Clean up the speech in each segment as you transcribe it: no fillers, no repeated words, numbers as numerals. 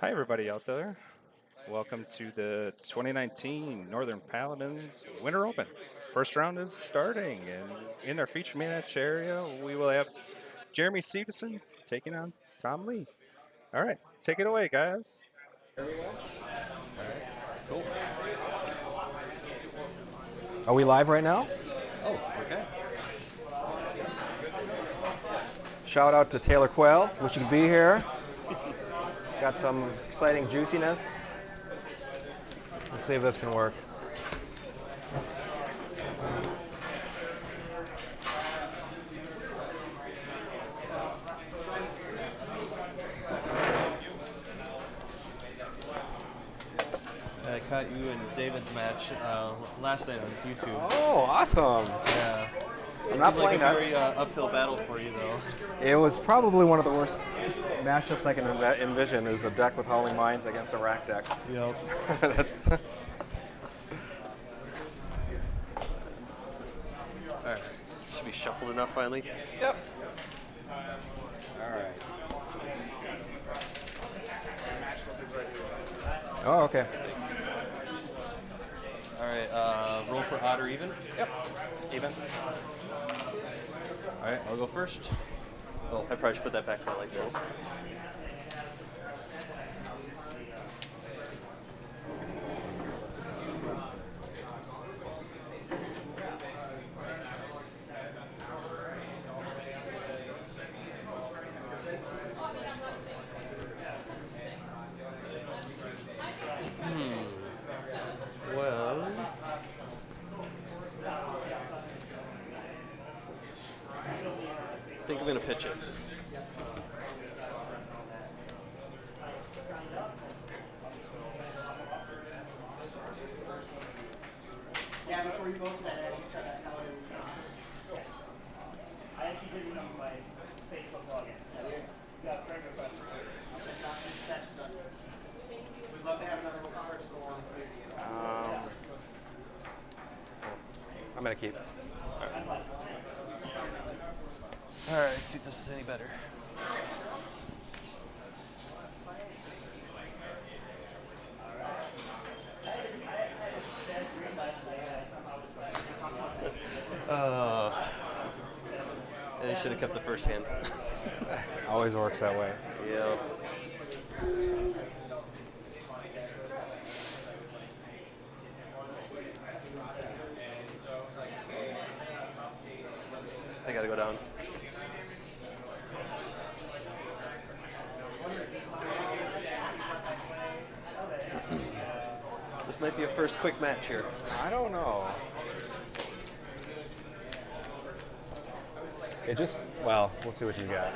Hi, everybody out there. Welcome to the 2019 Northern Paladins Winter Open. First round is starting, and in our feature match area, we will have Jeremy Stevenson taking on Tom Lee. All right, take it away, guys. Cool. Are we live right now? Oh, okay. Shout out to Taylor Quayle. Wish you could be here. Got some exciting juiciness. Let's see if this can work. I caught you in David's match last night on YouTube. Oh, awesome. Yeah. It not seemed like playing a that. very uphill battle for you, though. It was probably one of the worst matchups I can envision is a deck with Howling Minds against a rack deck. Yep. That's All right. Should be shuffled enough finally. Yep. All right. Oh, okay. All right. Roll for odd or even. Yep. Even. All right. I'll go first. Oh, I probably should put that back kind of like this. Well, I think I'm gonna pitch it. Yeah, before you go to that, I actually tried that Paladin. I actually did it on my Facebook login. So you got a friend request. We'd love to have another card store. I'm gonna keep. All right. Let's see if this is any better. I should have kept the first hand. Always works that way. Yeah. I gotta go down. This might be a first quick match here. I don't know. It just, well, we'll see what you got.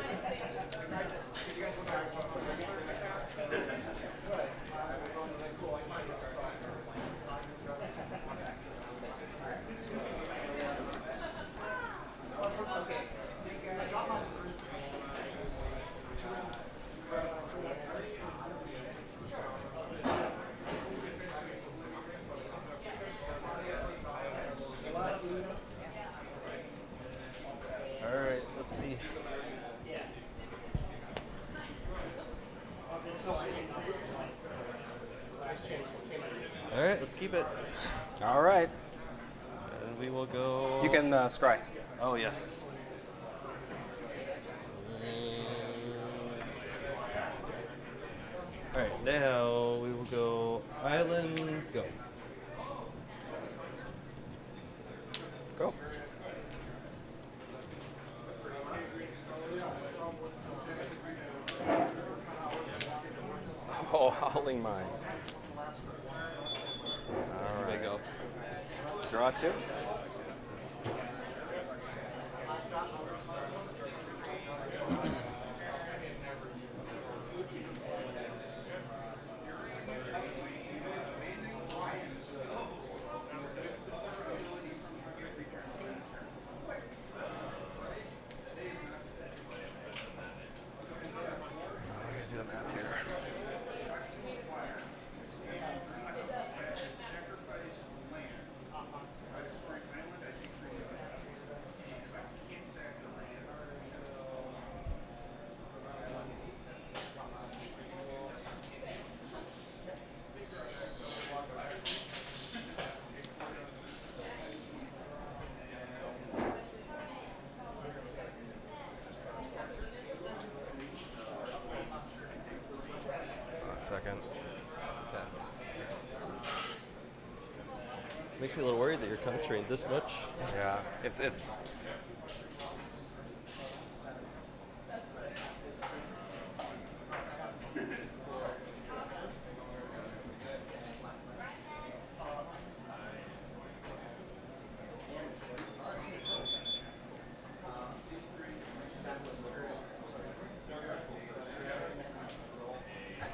All right, let's see. All right, let's keep it. All right. And we will go. You can scry. Oh, yes. All right, now we will go island, go. Go. Oh, Howling Mind. All Here we go. Draw two. Do the math here. second. Okay. Makes me a little worried that you're concentrating this much. Yeah, it's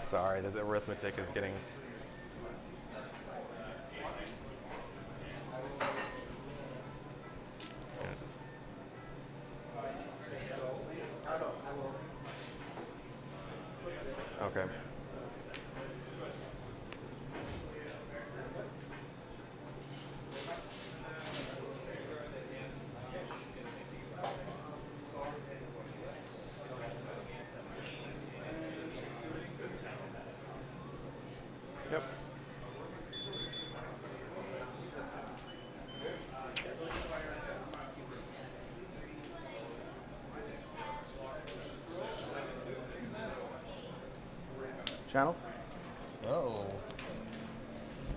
sorry, the arithmetic is getting. Okay. Yep. Channel? Oh.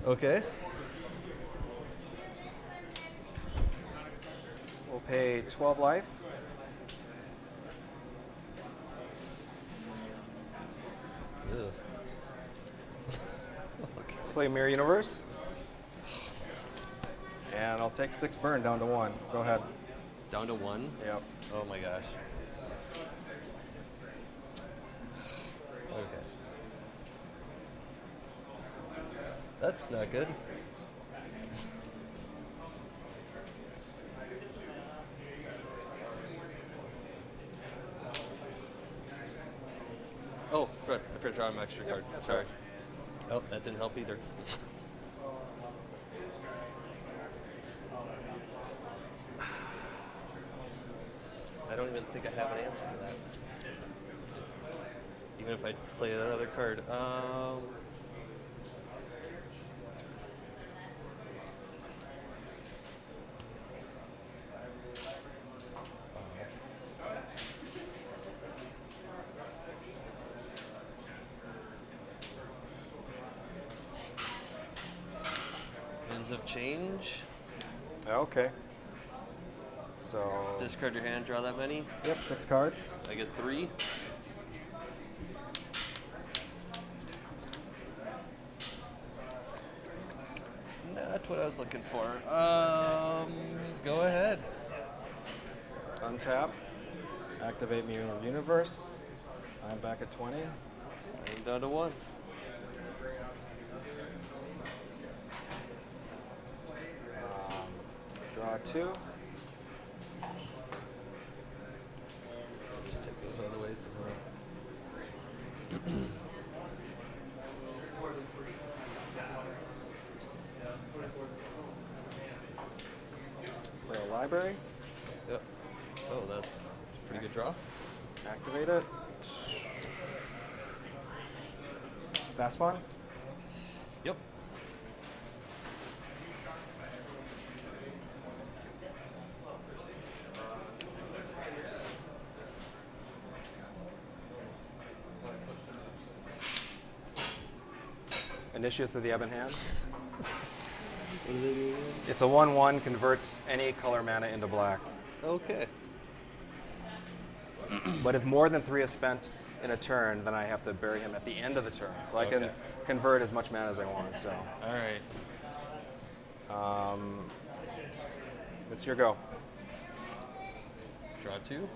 Okay. We'll pay 12 life. Ew. Play Mirror Universe. And I'll take 6 burn down to 1. Go ahead. Down to 1? Yep. Oh my gosh. Okay. That's not good. Oh, right. I forgot to draw my extra card. that's Sorry. right. Oh, that didn't help either. I don't even think I have an answer to that. Even if I play that other card. Winds of Change. Okay. So. Discard your hand, draw that many. Yep, 6 cards. I get 3. Not what I was looking for. Go ahead. Untap. Activate Mirror Universe. I'm back at 20. I'm down to 1. Draw 2. Just take those other ways as well. Play a library. Yep. Oh, that's a pretty good draw. Activate it. Fast one. Yep. Initiates of the Ebon Hand. It's a 1/1, converts any color mana into black. Okay. But if more than 3 is spent in a turn, then I have to bury him at the end of the turn. So I can Okay. convert as much mana as I want. So All right. it's your go. Draw 2.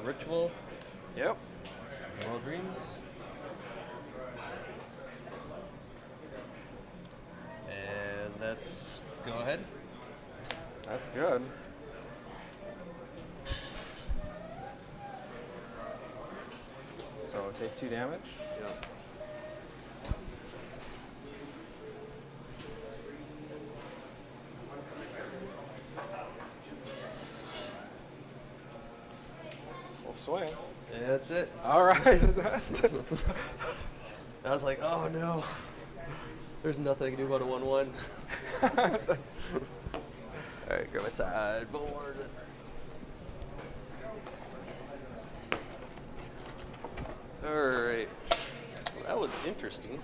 Ritual. Yep. Moral Dreams. And that's go ahead. That's good. So take 2 damage. Yep. We'll swing. Yeah, that's it. All right. That's it. I was like, oh no. There's nothing I can do about a 1-1. Alright, grab my sideboard. Alright. Well, that was interesting.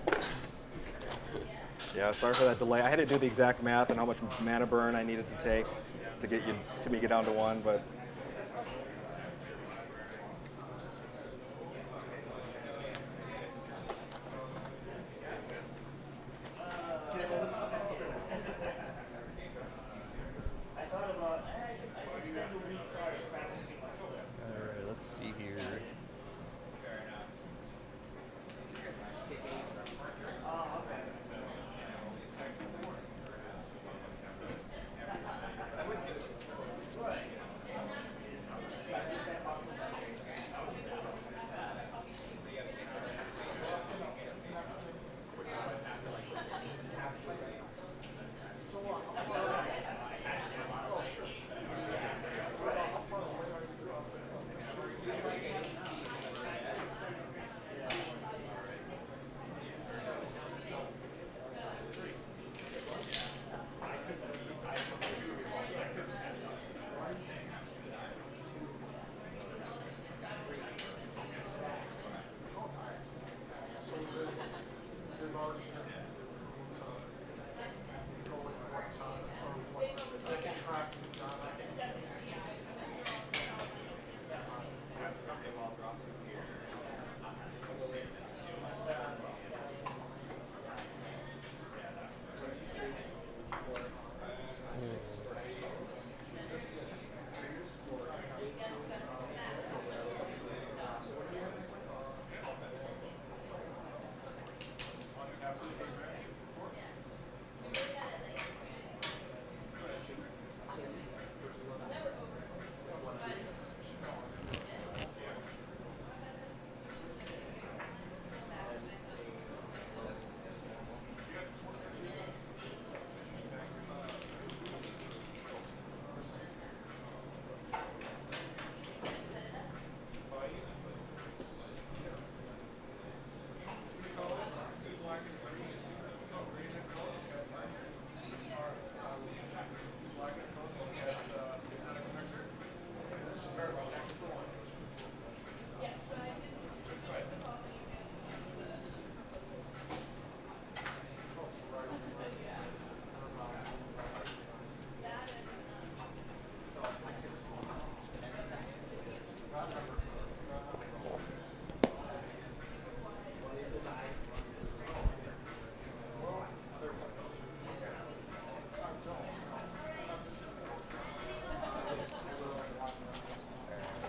Yeah, sorry for that delay. I had to do the exact math on how much mana burn I needed to take to get me down to 1, but Alright, let's see here.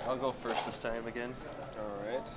I'll go first this time again. all right.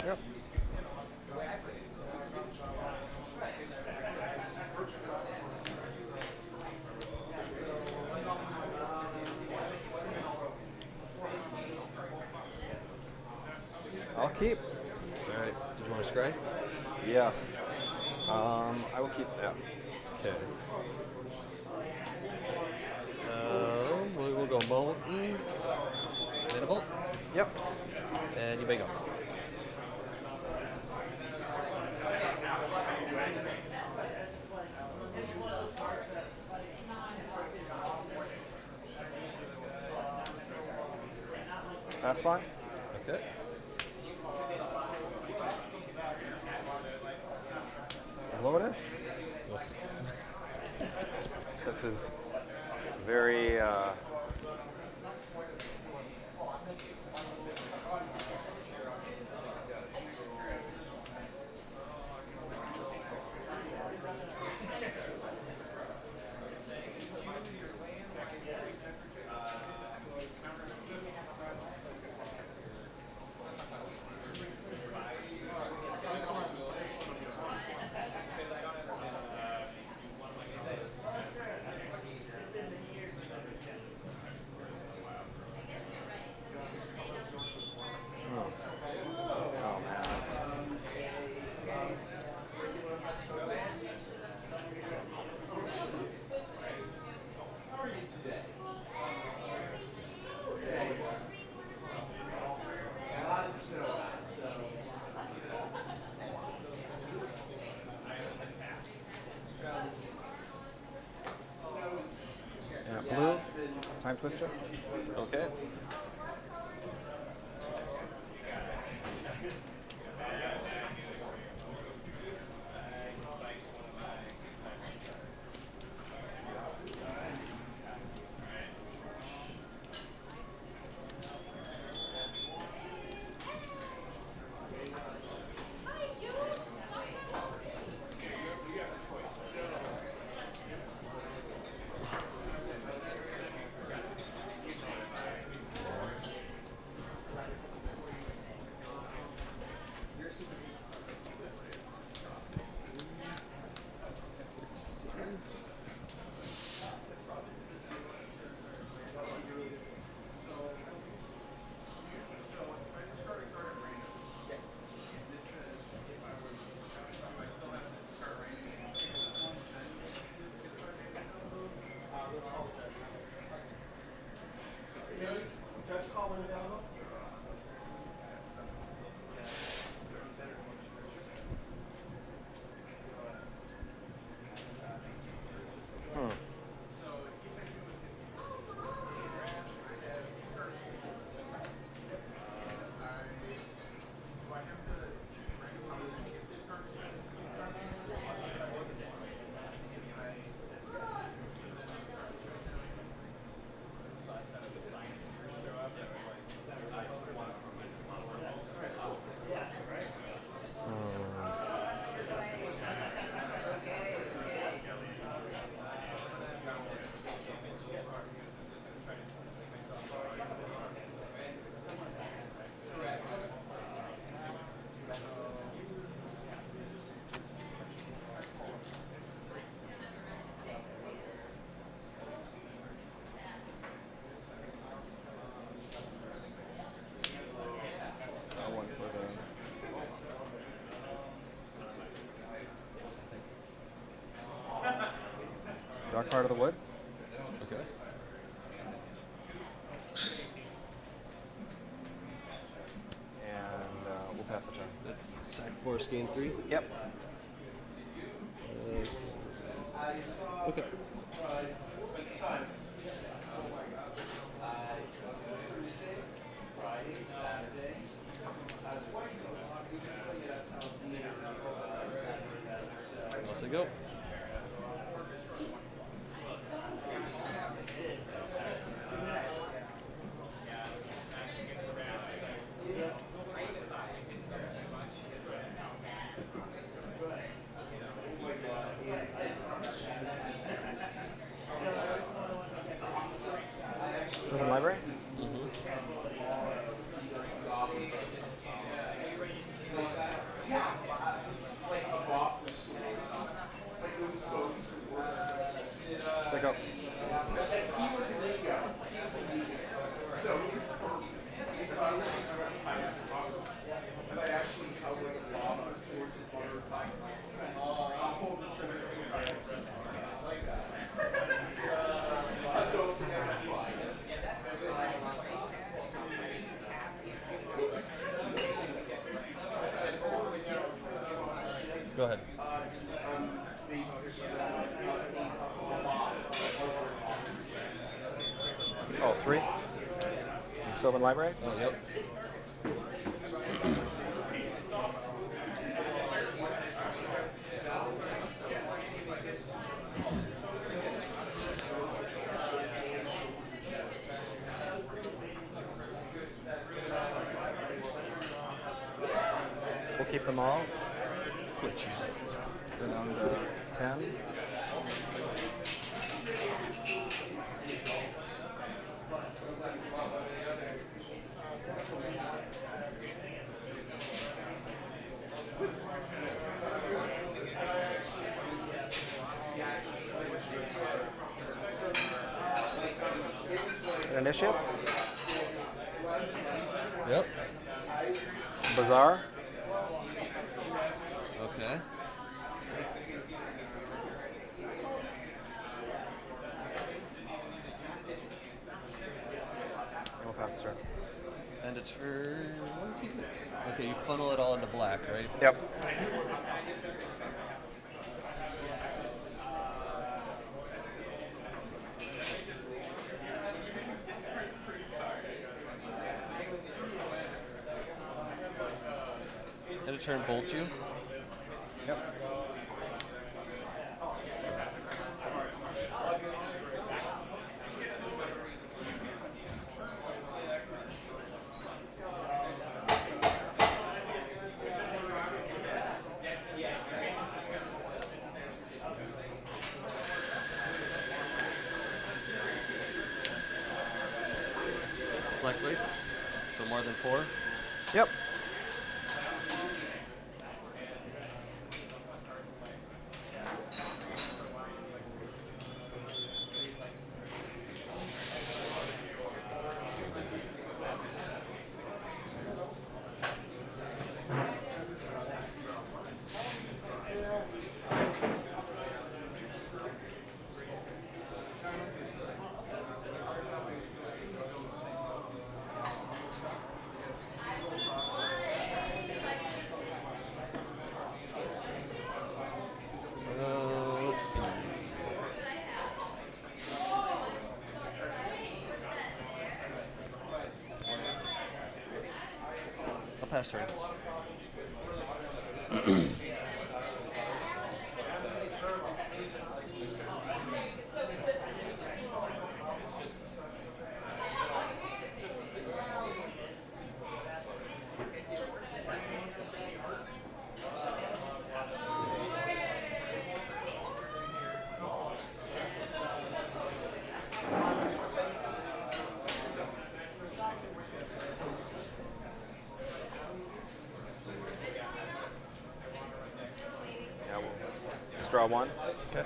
Yep. I'll keep. Alright, did you want to scry? Yes. I will keep that. Okay. We'll go Molten. Mana Bolt. Yep. And you may go. Fast spot. Okay. Lotus. This is very. Oh man. Yeah, blue. Time twister. Okay. One for the. Dark Heart of the Woods. Okay. And we'll pass the turn. That's sack 4, gain 3. Yep. Okay. Let's go. Sylvan Library. Take up. Go ahead. Oh, 3. Sylvan Library. Oh, yep. We'll keep them all. Which is Go down to 10. Initiates. Yep. Bazaar. Okay. We'll pass the turn. And a turn. What does he do? Okay, you funnel it all into black, right? Yep. And a turn bolt you. Yep. Black race. So more than 4. Yep. Let's see. I'll pass turn. Yeah, we'll just draw 1. Okay.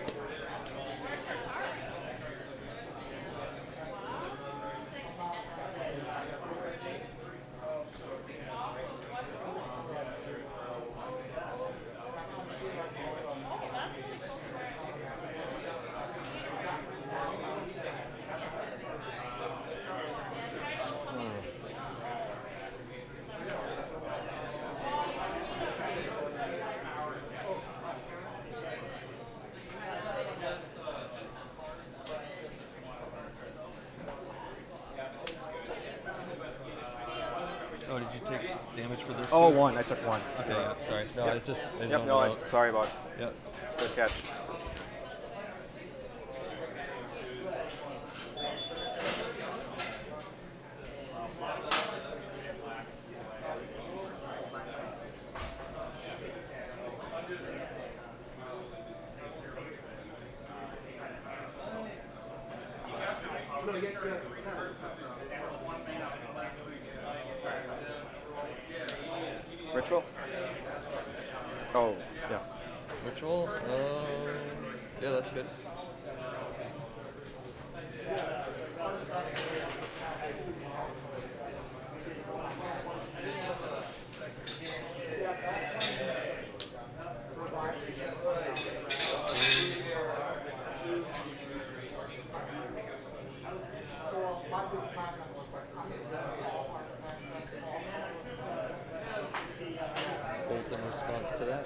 Oh, did you take damage for this? Oh, too? 1. I took 1. Okay, yeah, sorry. No, Yep. I just. I Yep. zoned No, it it's, out. sorry about it. Yep. Good catch. Ritual. Oh, yeah. Ritual? Yeah, that's good. Bolt in response to that.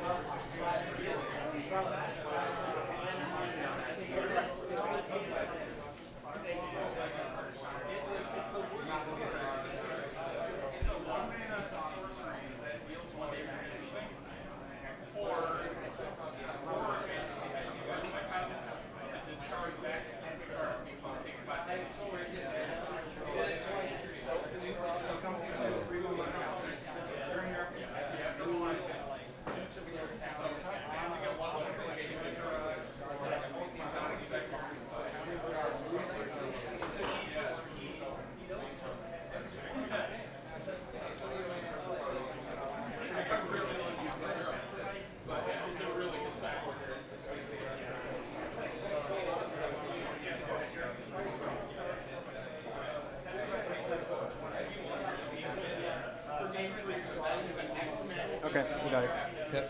Okay, you guys. Okay.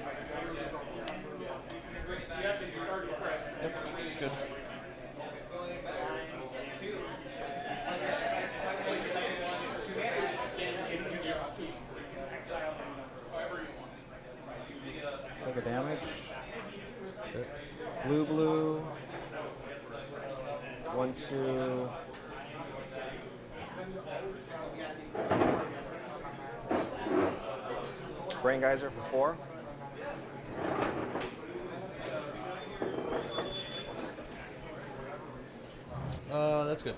Yep, it's good. Take a damage. Okay. Blue, blue. 1, 2. Brain Geyser for 4. That's good.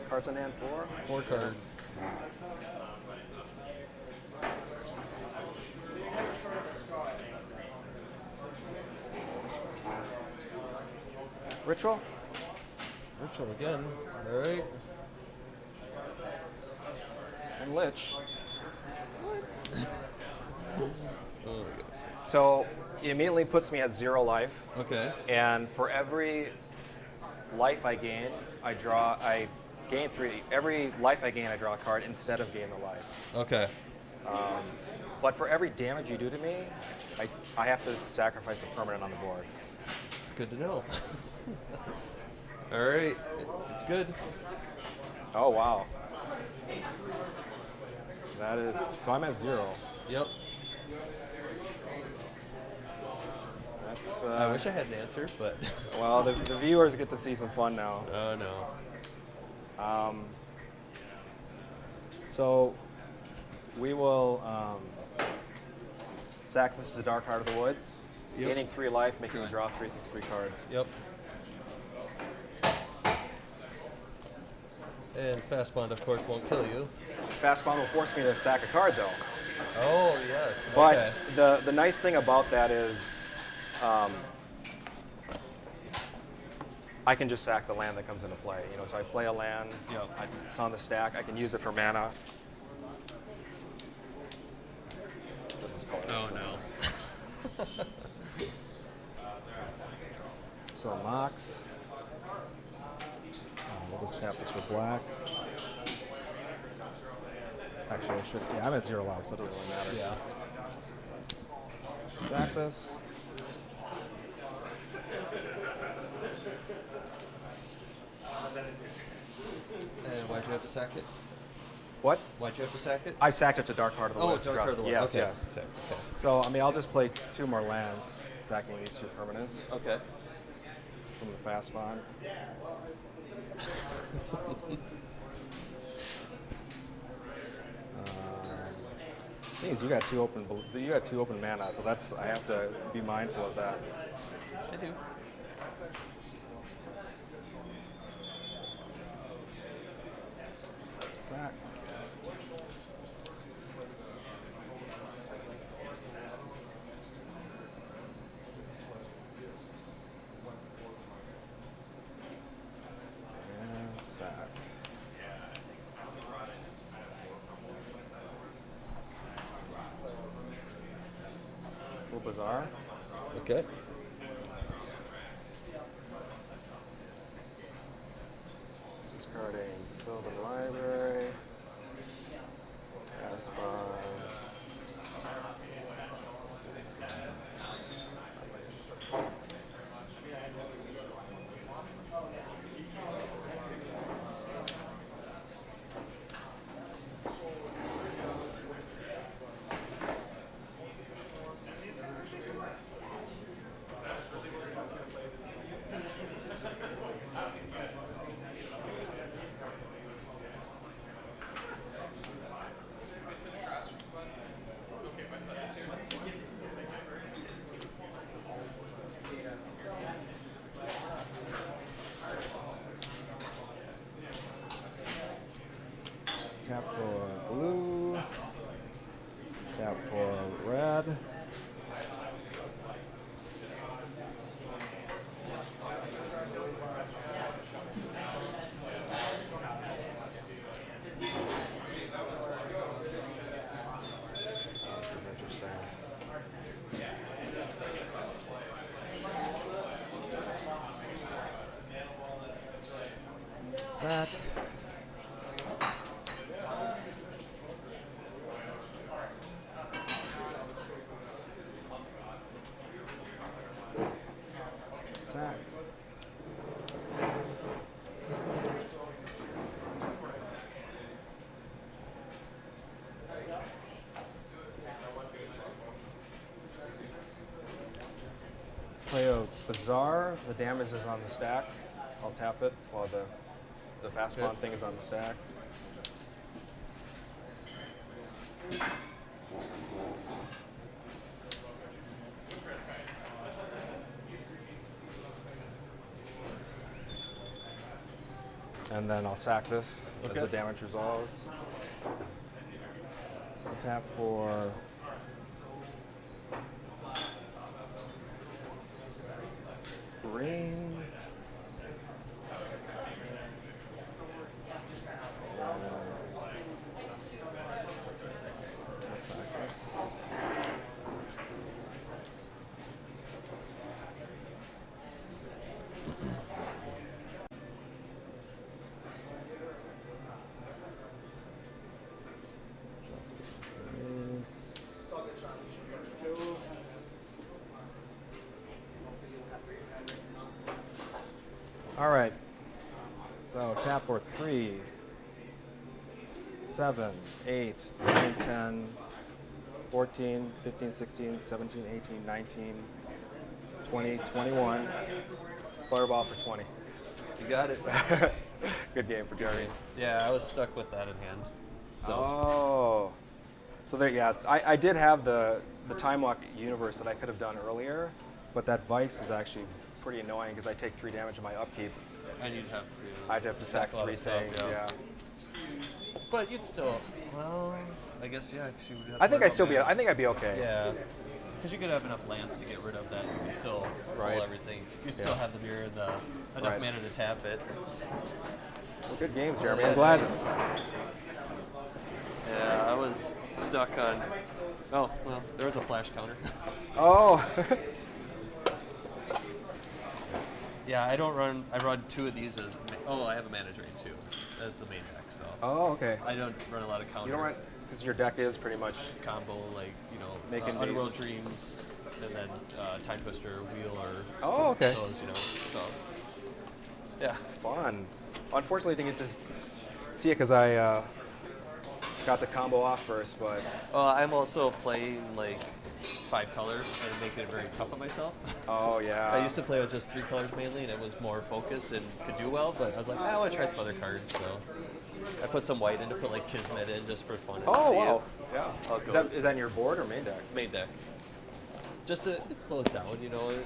Cards in hand 4. 4 cards. Ritual. Ritual again. All right. And Lich. Oh my god. So it immediately puts me at 0 life. Okay. And for every life I gain, I gain 3. Every life I gain, I draw a card instead of gain the life. Okay. But for every damage you do to me, I have to sacrifice a permanent on the board. Good to know. All right. It's good. Oh, wow. That is, so I'm at 0. Yep. That's, I wish I had an answer, but well, the viewers get to see some fun now. oh no. So we will sacrifice the Dark Heart of the Woods, Yep. gaining 3 life, making you draw 3 cards. Yep. And fast bond, of course, won't kill you. Fast Bond will force me to sack a card, though. Oh yes. But Okay. the nice thing about that is I can just sack the land that comes into play. You know, so I play a land, it's on the stack, I can use it for mana. This is called. Oh no. So Mox. We'll just tap this for black. Actually, I should. Yeah, I'm at 0 life, so it doesn't really matter. Yeah. Sack this. And why'd you have to sack it? What? Why'd you have to sack it? I sacked it to Dark Heart of the Oh, Woods. Dark Heart of the Woods. Yes, Okay. yes. Okay. So, I mean, I'll just play 2 more lands, sacking these 2 permanents Okay. from the fast bond. Thing is, you got 2 open mana, so that's I have to be mindful of that. I do. Sack. And sack. A little bizarre. Okay. Discarding Sylvan Library. Pass by. Sack. Sack. Play a Bazaar. The damage is on the stack. I'll tap it while the fast spawn thing is on the stack. And then I'll sack this as the damage resolves. I'll tap for green. Let's sack this. Let's get this. All right. So tap for 3, 7, 8, 9, 10, 14, 15, 16, 17, 18, 19, 20, 21. Fireball for 20. You got it. Good game for Jeremy. Yeah, I was stuck with that in hand. So Oh. So there, yeah, I did have the time lock universe that I could have done earlier, but that Vice is actually pretty annoying because I take 3 damage in my upkeep. and you'd have to. I'd have to sack a lot 3 of stuff, things, yeah. But you'd still. Well, I guess yeah. 'Cause you would have I to think worry I'd still be. about I think I'd be okay. Yeah. Because you could have enough lands to get rid of that. You can still Right. roll everything. You still Yeah. have the mirror, enough Right. mana to tap it. Well, good games, Jeremy. Yeah, I'm glad. nice. Yeah, I was stuck on. Oh well, there was a flash counter. Oh. Yeah, I don't run. I run 2 of these as. Oh, I have a mana drain too. As the main deck, so. Oh, okay. I don't run a lot of counter. You don't run because your deck is pretty much. combo like Making the- Underworld Dreams, and then Time Twister, Wheel, or Oh, okay. those. So yeah. Fun. Unfortunately, didn't get to see it because I got the combo off first, but I'm also playing like 5 colors and making it very tough on myself. oh yeah. I used to play with just 3 colors mainly, and it was more focused and could do well. But I was like, I want to try some other cards, so I put some white in to put like Kismet in just for fun. and Oh see wow. how Yeah. it Is that, goes. is that in your board or main deck? Main deck. Just to, it slows down,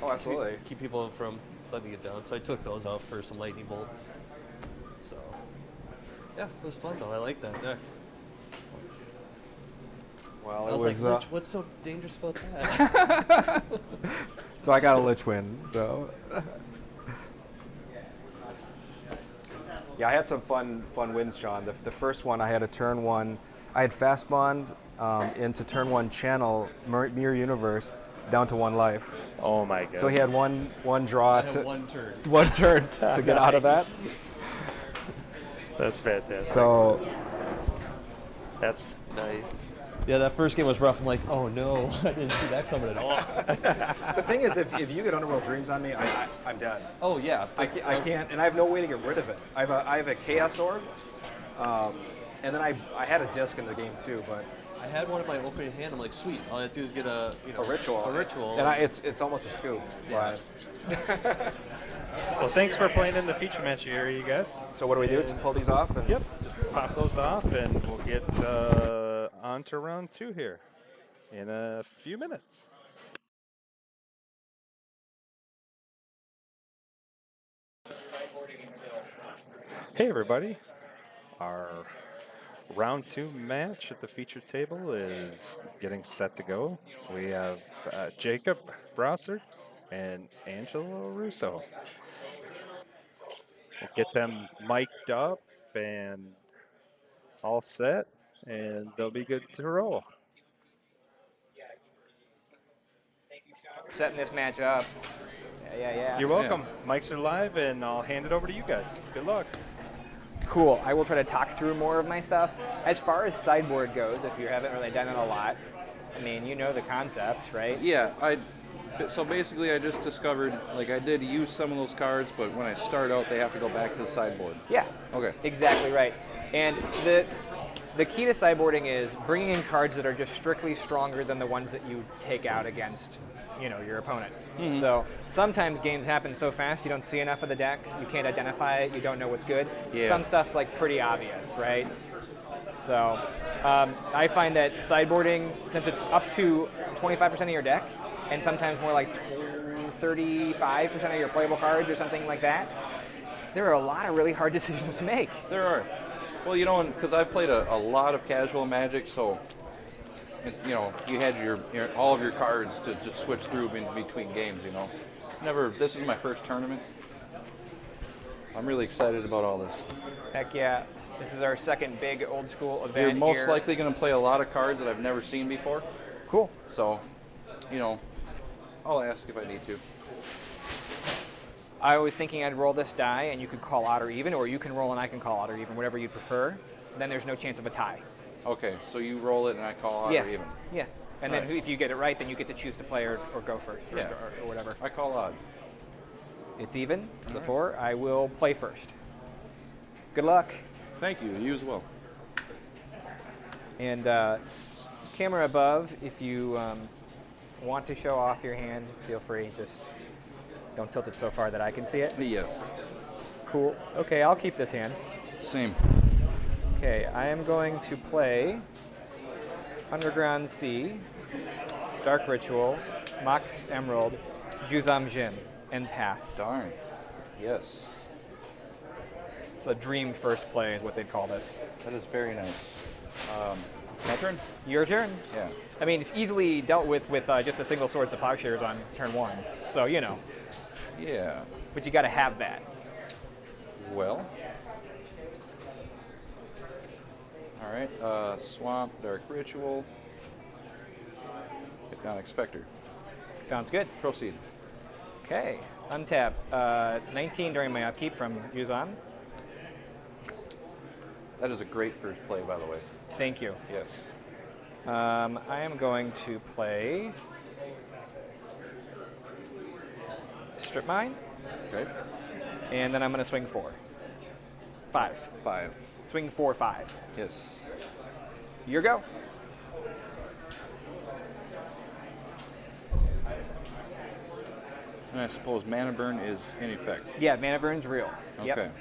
Oh, absolutely. Keep people from letting it down. So I took those out for some lightning bolts. So yeah, it was fun though. I like that deck. Well, I it was was. like, what's so dangerous about that? So I got a Lich win. So. Yeah, I had some fun wins, Sean. The first one, I had a turn 1. I had fast bond into turn 1 channel Mirror Universe down to 1 life. Oh my god. So he had one draw I to had 1 turn. one turn to get out of that. That's fantastic. So That's Nice. Yeah, that first game was rough. I'm like, oh no, I didn't see that coming at all. the thing is, if you get Underworld Dreams on me, I'm dead. Oh yeah, I can't, and I have no way to get rid of it. I have a Chaos Orb, and then I had a disc in the game too, but I had one in my opening hand. I'm like, sweet. All I have to do is get a ritual. A ritual. And it's almost a scoop. Yeah. But well. Thanks for playing in the feature match here, you guys. so what do we do to pull these off? And Yep. Just pop those off, and we'll get on to round 2 here in a few minutes. Hey everybody, our round 2 match at the feature table is getting set to go. We have Jacob Brossard and Angelo Russo. We'll get them mic'd up and all set, and they'll be good to roll. Setting this match up. Yeah. You're welcome. Mics are live, and I'll hand it over to you guys. Good luck. Cool. I will try to talk through more of my stuff. As far as sideboard goes, if you haven't really done it a lot, I mean, you know the concept, right? Yeah, so basically I just discovered, like, I did use some of those cards, but when I start out, they have to go back to the sideboard. Yeah. Okay. Exactly right. And the key to sideboarding is bringing in cards that are just strictly stronger than the ones that you take out against, your opponent. So sometimes games happen so fast you don't see enough of the deck, you can't identify it, you don't know what's good. Yeah. Some stuff's like pretty obvious, right? So I find that sideboarding, since it's up to 25% of your deck, and sometimes more like 35% of your playable cards or something like that, there are a lot of really hard decisions to make. There are. Well, because I've played a lot of casual Magic, so it's, you had all of your cards to just switch through in between games, This is my first tournament. I'm really excited about all this. Heck yeah. This is our second big old school event You're most here. likely going to play a lot of cards that I've never seen before. Cool. So, I'll ask if I need to. I was thinking I'd roll this die and you could call odd or even, or you can roll and I can call odd or even, whatever you prefer. Then there's no chance of a tie. Okay, so you roll it and I call odd Yeah. or even. Yeah. And All then right. if you get it right, then you get to choose to play or go first or, Yeah. or whatever. I call odd. It's even. It's a All right. 4. I will play first. Good luck. Thank you. You as well. And camera above, if you want to show off your hand, feel free. Just don't tilt it so far that I can see it. Yes. Cool. Okay, I'll keep this hand. Same. Okay, I am going to play Underground Sea, Dark Ritual, Mox Emerald, Juzam Jin, and pass. Darn. Yes. It's a dream first play is what they'd call this. That is very nice. My turn? Your turn. Yeah. I mean, it's easily dealt with just a single Swords to Plowshares on turn 1. So, Yeah. but you got to have that. Well. All right. Swamp, Dark Ritual. Hypnotic Spectre. Sounds good. Proceed. Okay, untap. 19 during my upkeep from Juzam. That is a great first play, by the way. Thank you. Yes. I am going to play Strip Mine, Okay. and then I'm going to swing 4. 5. 5. Swing 4, 5. Yes. Your go. And I suppose Mana Burn is in effect. Yeah, Mana Burn's real. Okay. Yep.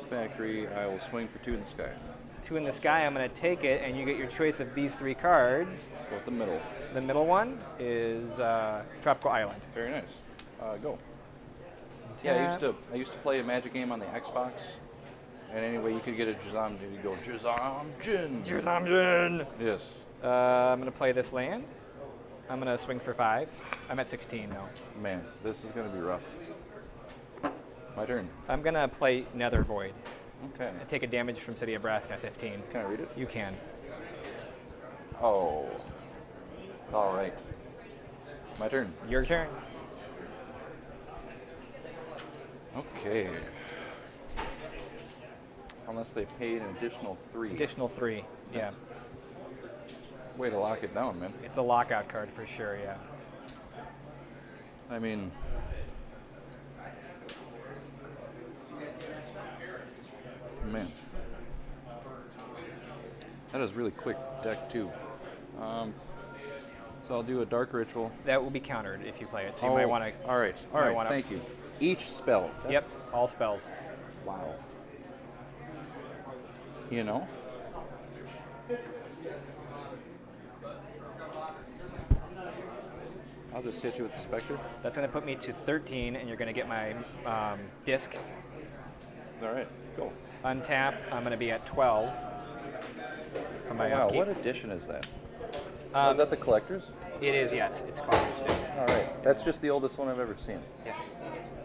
Factory, I will swing for 2 in the sky. 2 in the sky, I'm going to take it, and you get your choice of these 3 cards. Go with the middle. The middle one is Tropical Island. Very nice. Go. Yeah, I used to play a Magic game on the Xbox. And anyway, you could get a Juzam, you go Juzam Jin. Juzam Jin! Yes. I'm going to play this land. I'm going to swing for 5. I'm at 16 now. Man, this is going to be rough. My turn. I'm going to play Nether Void. Okay. I take a damage from City of Brest at 15. Can I read it? You can. Oh. All right. My turn. Your turn. Okay. Unless they paid an additional 3. Additional 3. Yeah. That's- Way to lock it down, man. It's a lockout card for sure, yeah. I mean, man, that is really quick deck too. So I'll do a Dark Ritual. That will be countered if you play it, so you might want to. All right, all right. Thank you. Each spell. Yep, all spells. Wow. You know. I'll just hit you with the Spectre. That's going to put me to 13, and you're going to get my disc. All right, go. Untap, I'm going to be at 12 for my Wow, upkeep. what edition is that? Is that the collector's? It is, yes. It's Collector's Edition. All right, that's just the oldest one I've ever seen. Yeah.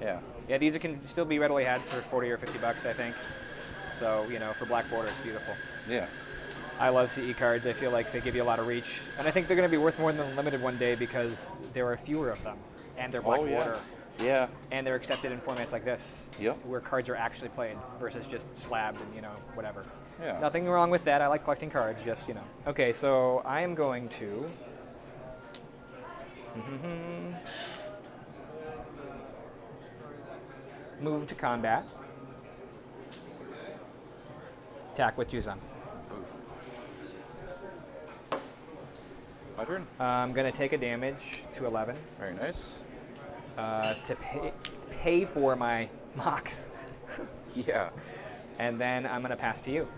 Yeah. Yeah, these can still be readily had for 40 or 50 bucks, I think. So, for Black Border, it's beautiful. Yeah. I love CE cards. I feel like they give you a lot of reach. And I think they're going to be worth more than the limited one day because there are fewer of them. and they're black Oh, yeah. border, Yeah. and they're accepted in formats like this, Yep. where cards are actually played versus just slabbed and whatever. Yeah. Nothing wrong with that. I like collecting cards. Just Okay, so I am going to. Move to combat. Attack with Juzan. My turn. I'm going to take a damage to 11 Very nice. to pay for my mocks. Yeah. And then I'm going to pass to you.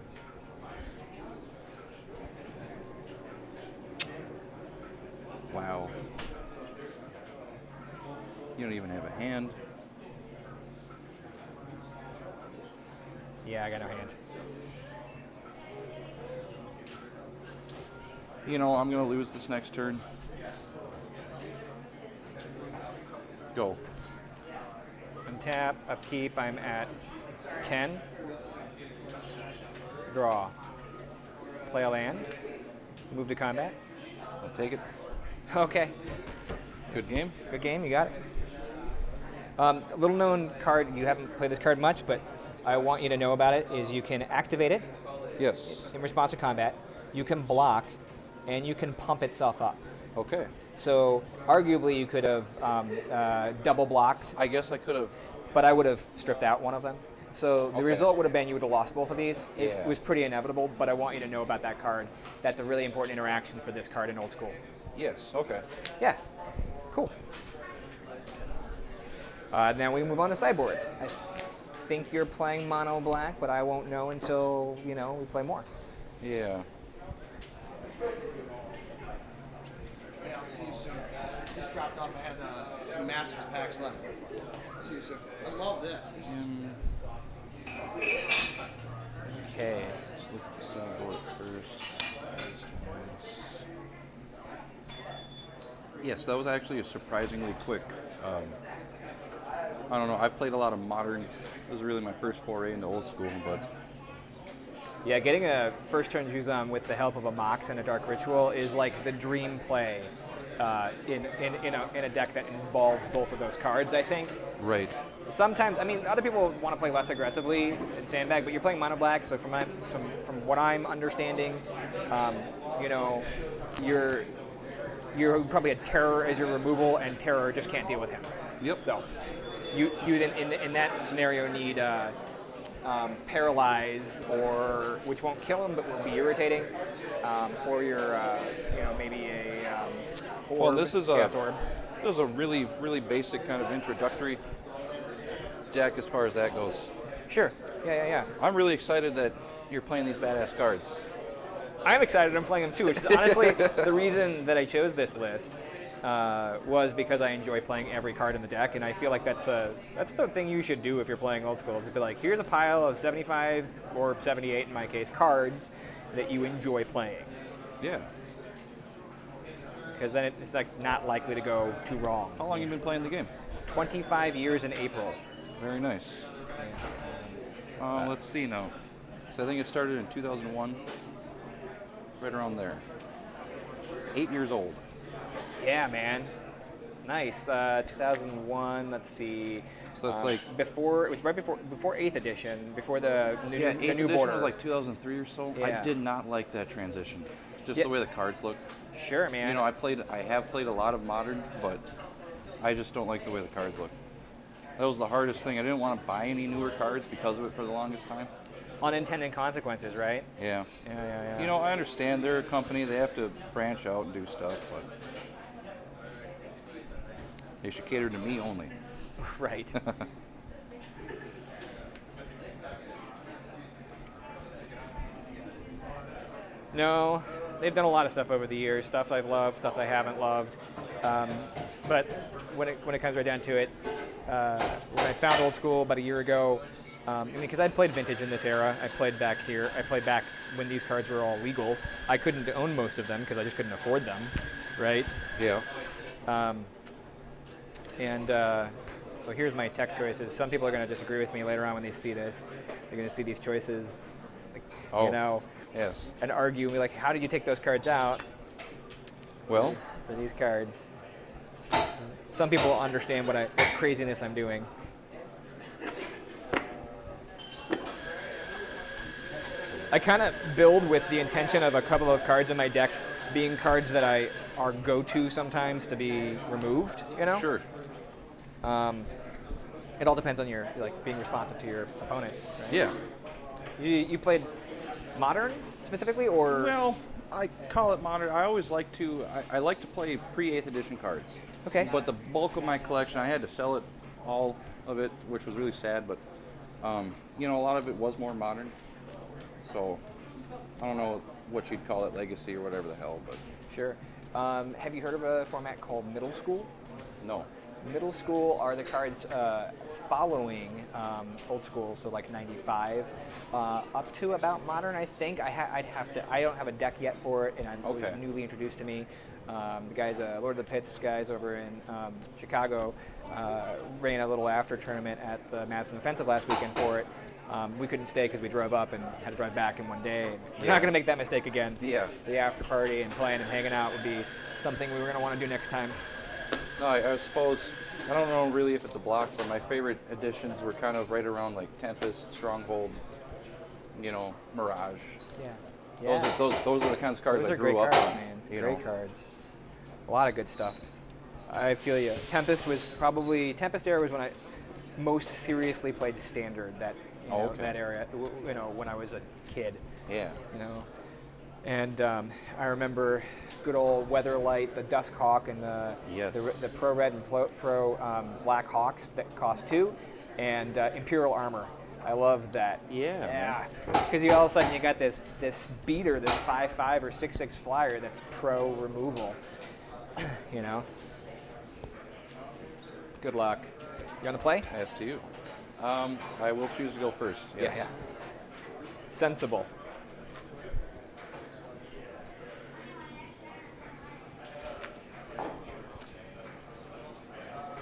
Wow. You don't even have a hand. Yeah, I got no hand. You know, I'm gonna lose this next turn. Go. Untap, upkeep, I'm at 10. Draw. Play a land. Move to combat. I'll take it. Okay. Good game. Good game, you got it. A little known card, you haven't played this card much, but I want you to know about it, is you can activate it Yes. in response to combat, you can block, and you can pump itself up. Okay. So arguably you could have double blocked, I guess I could have. but I would have stripped out one of them. So the Okay. result would have been you would have lost both of these. It Yeah. was pretty inevitable, but I want you to know about that card. That's a really important interaction for this card in Old School. Yes. Okay. Yeah, cool. Now we move on to sideboard. I think you're playing mono black, but I won't know until we play more. Yeah. Yeah, I'll see you soon. Just dropped off. I had some Masters packs left. See you soon. I love this. This is Okay. Let's look at the sideboard first. Yes, that was actually a surprisingly quick. I don't know. I've played a lot of modern. It was really my first foray into Old School, but Yeah, getting a first turn Juzam with the help of a Mox and a Dark Ritual is like the dream play in a deck that involves both of those cards, I think. right. Sometimes, I mean, other people want to play less aggressively in Sandbag, but you're playing mono black, so from what I'm understanding, you're probably a Terror as your removal, and Terror just can't deal with him. Yep. So you then in that scenario need Paralyze, or which won't kill him but will be irritating, or your maybe a orb, Well, this is Chaos Orb. a really, really basic kind of introductory deck as far as that goes. Sure. Yeah. I'm really excited that you're playing these badass cards. I'm excited I'm playing them too, which is honestly the reason that I chose this list was because I enjoy playing every card in the deck, and I feel like that's the thing you should do if you're playing Old School, is to be like, here's a pile of 75 or 78 in my case cards that you enjoy playing, Yeah. because then it's like not likely to go too wrong. How long you been playing the game? 25 years in April. Very nice. Let's see now. So I think it started in 2001, right around there. 8 years old. Yeah, man. Nice. 2001. Let's see. So that's like before. It was right before 8th edition. Before the new, yeah, the 8th new edition border. was like 2003 or so. Yeah. I did not like that transition. Just Yeah. the way the cards look. Sure, man. You know, I have played a lot of modern, but I just don't like the way the cards look. That was the hardest thing. I didn't want to buy any newer cards because of it for the longest time. Unintended consequences, right? Yeah. Yeah. You know, I understand they're a company, they have to branch out and do stuff, but they should cater to me only. Right. No, they've done a lot of stuff over the years. Stuff I've loved, stuff I haven't loved. But when it comes right down to it, when I found Old School about a year ago, because I'd played Vintage in this era, I played back here. I played back when these cards were all legal. I couldn't own most of them because I just couldn't afford them, right? Yeah. So here's my tech choices. Some people are going to disagree with me later on when they see this. They're going to see these choices, Yes. and argue and be like, how did you take those cards out Well, for these cards? some people understand what craziness I'm doing. I kind of build with the intention of a couple of cards in my deck being cards that I are go-to sometimes to be removed, you know? Sure. It all depends on your, like, being responsive to your opponent, right? Yeah. You played Modern specifically, or? Well, I call it modern. I always like to. I like to play pre-8th edition cards. Okay. But the bulk of my collection, I had to sell it, all of it, which was really sad. But you know, a lot of it was more modern. So I don't know what you'd call it, legacy or whatever the hell. But Sure. Have you heard of a format called Middle School? no. Middle School are the cards following Old School, so like 95, up to about Modern, I think. I'd have to. I don't have a deck yet for it, and it was Okay. newly introduced to me. The guys, Lord of the Pits guys over in Chicago, ran a little after tournament at the Madison Offensive last weekend for it. We couldn't stay because we drove up and had to drive back in one day. We're not going to make that mistake again. Yeah. The after party and playing and hanging out would be something we were going to want to do next time. No, I suppose, I don't know really if it's a block, but my favorite editions were kind of right around like Tempest, Stronghold, you know, Mirage. Yeah. Those are the kinds of cards Those I are great grew up cards, on. man. you Great know. cards. A lot of good stuff. I feel you. Tempest era was when I most seriously played Standard. That area. You know, when I was a kid. Yeah. You know, and I remember good old Weatherlight, the Duskhawk, and Yes. the Pro Red and Pro Black Hawks that cost 2, and Imperial Armor. I love that. Yeah, Because you all of a sudden you got this beater, this 5.5 or 6.6 flyer that's pro removal. You know. Good luck. You on the play? That's to you. I will choose to go first. Yes. Yeah. Sensible.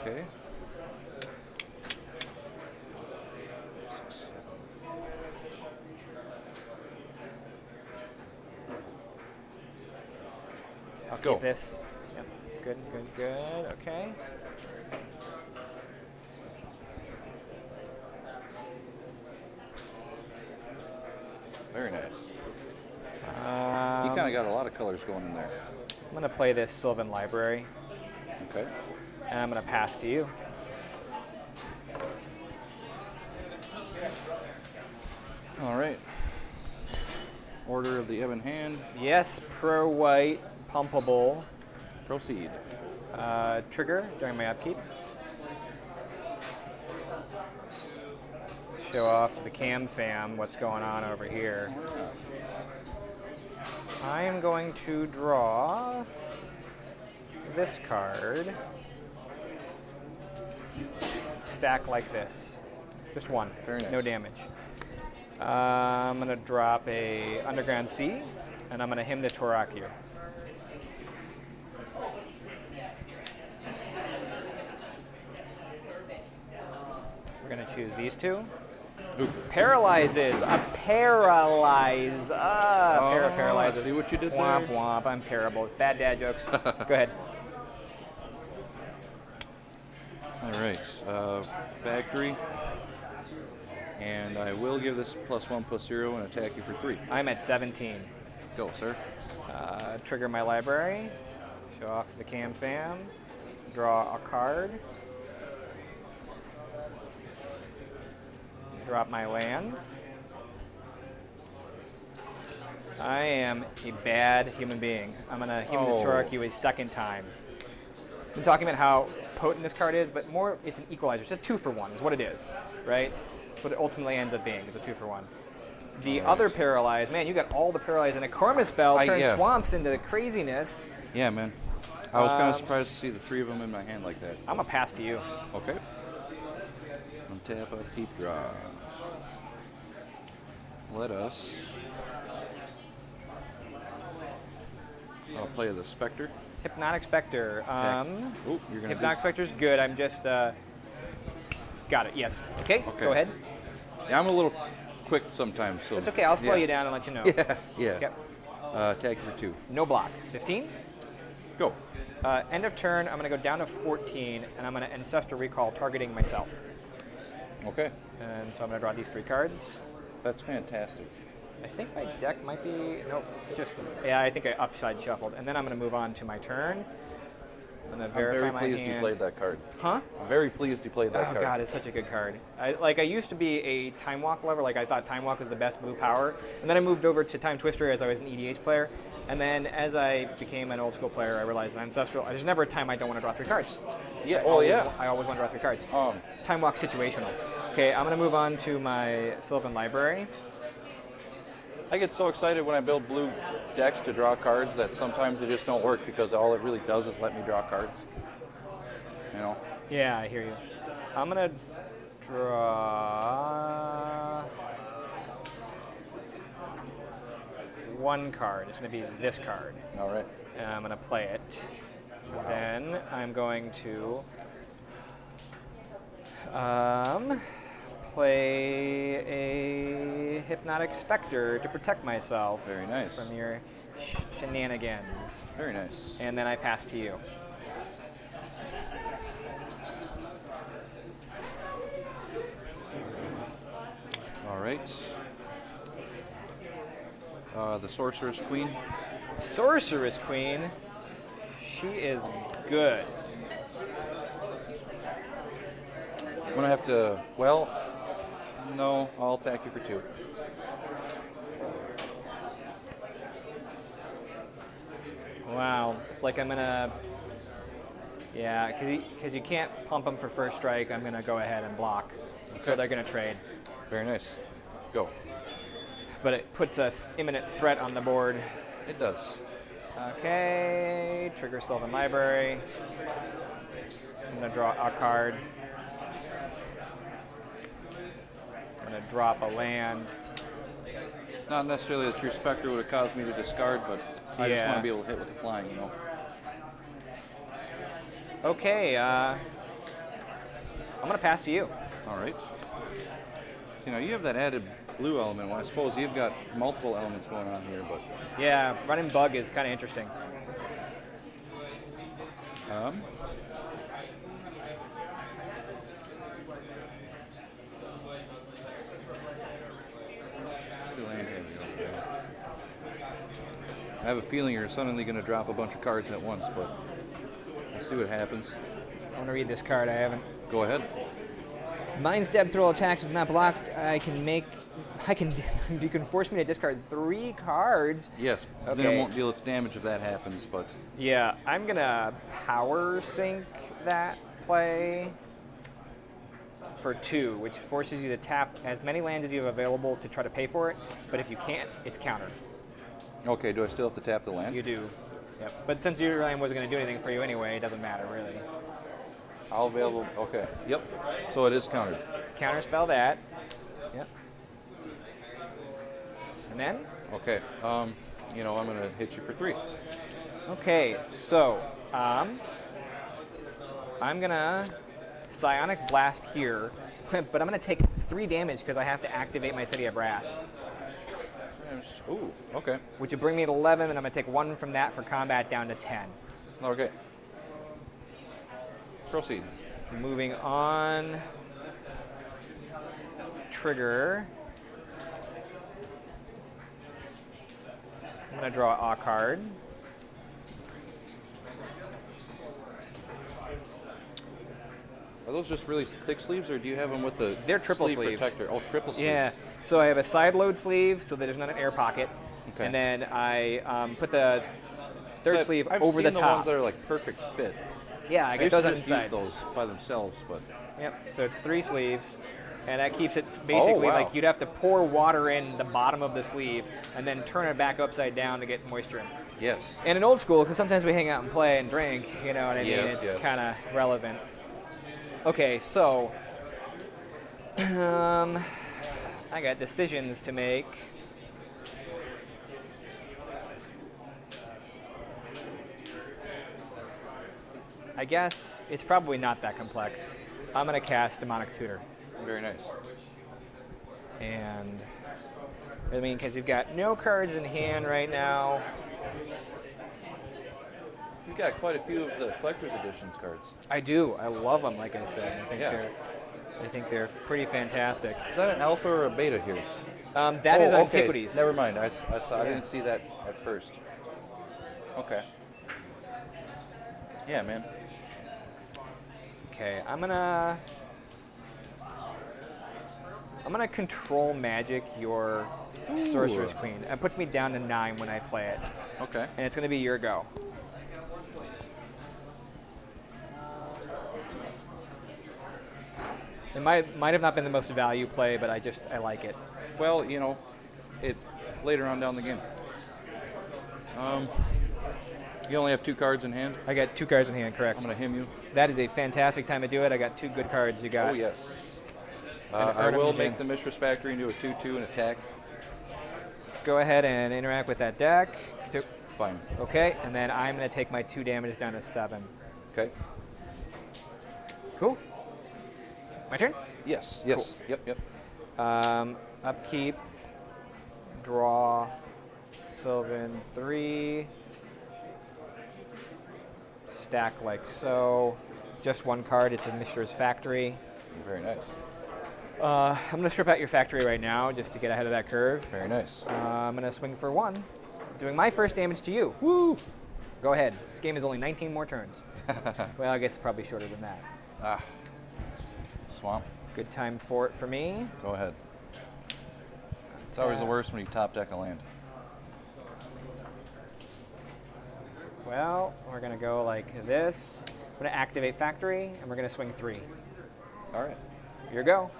Okay. I'll Go. keep this. Yep. Good. Okay. Very nice. Um, You kind of got a lot of colors going in there. I'm going to play this Sylvan Library, Okay. and I'm going to pass to you. All right. Order of the Ebon Hand. Yes, pro white, pumpable. Proceed. Trigger during my upkeep. Show off to the cam fam what's going on over here. I am going to draw this card. Stack like this. Just one. Very nice. No damage. I'm going to drop a Underground Sea, and I'm going to hymn to Torakia. We're going to choose these two. Paralyzes. A paralyze. Paralyzes. see what you did Womp there? womp. I'm terrible. Bad dad jokes. Go ahead. All right. Factory. And I will give this +1/+0 and attack you for 3. I'm at 17. Go, sir. Trigger my library. Show off the cam fam. Draw a card. Drop my land. I am a bad human being. I'm going to hymn to Torakia a second time. I've been talking about how potent this card is, but more it's an equalizer. It's a 2-for-1 is what it is, right? That's what it ultimately ends up being. It's a 2-for-1. The other paralyze, man, you got all the paralyze, and a Karma spell turns yeah. swamps into craziness. Yeah, man. I was kind of surprised to see the 3 of them in my hand like that. I'm going to pass to you. Okay. Untap, upkeep, draw. Let us. I'll play the Spectre. Hypnotic Spectre. Oh, you're gonna. Hypnotic Spectre's good. I'm just. Got it. Yes. Okay. Okay. Go ahead. Yeah, I'm a little quick sometimes. So. It's okay. I'll slow yeah. you down and let you know. Yeah. Okay. Attack you for 2. No blocks. 15. Go. End of turn, I'm going to go down to 14, and I'm going to Ancestral Recall targeting myself. Okay. And so I'm going to draw these 3 cards. That's fantastic. I think my deck might be, nope, yeah, I think I upside shuffled. And then I'm going to move on to my turn. I'm going to verify I'm my very pleased hand. you played that card. Huh? I'm very pleased you played that Oh card. god, it's such a good card. I used to be a Time Walk lover. Like I thought Time Walk was the best blue power, and then I moved over to Time Twister as I was an EDH player. And then as I became an old school player, I realized that Ancestral. There's never a time I don't want to draw 3 cards. Yeah. I Oh always, yeah. I always want to draw 3 cards. Um, Time Walk situational. Okay, I'm gonna move on to my Sylvan Library. I get so excited when I build blue decks to draw cards that sometimes they just don't work because all it really does is let me draw cards. You know. Yeah, I hear you. I'm gonna draw 1 card. It's gonna be this card. All right. And I'm gonna play it. Then I'm going to play a Hypnotic Spectre to protect myself Very nice. from your shenanigans. Very nice. And then I pass to you. All right. The Sorceress Queen. Sorceress Queen. She is good. I'm gonna have to. Well, no, I'll attack you for 2. Wow. It's like I'm gonna. Yeah, because you can't pump them for first strike. I'm gonna go ahead and block. So Okay. they're gonna trade. Very nice. Go. But it puts a imminent threat on the board. It does. Okay, trigger Sylvan Library. I'm gonna draw a card. I'm gonna drop a land. Not necessarily that your Spectre would have caused me to discard, but I just Yeah. want to be able to hit with the flying, you know. Okay, I'm gonna pass to you. All right. You know, you have that added blue element. Well, I suppose you've got multiple elements going on here, but Yeah, running bug is kind of interesting. I have a feeling you're suddenly going to drop a bunch of cards at once, but we'll see what happens. I want to read this card. I haven't. Go ahead. Mind stab throw attacks is not blocked. You can force me to discard 3 cards. Yes, then Okay. it won't deal its damage if that happens, but Yeah, I'm gonna power sync that play for 2, which forces you to tap as many lands as you have available to try to pay for it. But if you can't, it's countered. okay, do I still have to tap the land? You do. Yep. But since your land wasn't gonna do anything for you anyway, it doesn't matter really. All available, okay. Yep, so it is countered. Counterspell that. Yep. And then? Okay, you know, I'm going to hit you for 3. Okay, so I'm gonna Psionic Blast here, but I'm gonna take 3 damage because I have to activate my City of Brass, Ooh, okay, which would bring me to 11, and I'm gonna take 1 from that for combat down to 10. okay. Proceed. Moving on. Trigger. I'm gonna draw a card. Are those just really thick sleeves, or do you have them with the They're triple sleeve sleeved. protector? Oh, triple sleeve. Yeah, so I have a side load sleeve so that there's not an air pocket. Okay. And then I put the third So sleeve I've over seen the the ones top. that are like perfect fit. Yeah, I I get used those to on just inside. use those by themselves, but Yep, so it's 3 sleeves. And that keeps it basically wow. like you'd have to pour water in the bottom of the sleeve and then turn it back upside down to get moisture in. yes. And in old school, because sometimes we hang out and play and drink, you know what I mean? Yes, It's yes. kind of relevant. Okay, so I got decisions to make. I guess it's probably not that complex. I'm going to cast Demonic Tutor. Very nice. And I mean, because you've got no cards in hand right now. You got quite a few of the collector's editions cards. I do. I love them. Like I said, Yeah. I think they're pretty fantastic. Is that an alpha or a beta here? That is okay. Antiquities. Never mind. I saw. I Yeah. didn't see that at first. Okay. Yeah, man. Okay, I'm gonna control magic your Sorcerer's Queen. It puts me down to 9 when I play it, Okay. and it's gonna be your go. It might have not been the most value play, but I like it. Well, you know, it later on down the game. You only have 2 cards in hand. I got 2 cards in hand, correct? I'm gonna him you. That is a fantastic time to do it. I got 2 good cards. You got. Oh yes. And I Artem will Jin. make the Mistress Factory into a 2/2 and attack. Go ahead and interact with that deck. Fine. Okay, and then I'm gonna take my 2 damage down to 7. Okay. Cool. My turn. Yes. Yes. Yep. Upkeep. Draw. Sylvan 3. Stack like so. Just 1 card. It's a Mistress Factory. Very nice. I'm going to strip out your factory right now just to get ahead of that curve. Very nice. I'm going to swing for 1. Doing my first damage to you. Woo! Go ahead. This game is only 19 more turns. Well, I guess probably shorter than that. Swamp. Good time for it for me. Go ahead. It's always the worst when you top deck a land. Well, we're going to go like this. I'm going to activate factory, and we're going to swing 3. All right. Your go.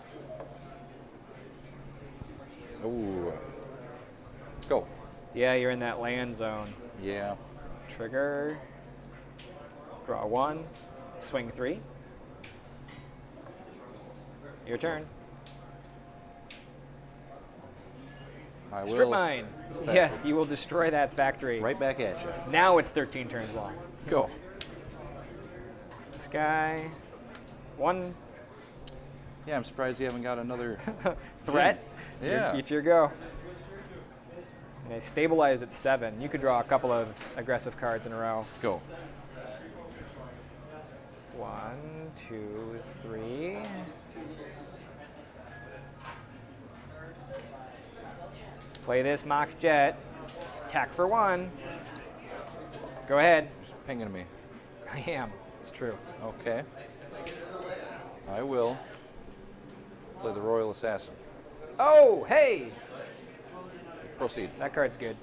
Ooh. Go. Yeah, you're in that land zone. Yeah. Trigger. Draw 1. Swing 3. Your turn. I Strip will. mine. Yes, you will destroy that factory. Right back at you. Now it's 13 turns long. Go. This guy. 1 Yeah, I'm surprised you haven't got another. threat. Yeah. It's your go. And I stabilized at 7. You could draw a couple of aggressive cards in a row. Go. 1, 2, 3. Play this Mox Jet. Attack for 1. Go ahead. Just pinging me. I am. It's true. Okay. I will play the Royal Assassin. Oh, hey! Proceed. That card's good.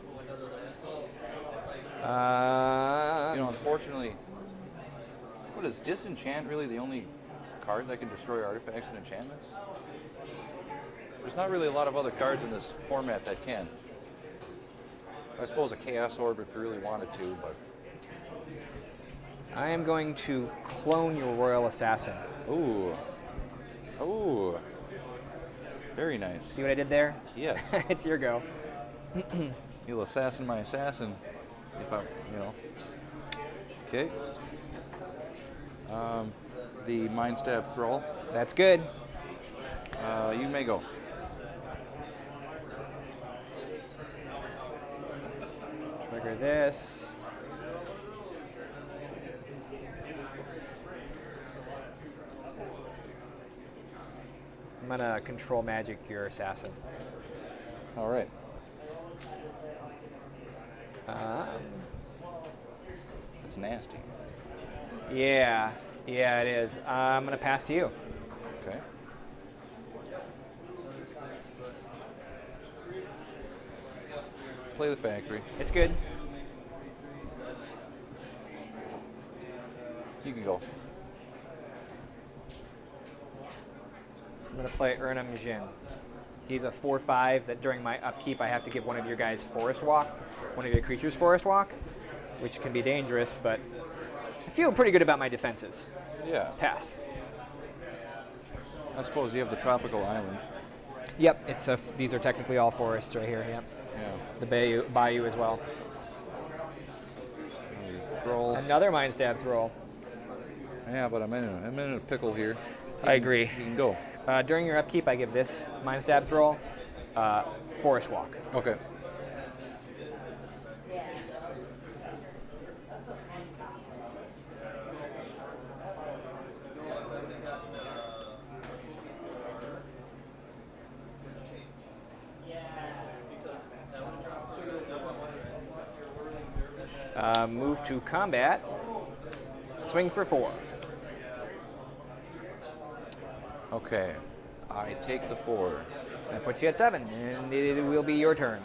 You know, unfortunately, what is Disenchant really the only card that can destroy artifacts and enchantments? There's not really a lot of other cards in this format that can. I suppose a Chaos Orb if you really wanted to, but... I am going to clone your Royal Assassin. Ooh. Ooh. Very nice. See what I did there? Yes. It's your go. You'll assassin my assassin if I, you know. Okay. The Mind Stab Thrall. That's good. You may go. Trigger this. I'm gonna control magic your assassin. All right. That's nasty. Yeah, it is. I'm gonna pass to you. Okay. Play the factory. It's good. You can go. I'm gonna play Urnam Jin. He's a 4/5 that during my upkeep I have to give one of your guys Forest Walk, one of your creatures Forest Walk, which can be dangerous, but I feel pretty good about my defenses. Yeah. Pass. I suppose you have the tropical island. Yep, these are technically all forests right here. Yep. Yeah. The bayou as well. Thrall. Another Mind Stab Thrall. Yeah, but I'm in a pickle here. I agree. You can go. During your upkeep, I give this Mind Stab Thrall Forest Walk. Okay. Move to combat. Swing for 4. Okay. I take the 4. That puts you at 7, and it will be your turn.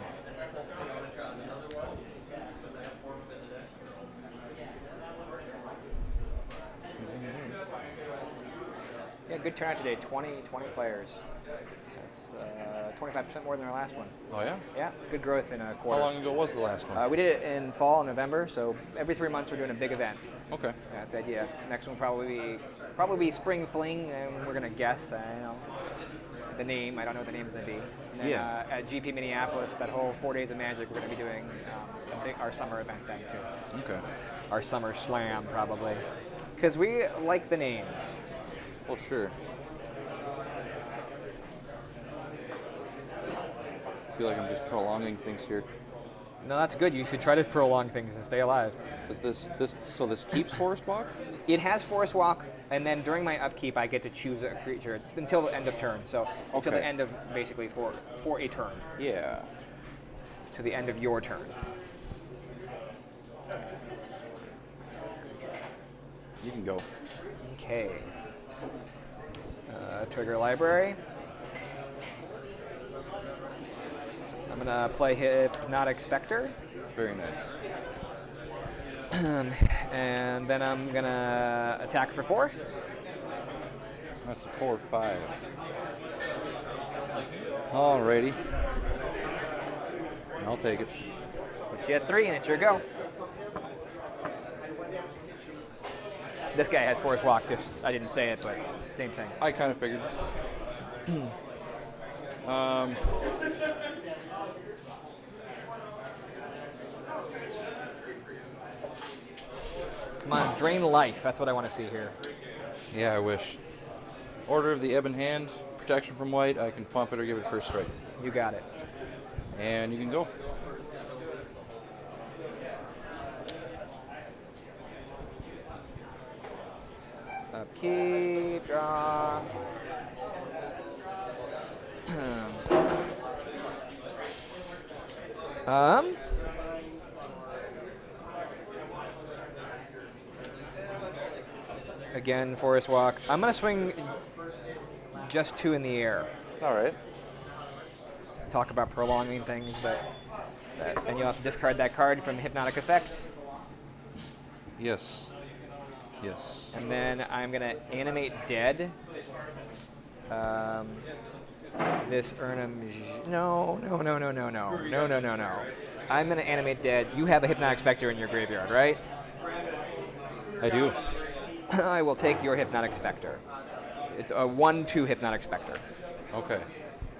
Yeah, good turnout today. 20 players. That's 25% more than our last one. Oh, yeah? Yeah, good growth in a How quarter. long ago was the last one? We did it in fall in November, so every 3 months we're doing a big event. Okay. That's the idea. Next one will probably be Spring Fling, and we're gonna guess. The name. I don't know what the name's gonna be. And then, Yeah. At GP Minneapolis, that whole 4 days of Magic, we're gonna be doing our summer event then too. Okay. Our summer slam probably, because we like the names. Well, sure. I feel like I'm just prolonging things here. No, that's good. You should try to prolong things and stay alive. Is this keeps Forest Walk? It has Forest Walk, and then during my upkeep, I get to choose a creature. It's until the end of turn, so until Okay. the end of basically for a turn, Yeah. to the end of your turn. You can go. Okay. Trigger library. I'm gonna play Hypnotic Spectre, Very nice. and then I'm gonna attack for 4. That's a 4/5. Alrighty. I'll take it. Put you at 3, and it's your go. This guy has Forest Walk. Just I didn't say it, but same thing. I kind of figured. Come on, drain life. That's what I want to see here. Yeah, I wish. Order of the Ebon Hand. Protection from white. I can pump it or give it first strike. You got it. And you can go. Upkeep, draw. Again, Forest Walk. I'm gonna swing just 2 in the air. All right. Talk about prolonging things, but and you'll have to discard that card from Hypnotic Effect. Yes. Yes. And then I'm gonna animate dead. This Urnam. No. I'm gonna animate dead. You have a Hypnotic Spectre in your graveyard, right? I do. I will take your Hypnotic Spectre. It's a 1/2 Hypnotic Spectre. Okay.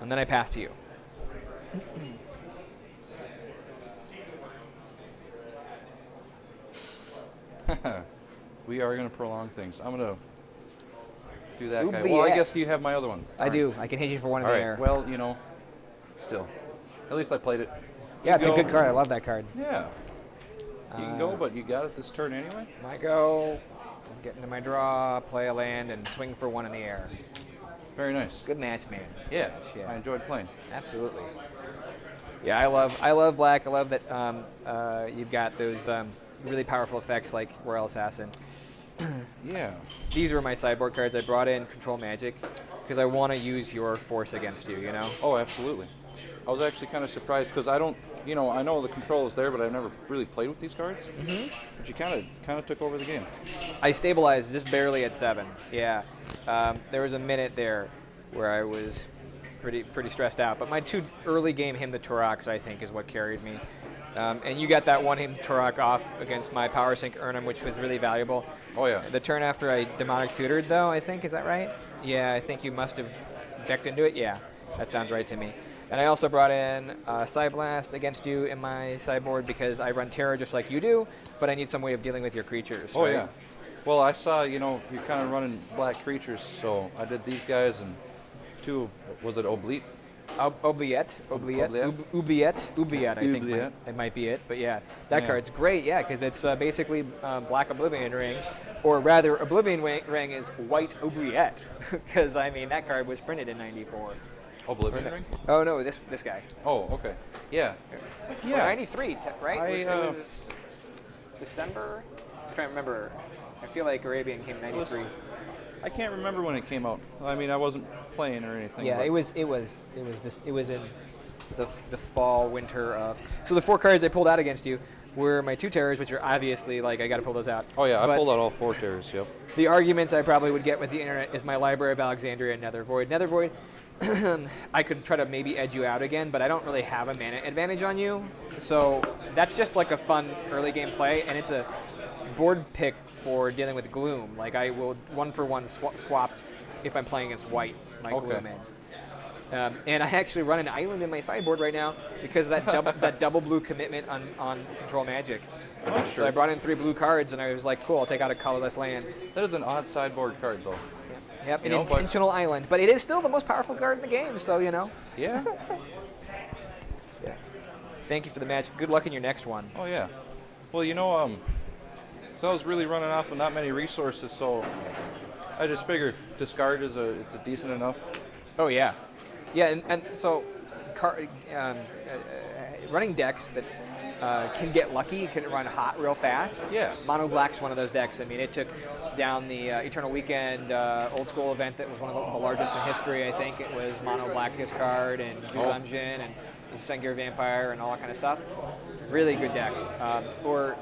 And then I pass to you. We are going to prolong things. I'm going to do that guy. Oubliette. Well, I guess you have my other one. I do. I can hit you for 1 in All the right. air. Well, you know, still. At least I played it. Yeah, it's a go. good card. I love that card. Yeah. You can go, but you got it this turn anyway? My go. Get into my draw, play a land, and swing for 1 in the air. Very nice. Good match, man. Yeah, Yeah. I enjoyed playing. Absolutely. Yeah, I love black. I love that you've got those really powerful effects like Royal Assassin. Yeah. These were my sideboard cards. I brought in Control Magic because I want to use your force against you, you know? Oh, absolutely. I was actually kind of surprised because I don't, you know, I know the control is there, but I've never really played with these cards. Mm-hmm. But you kind of took over the game. I stabilized just barely at 7. Yeah. There was a minute there where I was pretty stressed out. But my 2 early game Hymn the Turok, I think, is what carried me. And you got that 1 Hymn the Turok off against my Power Sync Urnam, which was really valuable. Oh, yeah. The turn after I Demonic Tutored, though, I think, is that right? Yeah, I think you must have decked into it. Yeah, that sounds right to me. And I also brought in Psyblast against you in my sideboard because I run Terror just like you do, but I need some way of dealing with your creatures. Oh, right? yeah. Well, I saw, you know, you're kind of running black creatures, so I did these guys and 2, was it Oblique? Oubliette, I think Oubliette. it might be it. But yeah, that Yeah. card's great, yeah, because it's basically Black Oblivion Ring, or rather Oblivion Ring is White Oubliette, because, I mean, that card was printed in 94. Oblivion Ring? Oh, no, this guy. Oh, okay. Yeah. Or Yeah. 93, right? I, It was December. I'm trying to remember. I feel like Arabian came in '93. I can't remember when it came out. I mean, I wasn't playing or anything. Yeah, but- it was in the fall winter of. So the 4 cards I pulled out against you were my 2 terrors, which are obviously like I got to pull those out. Oh yeah, I But pulled out all 4 terrors. Yep. the arguments I probably would get with the internet is my Library of Alexandria and Nether Void. Nether Void, I could try to maybe edge you out again, but I don't really have a mana advantage on you. So that's just like a fun early game play, and it's a board pick for dealing with Gloom. Like I will 1-for-1 swap if I'm playing against white, my Okay. Gloom in. And I actually run an island in my sideboard right now because of that double blue commitment on control magic. Oh, So sure. I brought in 3 blue cards, and I was like, cool, I'll take out a colorless land. That is an odd sideboard card, though. Yep, You an know, but- intentional island. But it is still the most powerful card in the game, so, you know. Yeah. Yeah. Thank you for the match. Good luck in your next one. Oh yeah. Well, you know, so I was really running off of not many resources, so I just figured discard is it's a decent enough. Oh, yeah. Yeah, and so running decks that can get lucky, can run hot real fast. Yeah. Mono Black's one of those decks. I mean, it took down the Eternal Weekend old school event that was one of the largest in history. I think it was Mono Black discard and Juzunjin and Sengir Vampire and all that kind of stuff. Really good deck. Or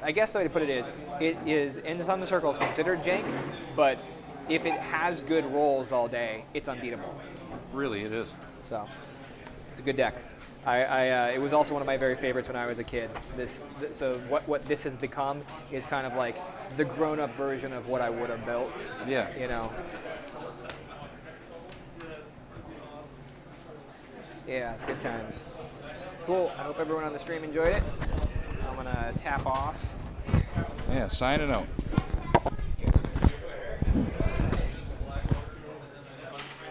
I guess the way to put it is in some circles considered jank, but if it has good rolls all day, it's unbeatable. Really, it is. So it's a good deck. It was also one of my very favorites when I was a kid. So what this has become is kind of like the grown-up version of what I would have built. Yeah. You know. Yeah, it's good times. Cool. I hope everyone on the stream enjoyed it. I'm gonna tap off. Yeah, signing out.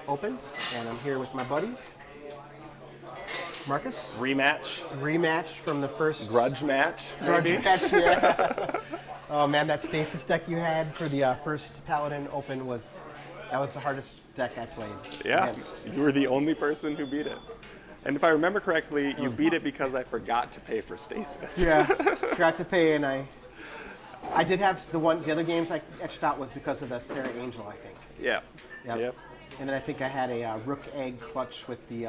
Open, and I'm here with my buddy, Marcus. Rematch, Rematch from the first grudge match, grudge maybe? match, yeah. Oh man, that stasis deck you had for the first Paladin Open was the hardest deck I played Yeah, against. you were the only person who beat it. And if I remember correctly, you beat it because I forgot to pay for stasis. Yeah, forgot to pay, and I did have the other games I etched out was because of the Sarah Angel, I think. Yeah. Yep. And then I think I had a rook egg clutch with the.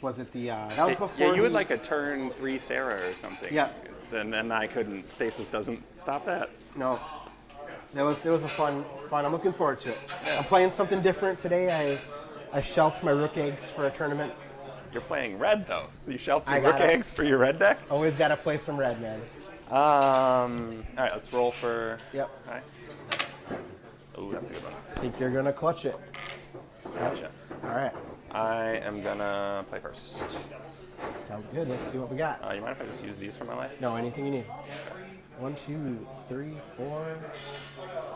Was it the? That was before. Yeah, you had the- like a turn 3 Sarah or something. Yeah. Then I couldn't. Stasis doesn't stop that. No. It was a fun. I'm looking forward to it. I'm playing something different today. I shelved my rook eggs for a tournament. You're playing red though, so you shelved I your rook gotta- eggs for your red deck. Always got to play some red, man. All right, let's roll for. Yep. All right. Oh, that's a good one. Think you're gonna clutch it. Gotcha. All right. I am gonna play first. Sounds good. Let's see what we got. You mind if I just use these for my life? No, anything you need. 1, 2, 3, 4,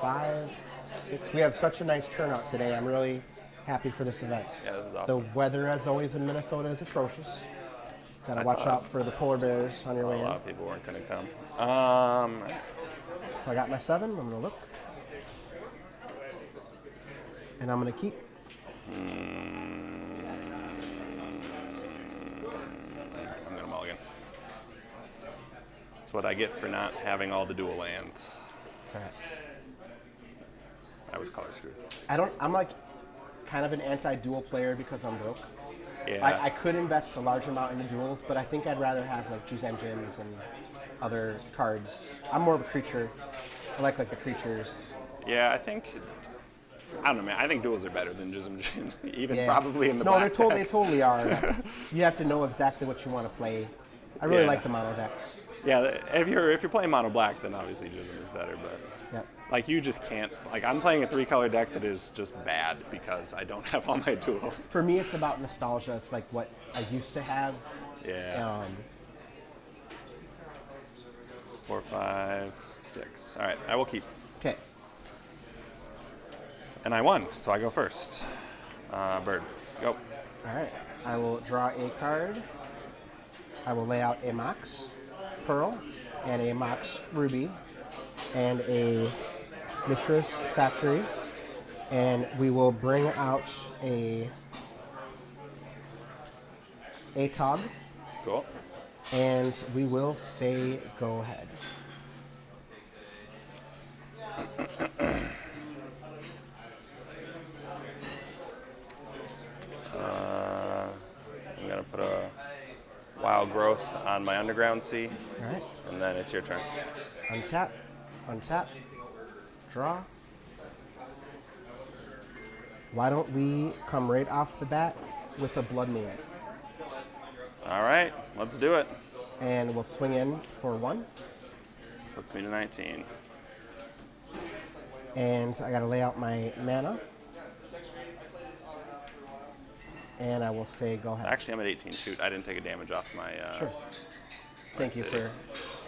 5, 6. We have such a nice turnout today. I'm really happy for this event. Yeah, this is The awesome. weather, as always, in Minnesota is atrocious. Gotta I watch thought- out for the polar bears on your way A in. lot of people weren't gonna come. So I got my 7. I'm gonna look. And I'm gonna keep. I'm gonna mulligan. That's what I get for not having all the dual lands. That's all right. I was color screwed. I'm like kind of an anti-dual player because I'm broke. Yeah. I could invest a large amount into duels, but I think I'd rather have like Juice Engines and other cards. I'm more of a creature. I like the creatures. Yeah, I don't know, man. I think duels are better than Jism Jin, even Yeah. probably in the No, black they decks. totally are. You have to know exactly what you want to play. I really Yeah. like the mono decks. Yeah, if you're playing mono black, then obviously Jism is better. But Yep. like you just can't. Like I'm playing a 3-color deck that is just bad because I don't have all my duels. For me, it's about nostalgia. It's like what I used to have. Yeah. 4, 5, 6. All right, I will keep. Okay. And I won, so I go first. Bird, go. All right. I will draw a card. I will lay out a Mox Pearl and a Mox Ruby and a Mistress Factory. And we will bring out a ATOG. Cool. And we will say go ahead. I'm gonna put a wild growth on my underground sea, All right. and then it's your turn. Untap, untap, draw. Why don't we come right off the bat with a Blood Moon? All right, let's do it. And we'll swing in for 1. Puts me to 19. And I gotta lay out my mana. And I will say go ahead. Actually, I'm at 18. Shoot, I didn't take a damage off my. Sure. Thank you city. for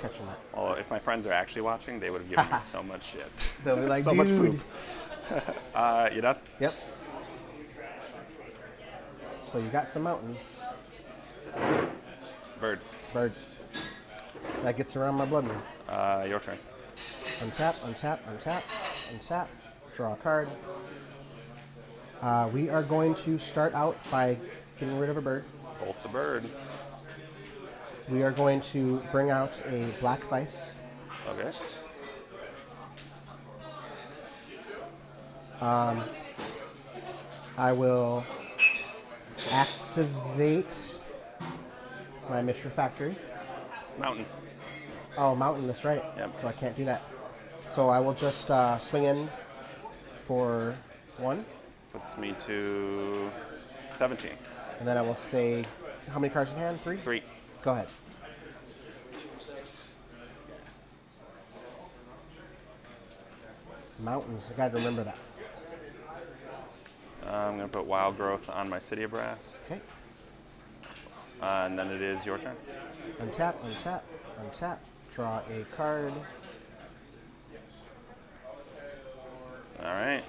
catching that. Well, if my friends are actually watching, they would have given me so much shit. They'll be like, So much dude. poop. You done? Yep. So you got some mountains. Bird. Bird. That gets around my Blood Moon. Your turn. Untap, untap, untap, untap. Draw a card. We are going to start out by getting rid of a bird. Bolt the bird. We are going to bring out a black vice. Okay. I will activate my Mishra Factory. Mountain. Oh, mountain, that's right. Yep. So I can't do that. So I will just swing in for 1, Puts me to 17. and then I will say, how many cards in hand? 3? 3. Go ahead. Mountains, I gotta remember that. I'm going to put wild growth on my City of Brass. Okay. And then it is your turn. Untap, untap, untap. Draw a card. All right.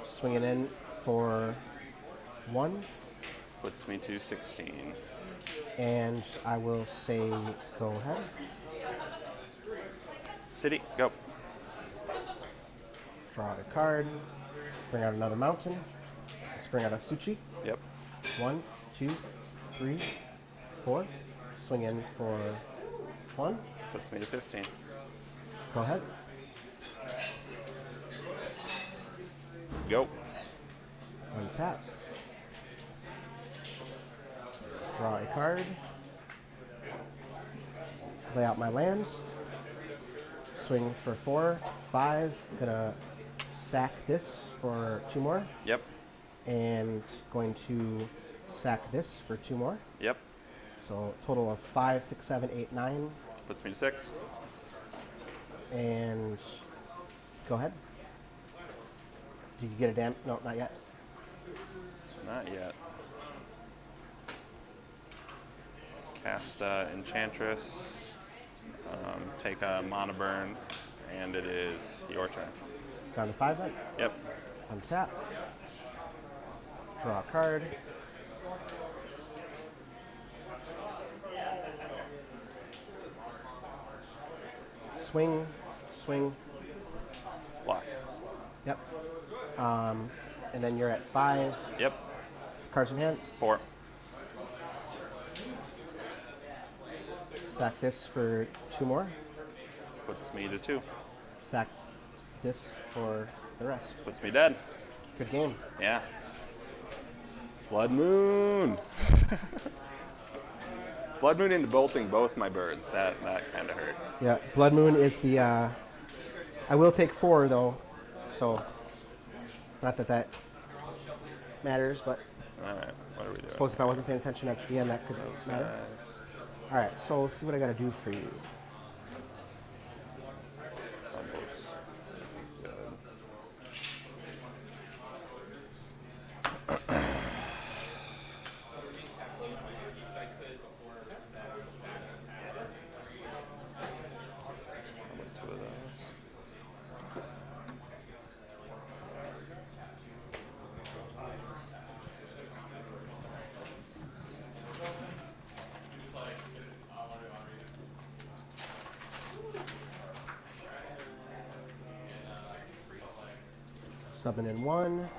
Swing it in for 1, Puts me to 16. and I will say go ahead. City, go. Draw a card. Bring out another mountain. Let's bring out a Suchi. Yep. 1, 2, 3, 4. Swing in for 1. Puts me to 15. Go ahead. Go. Untap. Draw a card. Lay out my lands. Swing for 4, 5. Gonna sack this for 2 more. Yep. And going to sack this for 2 more. Yep. So total of 5, 6, 7, 8, 9. Puts me to 6. And go ahead. Did you get a dam? No, not yet. Not yet. Cast Enchantress. Take a mana burn. And it is your turn. Down to 5 then. Yep. Untap. Draw a card. Swing, swing. Block. Yep. And then you're at 5. Yep. Cards in hand. 4. Sack this for 2 more. Puts me to 2. Sack this for the rest. Puts me dead. Good game. Yeah. Blood Moon. Blood Moon into bolting both my birds. That kind of hurt. Yeah, Blood Moon is the. I will take 4 though, so not that that matters, but All right. What are we doing? I suppose if I wasn't paying attention at the end, that could matter. Guys. All right, so let's see what I got to do for you. Almost good. I'll put 2 of those. Subbing in 1.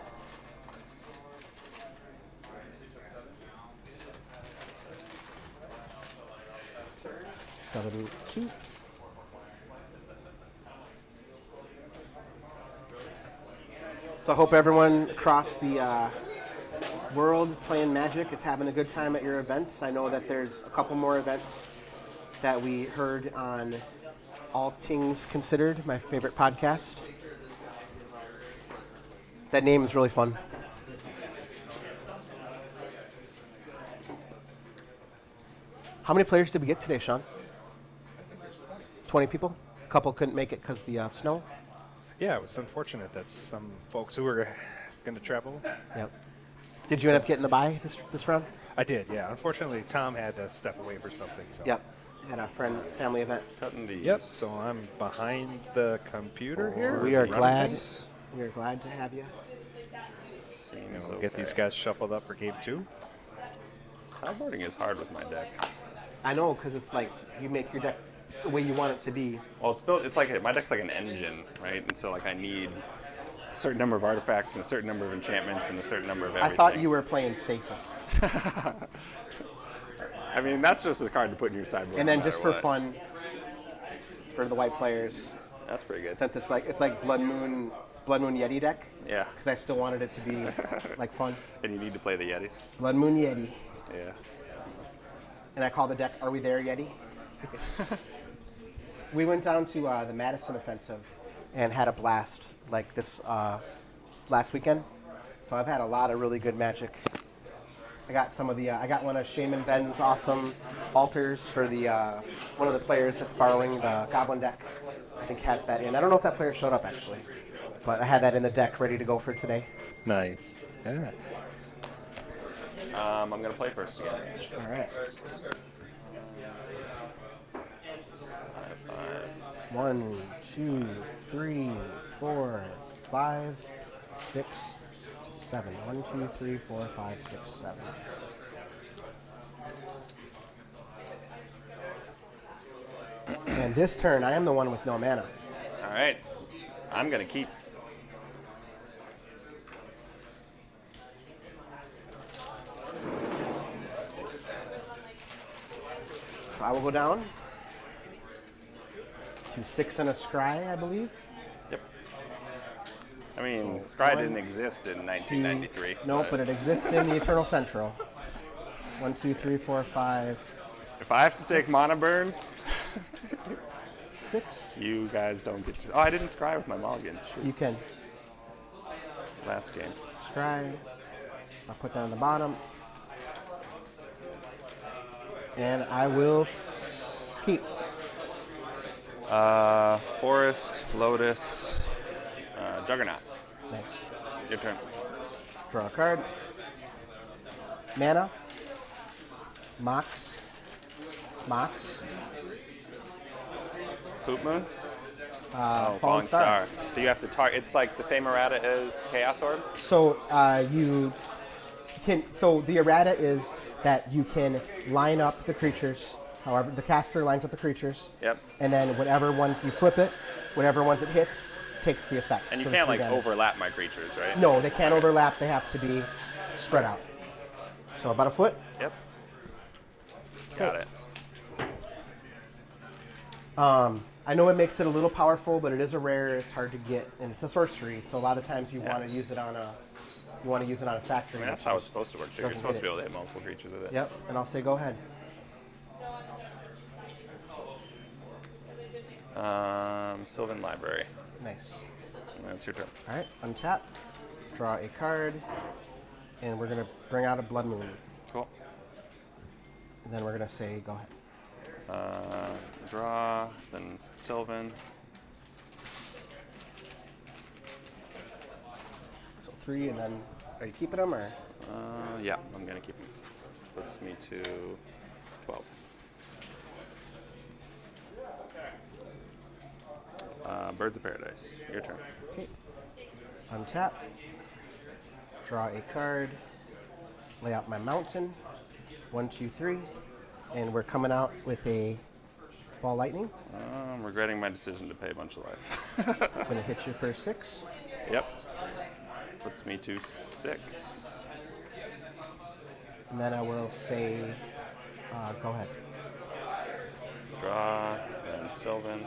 7-2. So I hope everyone across the world playing Magic is having a good time at your events. I know that there's a couple more events that we heard on All Things Considered, my favorite podcast. That name is really fun. How many players did we get today, Sean? 20 people? A couple couldn't make it because of the snow? Yeah, it was unfortunate that some folks who were going to travel. Yep. Did you end up getting the bye this round? I did, yeah. Unfortunately, Tom had to step away for something. So. Yep. Had a family event. Cutting these. Yep. So I'm behind the computer here. We are running glad. things. We are glad to have you. Seems And we'll okay. get these guys shuffled up for game 2. Sideboarding is hard with my deck. I know, because it's like you make your deck the way you want it to be. Well, it's built. It's like my deck's like an engine, right? And so like I need a certain number of artifacts and a certain number of enchantments and a certain number of everything. I thought you were playing Stasis. I mean, that's just a card to put in your sideboard. And then no just matter for what. fun, for the white players, That's pretty good. since it's like Blood Moon Yeti deck, Yeah. because I still wanted it to be like fun. And you need to play the Yetis. Blood Moon Yeti. Yeah. And I call the deck, Are We There, Yeti? We went down to the Madison Offensive and had a blast like this last weekend. So I've had a lot of really good Magic. I got some of the, I got one of Shaman Ben's awesome altars for the, one of the players that's borrowing the Goblin deck. I think has that in. I don't know if that player showed up actually, but I had that in the deck ready to go for today. Nice. Yeah. I'm gonna play first again. All right. 5. 1, 2, 3, 4, 5, 6, 7. 1, 2, 3, 4, 5, 6, 7. And this turn, I am the one with no mana. All right. I'm gonna keep. So I will go down to 6 and a scry, I believe. Yep. I mean, So, Scry 1, didn't exist in 1993. No, but it exists in the Eternal Central. 1, 2, 3, 4, 5, If I have to take mana burn, 6. you guys don't get to. Oh, I didn't Scry with my mulligan. Shoot. You can Last game. scry. I'll put that on the bottom. And I will keep. Forest, Lotus, Juggernaut. Thanks. Your turn. Draw a card. Mana. Mox. Poop Moon? Fallen Star. So you have to target. It's like the same errata as Chaos Orb? So you can. So the errata is that you can line up the creatures. However, the caster lines up the creatures. Yep. And then whatever ones you flip it, whatever ones it hits, takes the effect. And you So the can't like damage. overlap my creatures, right? No, they can't overlap. They have to be spread out. So about a foot. Yep. Got it. I know it makes it a little powerful, but it is a rare. It's hard to get, and it's a sorcery. So a lot of times you want to use it on a factory. I mean, that's which how is- it's supposed to work, too. You're doesn't supposed to hit be able to hit multiple creatures with it. Yep, and I'll say go ahead. Sylvan Library. Nice. That's your turn. All right, untap, draw a card, and we're gonna bring out a Blood Moon. Cool. And then we're gonna say go ahead. Draw, then Sylvan. So 3, and then are you keeping them or? Yeah, I'm going to keep him. Puts me to 12. Birds of Paradise. Your turn. Okay. Untap, draw a card, lay out my mountain. 1, 2, 3, and we're coming out with a Ball Lightning. I'm regretting my decision to pay a bunch of life. Gonna hit you for 6. Yep. Puts me to 6. And then I will say, go ahead. Draw, and Sylvan.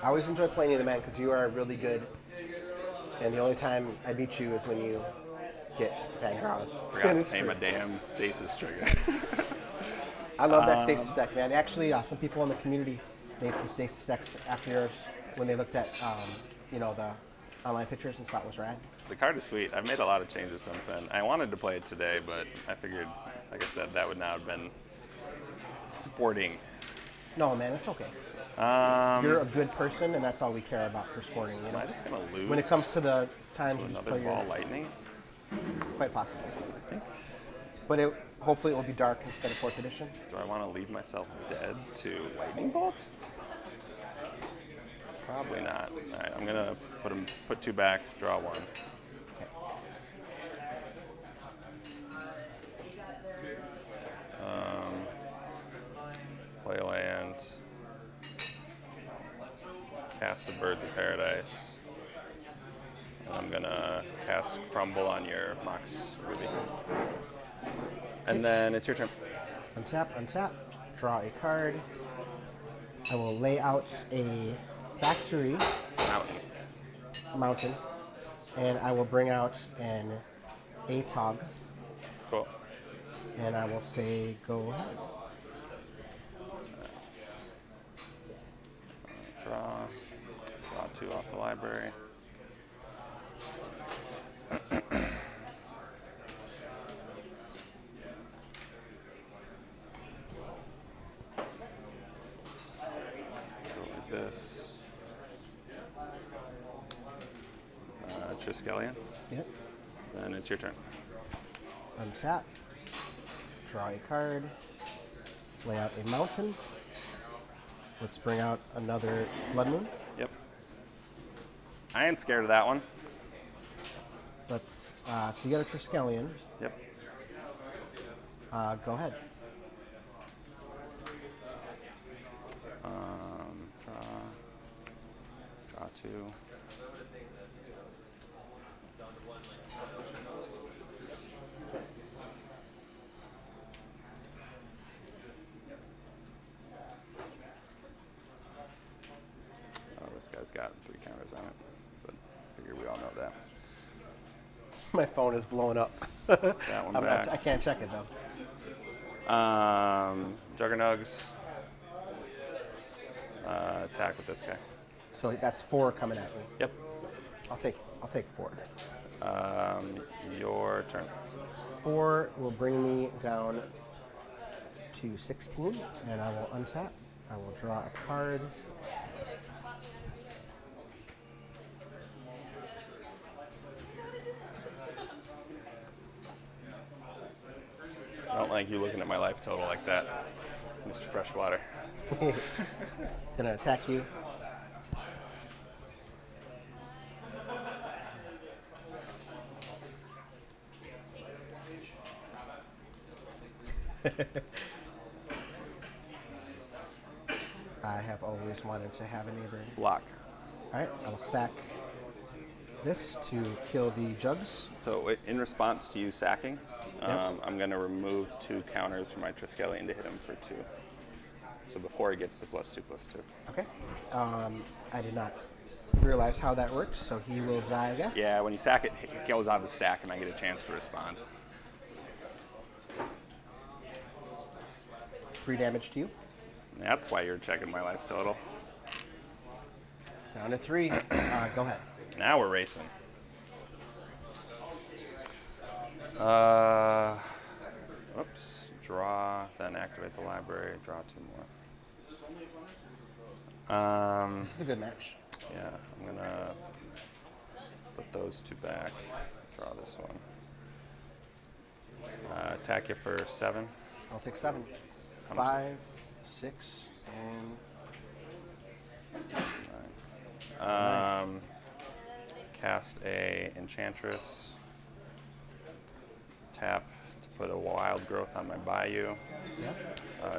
I always enjoy playing you, the man, because you are really good. And the only time I beat you is when you get bad draws. Forgot to name a damn stasis trigger. I love that stasis deck, man. Actually, some people in the community made some stasis decks after yours when they looked at, the online pictures and thought it was rad. The card is sweet. I've made a lot of changes since then. I wanted to play it today, but I figured, like I said, that would not have been sporting. No, man, it's okay. You're a good person, and that's all we care about for sporting. You know? Am I just going to lose? When it comes to the times to you just another play ball your, lightning? quite possible. I think. But hopefully it will be dark instead of 4th edition. Do I want to leave myself dead to lightning bolt? Probably not. All right, I'm gonna put 2 back, draw 1. Okay. Play a land. Cast a Birds of Paradise. And I'm gonna cast Crumble on your Mox Ruby. And then it's your turn. Untap, draw a card. I will lay out a factory mountain, and I will bring out an ATOG, Cool. and I will say go ahead. Draw 2 off the library. Go like this. Triskelion. Yep. Then it's your turn. Untap, draw a card, lay out a mountain. Let's bring out another Blood Moon. Yep. I ain't scared of that one. Let's. So you got a Triskelion. Yep. Go ahead. Draw 2. Oh, this guy's got 3 counters on it, but I figure we all know that. My phone is blowing up. That one back. I can't check it though. Juggernauts. Attack with this guy. So that's 4 coming at me. Yep. I'll take 4. Your turn. 4 will bring me down to 16, and I will untap. I will draw a card. I don't like you looking at my life total like that, Mr. Freshwater. Gonna attack you. I have always wanted to have a neighbor. Block. All right, I will sack this to kill the jugs. So in response to you sacking, Yep. I'm going to remove 2 counters from my Triskelion to hit him for 2. So before he gets the +2/+2. Okay. I did not realize how that worked, so he will die, I guess. Yeah, when you sack it, it goes out of the stack and I get a chance to respond. 3 damage to you. That's why you're checking my life total. Down to 3. Go ahead. Now we're racing. Oops. Draw, then activate the library. Draw 2 more. This is a good match. Yeah, I'm gonna put those 2 back. Draw this one. Attack you for 7. I'll take 7. How much? 5, 6, and Cast a Enchantress. Tap to put a Wild Growth on my Bayou.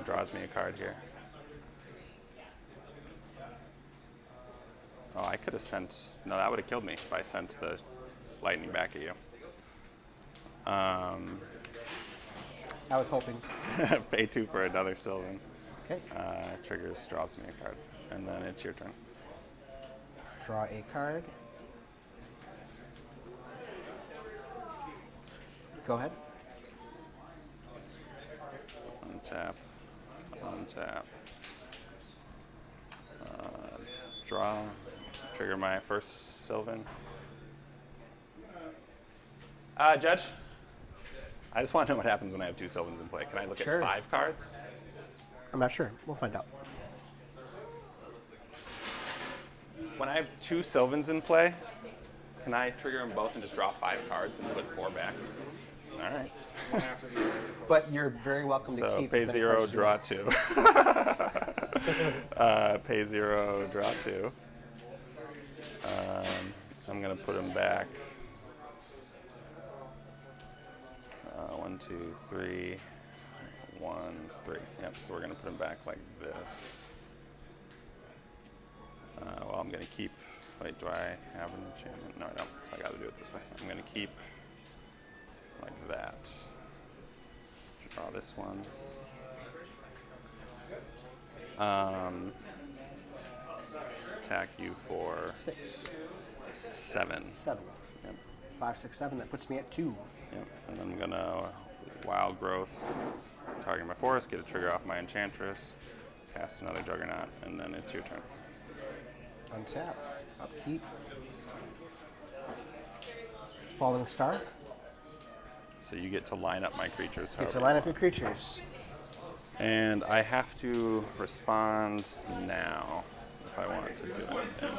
Draws me a card here. Oh, I could have sent. No, that would have killed me if I sent the lightning back at you. I was hoping. Pay 2 for another Sylvan. Okay. Triggers, draws me a card. And then it's your turn. Draw a card. Go ahead. Untap. Untap. Draw. Trigger my first Sylvan. Judge? I just want to know what happens when I have 2 Sylvans in play. Can I look Sure. at 5 cards? I'm not sure. We'll find out. When I have 2 Sylvans in play, can I trigger them both and just draw 5 cards and put 4 back? All right. But you're very welcome to So keep. pay as many 0, cards as you draw want. 2. Pay 0, draw 2. I'm going to put them back. 1, 2, 3. 1, 3. Yep, so we're going to put them back like this. Well, I'm going to keep. Wait, do I have an enchantment? No, I don't. So I got to do it this way. I'm going to keep like that. Draw this one. Attack you for 6, 7. 7. Yep. 5, 6, 7. That puts me at 2. Yep. And then I'm gonna wild growth, target my forest, get a trigger off my enchantress, cast another juggernaut, and then it's your turn. Untap. Upkeep. Falling Star. So you get to line up my creatures. Get to however line you up your want. creatures. And I have to respond now if I want to do anything.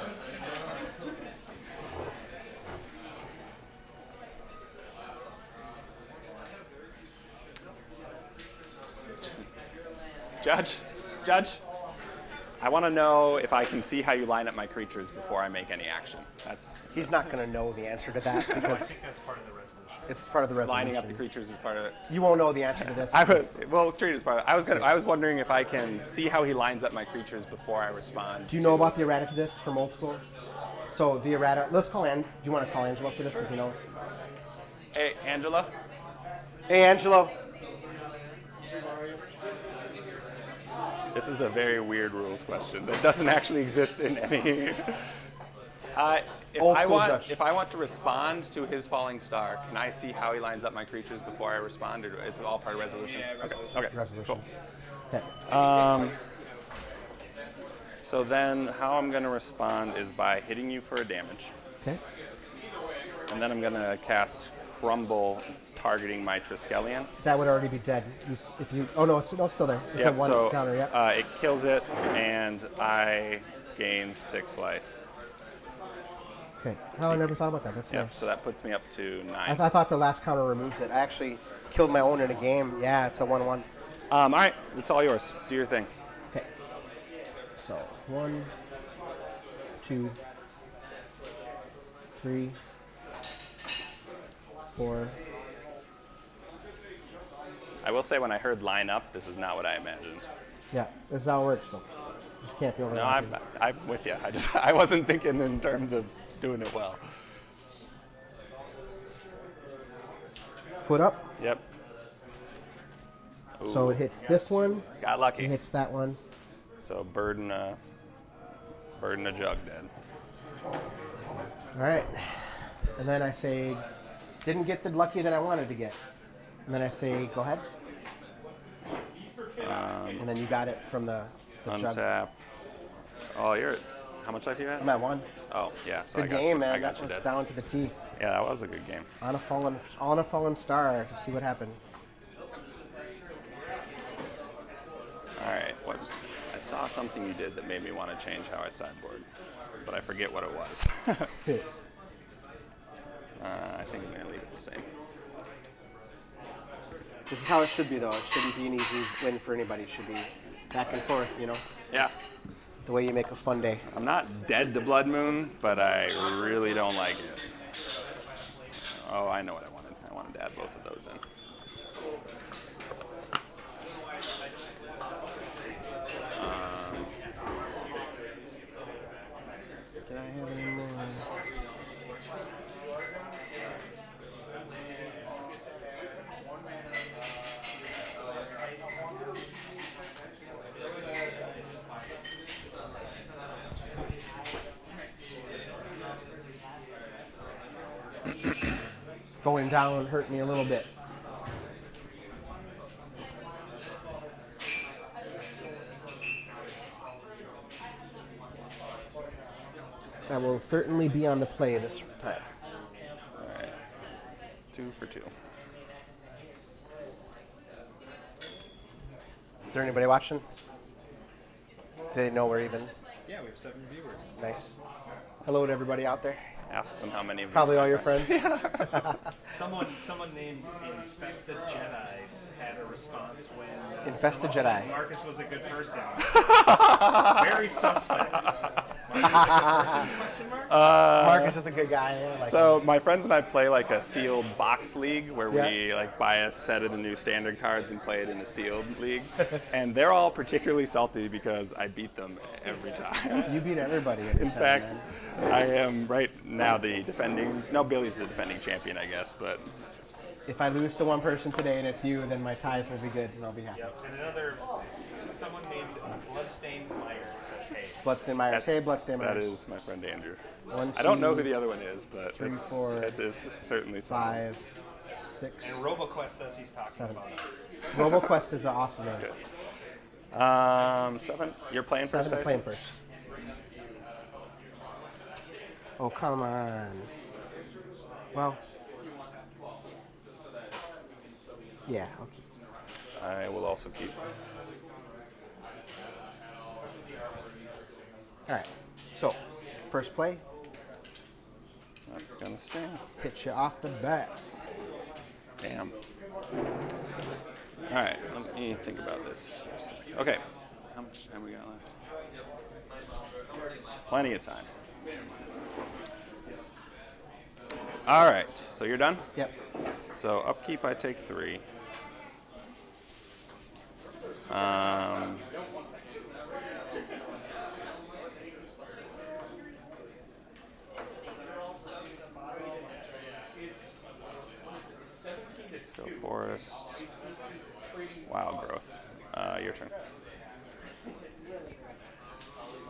Judge, I want to know if I can see how you line up my creatures before I make any action. That's He's not going to know the answer to that because That's part of the resolution. it's part of the resolution. lining up the creatures is part of it. You won't know the answer to this. Treat it as part of it. I was wondering if I can see how he lines up my creatures before I respond. Do you know about the errata to this from old school? So the errata. Let's call Do you want to call Angelo for this because he knows? Hey, Angela? Hey, Angelo. This is a very weird rules question that doesn't actually exist in any. Old school judge. If I want to respond to his falling star, can I see how he lines up my creatures before I respond, or it's all part of resolution? Yeah, resolution. Okay. Resolution. Okay. So then, how I'm going to respond is by hitting you for a damage, Okay. and then I'm going to cast Crumble, targeting my Triskelion. That would already be dead. If you. Oh no, it's still there. It's a Yep. one So counter. Yeah. it kills it, and I gain 6 life. Okay. Oh, I never thought about that. That's Yep. nice. So that puts me up to 9. I thought the last counter removes it. I actually killed my own in a game. Yeah, it's a 1/1. All right, it's all yours. Do your thing. Okay. So 1, 2, 3, 4. I will say, when I heard line up, this is not what I imagined. Yeah, this is how it works. So just can't be over. No, I'm with you. I wasn't thinking in terms of doing it well. Foot up. Yep. So Ooh, it hits this one. got lucky. It hits that one. So burden a jug dead. All right. And then I say, didn't get the lucky that I wanted to get. And then I say, go ahead. And then you got it from the jug. Untap. Oh, how much life you I'm had? at 1. Oh, yeah. So Good I got game, you. I man. got That you was dead. down to the T. Yeah, that was a good game. On a fallen star to see what happened. All right. I saw something you did that made me want to change how I sideboard, but I forget what it was. I think I'm gonna leave it the same. This is how it should be, though. It shouldn't be an easy win for anybody. It should be back and forth, you know? Yeah. It's the way you make a fun day. I'm not dead to Blood Moon, but I really don't like it. Oh, I know what I wanted. I wanted to add both of those in. Did I have any more? Going down hurt me a little bit. I will certainly be on the play this time. All right. 2 for 2. Is there anybody watching? Do they know we're even? Yeah, we have 7 viewers. Nice. Hello to everybody out there. Ask them how many of them Probably are all your friends. friends. Someone named Infested Jedis had a response when Infested someone said Jedi. Marcus was a good person. Very suspect. Marcus is a good guy. I like So my friends and I play like a sealed box league where Yeah. we like buy a set of the new standard cards and play it in a sealed league. And they're all particularly salty because I beat them every time. him. You beat everybody every In time, fact, man. I am right now the defending. No, Billy's the defending champion, I guess. But If I lose to one person today and it's you, then my ties will be good and I'll be happy. Yep. And someone named Bloodstained Myers says, hey. Bloodstained Myers. Hey, Bloodstained that Myers. is my friend Andrew. 1, I don't know 2, who the other one is, but 3, it's, 4, it is certainly someone. 5, 6. And RoboQuest says he's talking 7. about us. RoboQuest is an awesome name. Okay. 7. You're playing first. 7 I playing see? first. Oh, come on. Well. Yeah, I'll keep. I will also keep. All right. So, first play, That's gonna stand. hit you off the bat. Damn. All right, let me think about this for a second. Okay, how much time we got left? Plenty of time. All right, so you're done? Yep. So upkeep, I take 3. Let's go Forest. Wild Growth. Your turn.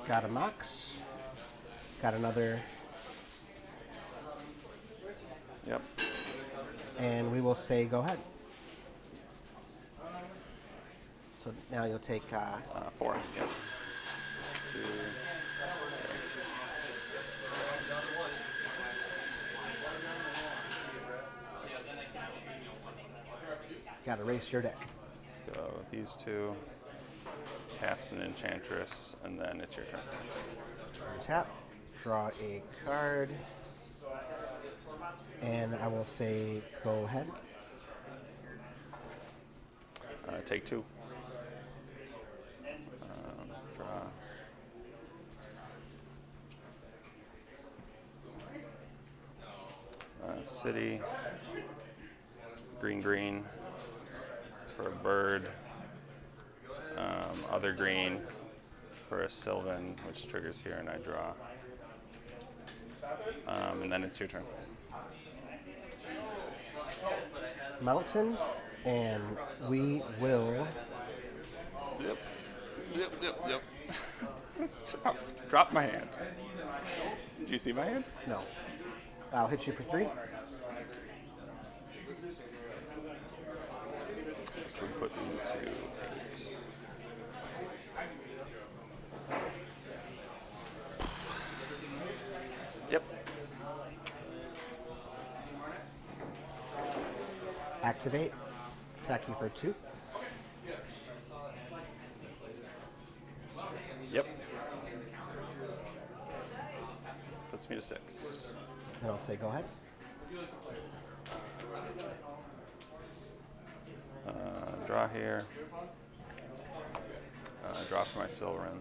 Got a Mox. Got another. Yep. And we will say go ahead. So now you'll take 4. Yep. 2. got to race your deck. Let's go with these 2. Cast an Enchantress, and then it's your turn. Tap, draw a card, and I will say go ahead. Take 2. Draw. City. Green for a bird. Other green for a Sylvan, which triggers here, and I draw. And then it's your turn. Mountain, and we will. Yep. Drop my hand. Did you see my hand? No. I'll hit you for 3. Which would put me to 8. Yep. Activate. Attack you for 2. Yep. Puts me to 6. And I'll say go ahead. Draw here. Draw for my Sylvan.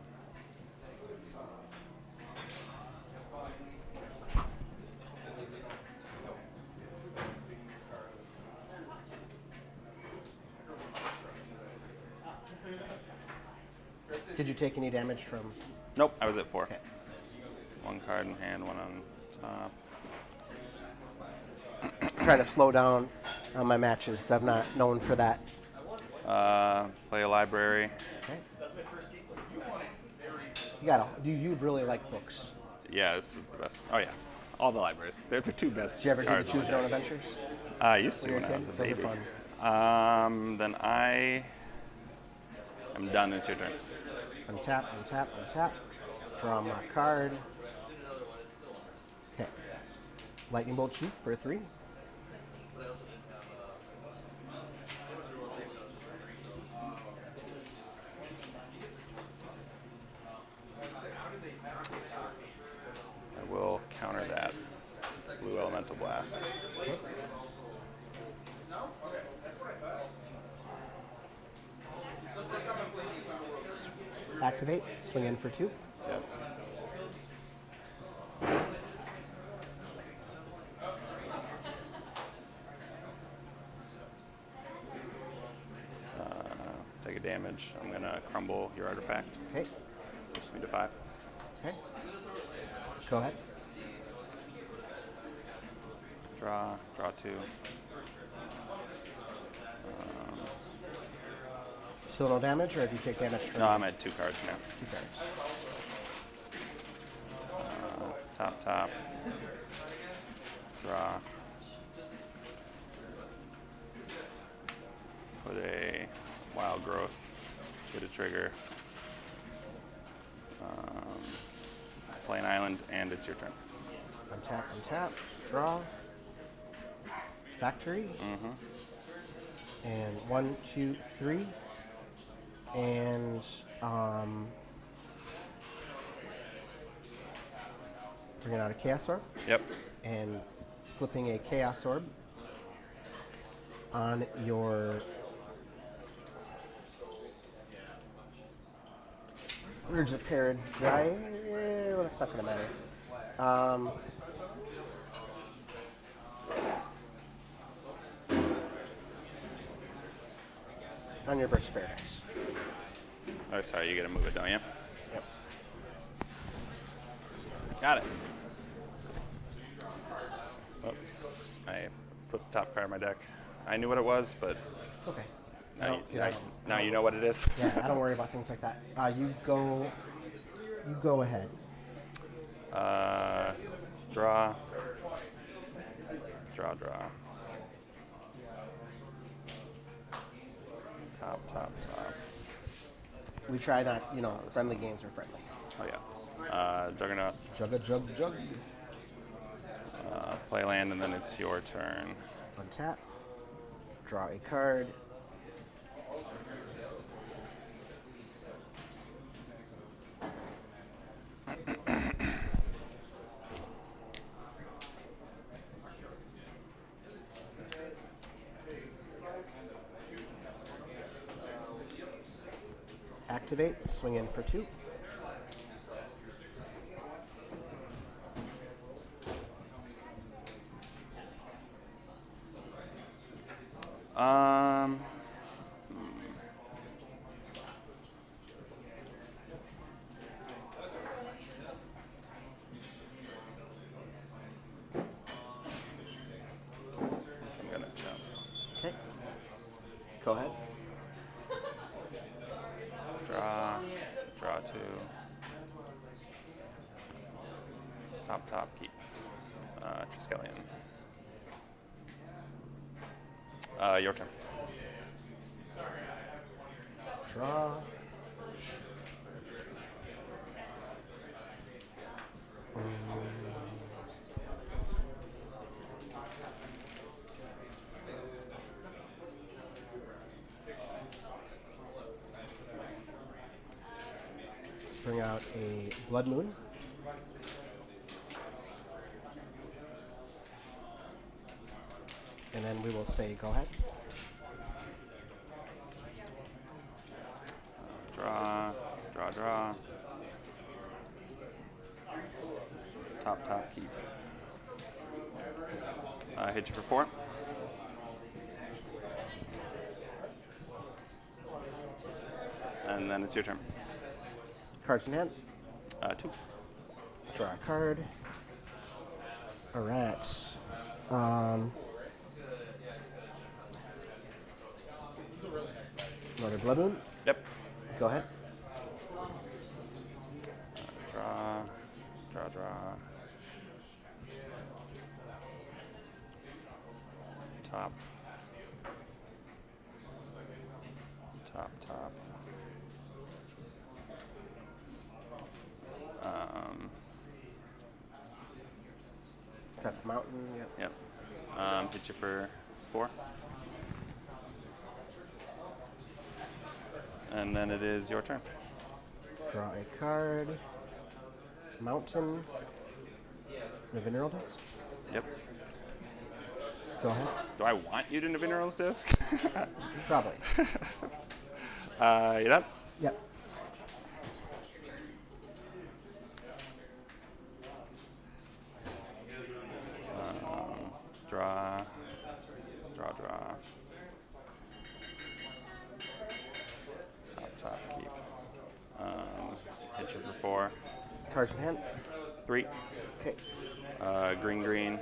Did you take any damage from? Nope, I was at 4. Okay. 1 card in hand, 1 on top. Try to slow down on my matches. I'm not known for that. Play a library. Okay. You gotta. You really like books. Yeah, this is the best. Oh yeah. All the libraries. They're the two best Did you ever do the cards. choose your own adventures? I used to when when you I were a was a kid? Those baby. are Then I am done. It's your turn. Untap, untap, untap. Draw my card. Okay. Lightning bolt shoot for 3. I will counter that. Blue Elemental Blast. Okay. Activate, swing in for 2. Yep. Take a damage. I'm gonna crumble your artifact. Okay. Puts me to 5. Okay. Go ahead. Draw 2. Still no damage, or do you take damage from No, I'm at 2 cards now. 2 cards? Top. Draw. Put a Wild Growth. Get a trigger. Play an island, and it's your turn. Untap, untap, draw. Factory. And 1, 2, 3. And bringing out a Chaos Orb Yep. and flipping a Chaos Orb on your Urge of Paradise. Well, it's not going to matter. On your Birch of Paradise. Oh, sorry, you gotta move it, don't you? Yep. Got it. Oops. I flipped the top card of my deck. I knew what it was, but It's okay. now you know what it is. Yeah, I don't worry about things like that. You go ahead. Draw. Top. We try not, friendly games are friendly. Oh yeah. Juggernaut. Jug. Play land, and then it's your turn. Untap. Draw a card. Activate, swing in for 2. I'm gonna jump. Okay. Go ahead. Draw 2. Top, keep. Triskelion. Your turn. Draw. Let's bring out a Blood Moon. And then we will say, go ahead. Draw. Top, keep. Hit you for 4. And then it's your turn. Cards in hand. 2. Draw a card. All right. Another Blood Moon. Yep. Go ahead. Draw. top. Top. That's mountain. Yep. Yep. Hit you for 4. And then it is your turn. Draw a card. Mountain. Mineral disc. Yep. Go ahead. Do I want you to Minerals Disc? Probably. You done? Yep. Draw. Top, keep. Hit you for 4. Cards in hand. 3. Okay. Green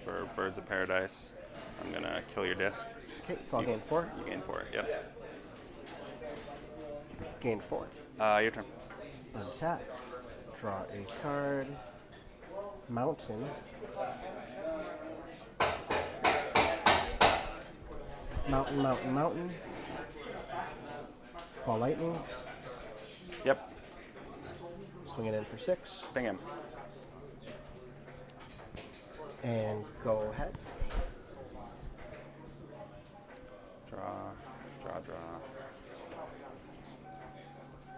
for Birds of Paradise. I'm gonna kill your disc. Okay, so I'll gain 4. You gain 4. Yep. Gain 4. Your turn. Untap. Draw a card. Mountain. Mountain. Ball lightning. Yep. Swing it in for 6. Bing him. And go ahead. Draw.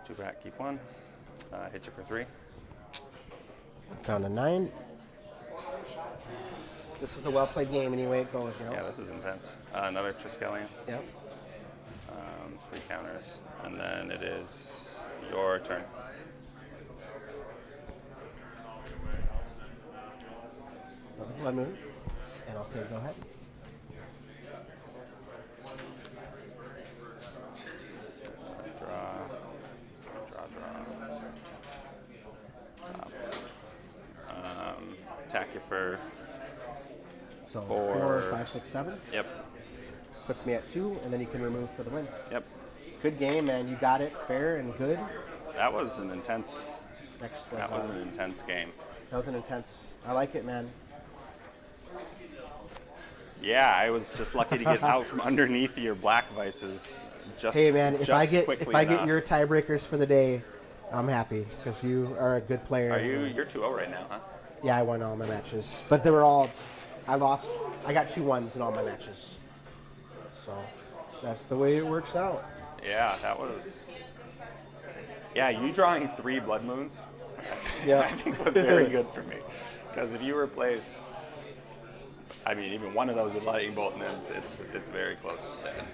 2 back, keep 1. Hit you for 3. Down to 9. This is a well-played game any way it goes, you know? Yeah, this is intense. Another Triskelion. Yep. 3 counters. And then it is your turn. Another blood moon. And I'll say go ahead. Draw. Attack you for So 4. 4, 5, 6, 7. Yep. Puts me at 2, and then you can remove for the win. Yep. Good game, man. You got it fair and good. That was an intense. Next was, That was an intense game. that was an intense. I like it, man. Yeah, I was just lucky to get out from underneath your black vices. Just Hey, man. If I get quickly your enough. tiebreakers for the day, I'm happy because you are a good player. Are you? You're 2-0 right now, huh? Yeah, I won all my matches, but they were all. I lost. I got 2 1s in all my matches. So that's the way it works out. Yeah, that was. Yeah, you drawing 3 blood moons. Yeah. I think was very good for me, because if you replace, I mean, even one of those with lightning bolt, then it's very close to dead.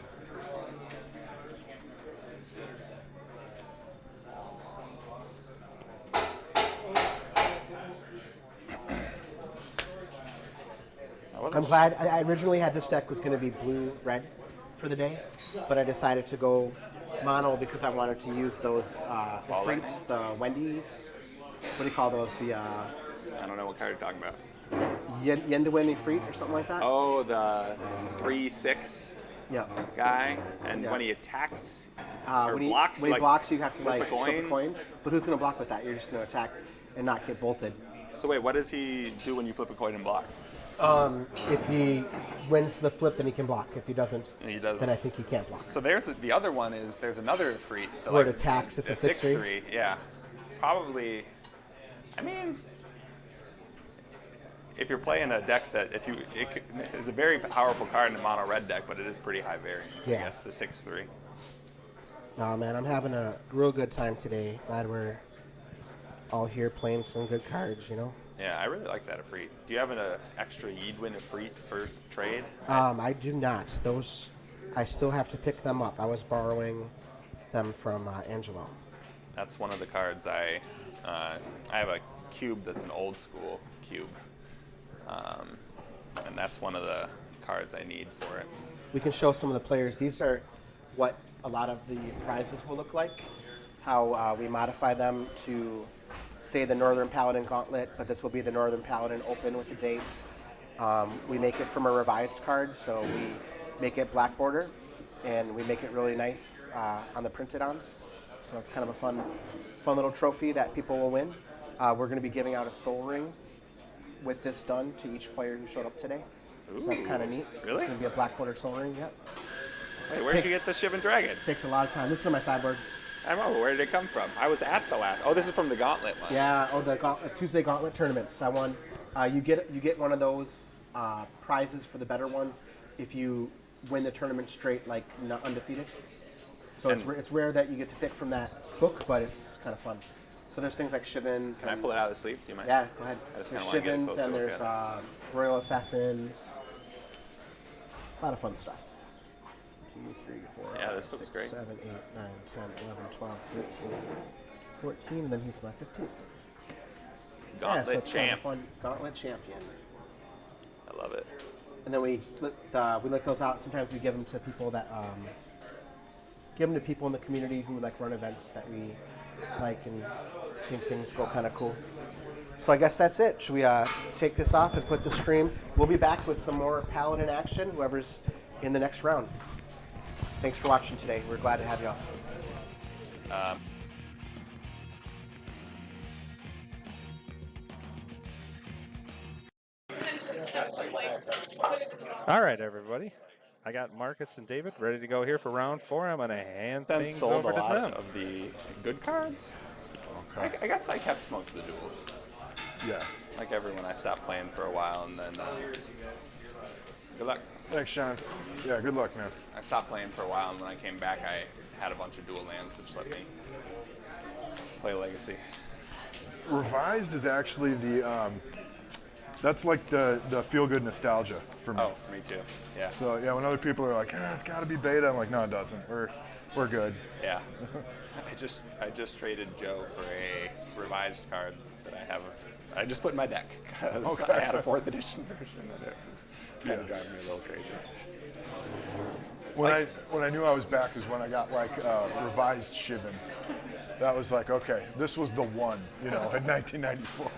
I'm glad. I originally had this deck was going to be blue-red for the day, but I decided to go mono because I wanted to use those the frites, the Wendy's. What do you call those? The I don't know what card you're talking about. Yendawenny Frite or something like that. Oh, the 3/6 Yeah. guy, and Yeah. when he attacks or When he blocks, when he like, blocks, you have to flip like a coin. flip a coin. But who's going to block with that? You're just going to attack and not get bolted. So wait, what does he do when you flip a coin and block? If he wins the flip, then he can block. If he doesn't, He doesn't. then I think he can't block. So there's the other one is there's another free. So Where it attacks, it's a 6/3. 6/3. Yeah, probably. I mean, if you're playing a deck that it's a very powerful card in a mono red deck, but it is pretty high variance. Yeah. I guess the 6/3. Oh man, I'm having a real good time today. Glad we're all here playing some good cards. You know. Yeah, I really like that Efreet. Do you have an extra Yidwin Efreet for trade? I do not. Those, I still have to pick them up. I was borrowing them from Angelo. That's one of the cards I have a cube that's an old school cube, and that's one of the cards I need for it. We can show some of the players. These are what a lot of the prizes will look like. How we modify them to say the Northern Paladin Gauntlet, but this will be the Northern Paladin Open with the dates. We make it from a revised card, so we make it black border, and we make it really nice on the printed on. So it's kind of a fun little trophy that people will win. We're going to be giving out a soul ring with this done to each player who showed up today. Ooh, So that's kind of neat. Really? It's going to be a black border soul ring. Yep. Wait, where did you get the Shivan Dragon? Takes a lot of time. This is on my sideboard. I don't know. Where did it come from? I was at the last. Oh, this is from the Gauntlet one. Yeah. Oh, the Tuesday Gauntlet tournaments. I won. You get one of those prizes for the better ones if you win the tournament straight, like not undefeated. So it's rare that you get to pick from that book, but it's kind of fun. So there's things like Shivans. Can I pull it out of the sleeve? Do you mind? Yeah, go ahead. I just There's kinda wanna get a Shivans closer and look there's at Royal Assassins. A lot of fun stuff. 2, 3, 4, Yeah, 5, this looks 6, great. 7, 8, 9, 10, 11, 12, 13, 14, and then he's my 15th. Gauntlet yeah, so it's kind of champ. fun. Gauntlet champion. I love it. And then we let those out. Sometimes we give them to people that in the community who like run events that we like and think things go kind of cool. So I guess that's it. Should we take this off and put the stream? We'll be back with some more Paladin action. Whoever's in the next round. Thanks for watching today. We're glad to have y'all. All right, everybody. I got Marcus and David ready to go here for round 4. I'm going to hand Then things sold over a to lot them. of the good cards. I guess I kept most of the duels. Yeah. Like everyone, I stopped playing for a while, and then good luck. Thanks, Sean. Yeah, good luck, man. I stopped playing for a while, and when I came back, I had a bunch of dual lands, which let me play Legacy. Revised is actually the that's like the feel-good nostalgia for me. Oh, me too. Yeah. So yeah, when other people are like, it's got to be beta, I'm like, no, it doesn't. We're good. Yeah. I just traded Joe for a revised card that I have. I just put in my deck because I had a 4th edition version, and it was kind of driving me a little crazy. When I knew I was back is when I got like revised Shivan. That was like, okay, this was the one, in 1994.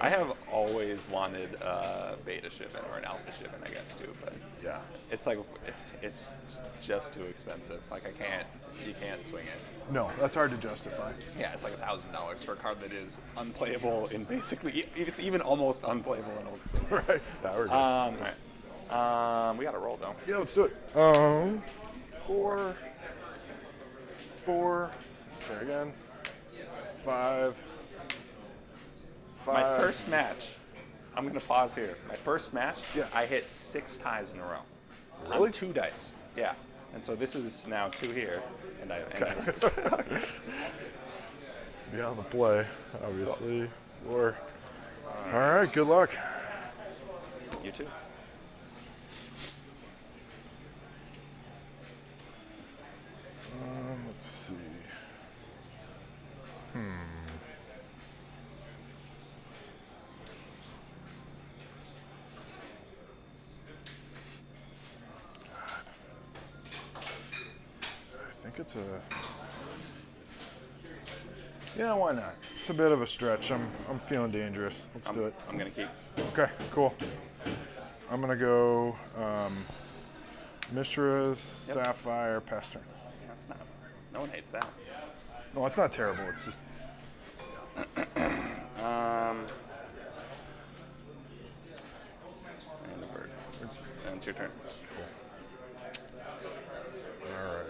I have always wanted a beta Shivan or an alpha Shivan, I guess, too. But Yeah. it's just too expensive. Like you can't swing it. No, that's hard to justify. Yeah, it's like $1,000 for a card that is unplayable in basically, it's even almost unplayable in Old School. Right. Yeah, we're good. All right. We got to roll though. Yeah, let's do it. 4. Try again. 5. My first match, I'm going to pause here. My first match, Yeah. I hit 6 ties in a row. Really? On 2 dice. Yeah. And so this is now 2 here. And I Beyond the play, obviously. 4. All right, good luck. You too. Let's see. I think it's a. Yeah, why not? It's a bit of a stretch. I'm feeling dangerous. Let's do it. I'm going to keep. Okay, cool. I'm gonna go Mishra's Sapphire Pest turn. That's not. No one hates that. No, it's not terrible. It's just And the bird. And it's your turn. all right.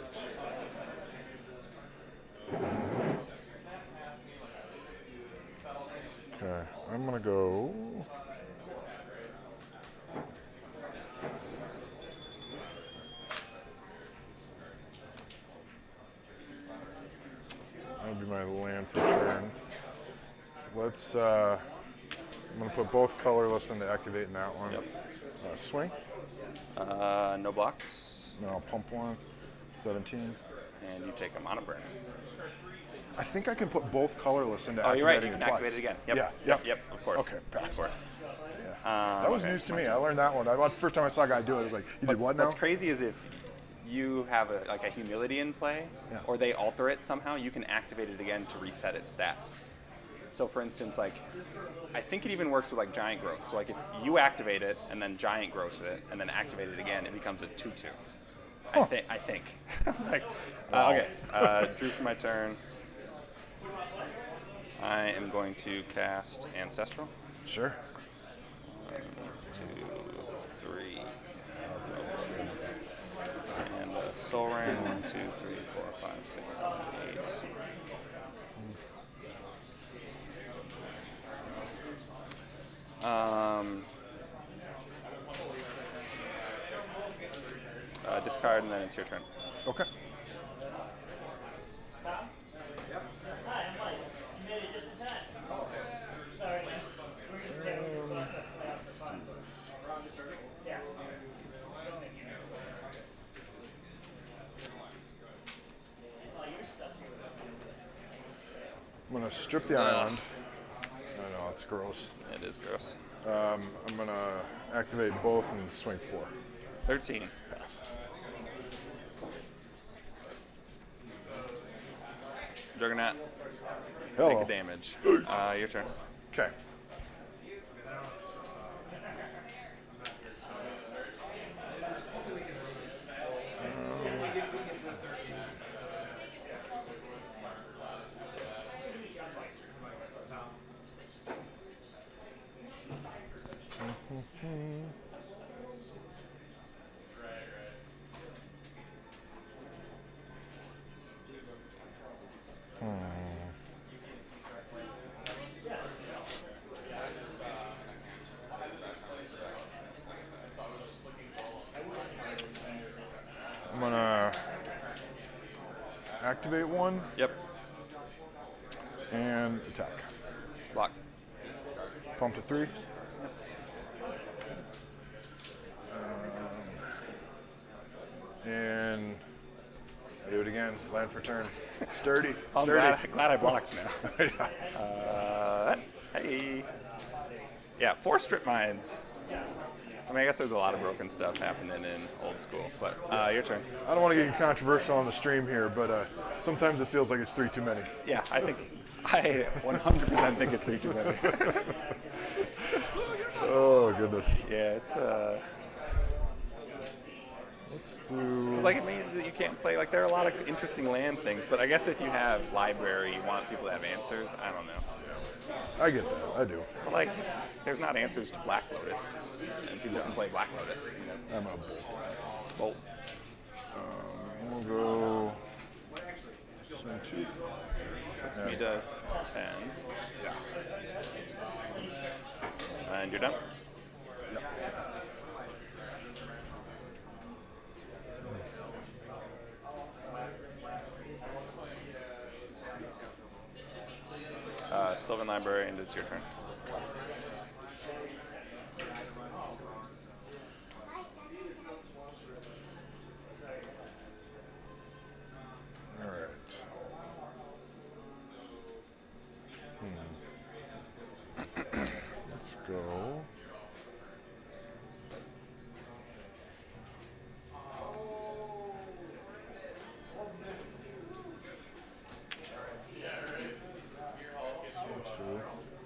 Okay, I'm gonna go. That'll be my land for turn. Let's. I'm gonna put both colorless into activating that one. Yep. Swing. No blocks. Then I'll pump one. 17. And you take a mono burn. I think I can put both colorless into Oh, activating you're right. You can twice. activate it again. Yep. Yeah. Yep. Of course. Okay, pass. Of course. That was okay, news to my me. turn. I learned that one. The first time I saw a guy do it, I was like, you did what now? What's crazy is if you have a humility in play, Yeah. or they alter it somehow, you can activate it again to reset its stats. So for instance, like, I think it even works with like giant growth. So like if you activate it and then giant growth it and then activate it again, it becomes a 2/2. Huh. I think. Like, okay, drew for my turn. I am going to cast Ancestral. Sure. 1, 2, 3, Soul Ring, 1, 2, 3, 4, 5, 6, 7, 8. Discard, and then it's your turn. Okay. Hi, I'm Mike. You made it just in time. Sorry. We're just yeah. I'm gonna strip the island. I know it's gross. It is gross. I'm gonna activate both and swing 4. 13. Pass. Juggernaut, Hello. take a damage. Your turn. Okay. I'm gonna activate 1 Yep. and attack. Block. Pump to 3. And I do it again. Land for turn. Sturdy. I'm Sturdy. glad I blocked now. Hey. Yeah, 4 strip mines. I mean, I guess there's a lot of broken stuff happening in old school, but your turn. I don't want to get controversial on the stream here, but sometimes it feels like it's 3 too many. Yeah, I 100% think it's 3 too many. Oh, goodness. Yeah, it's Let's do... It's like it means that you can't play, like there are a lot of interesting land things, but I guess if you have library, you want people to have answers, I don't know. I get that. I do. But like, there's not answers to Black Lotus, and people can play Black Lotus, you know. I'm a bolt. Bolt. We'll go... Swing 2. Puts me to 10. Yeah. And you're done? Sylvan Library, and it's your turn. All right. Let's go.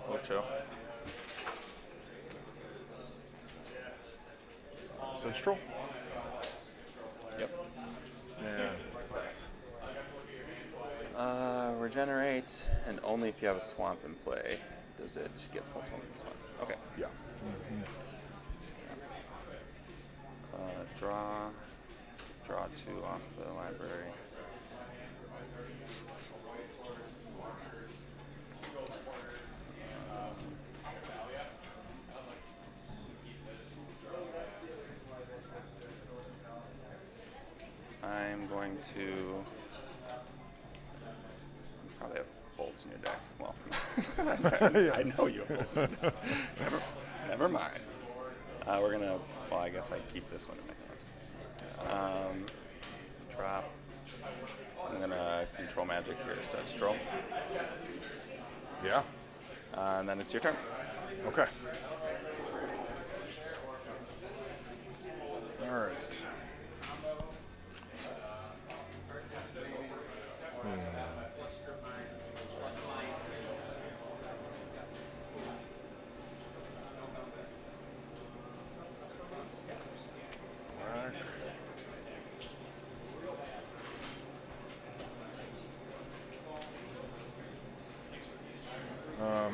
Ocho. Central? Yep. And Regenerate, and only if you have a swamp in play does it get +1 +1. Okay. yeah. Draw 2 off the library. I'm going to probably have bolts in your deck. Well, I know you have bolts in your deck. Never mind. We're gonna. Well, I guess I keep this one in my hand. Drop. I'm gonna control magic here. Set stroll. Yeah. And then it's your turn. Okay. All right.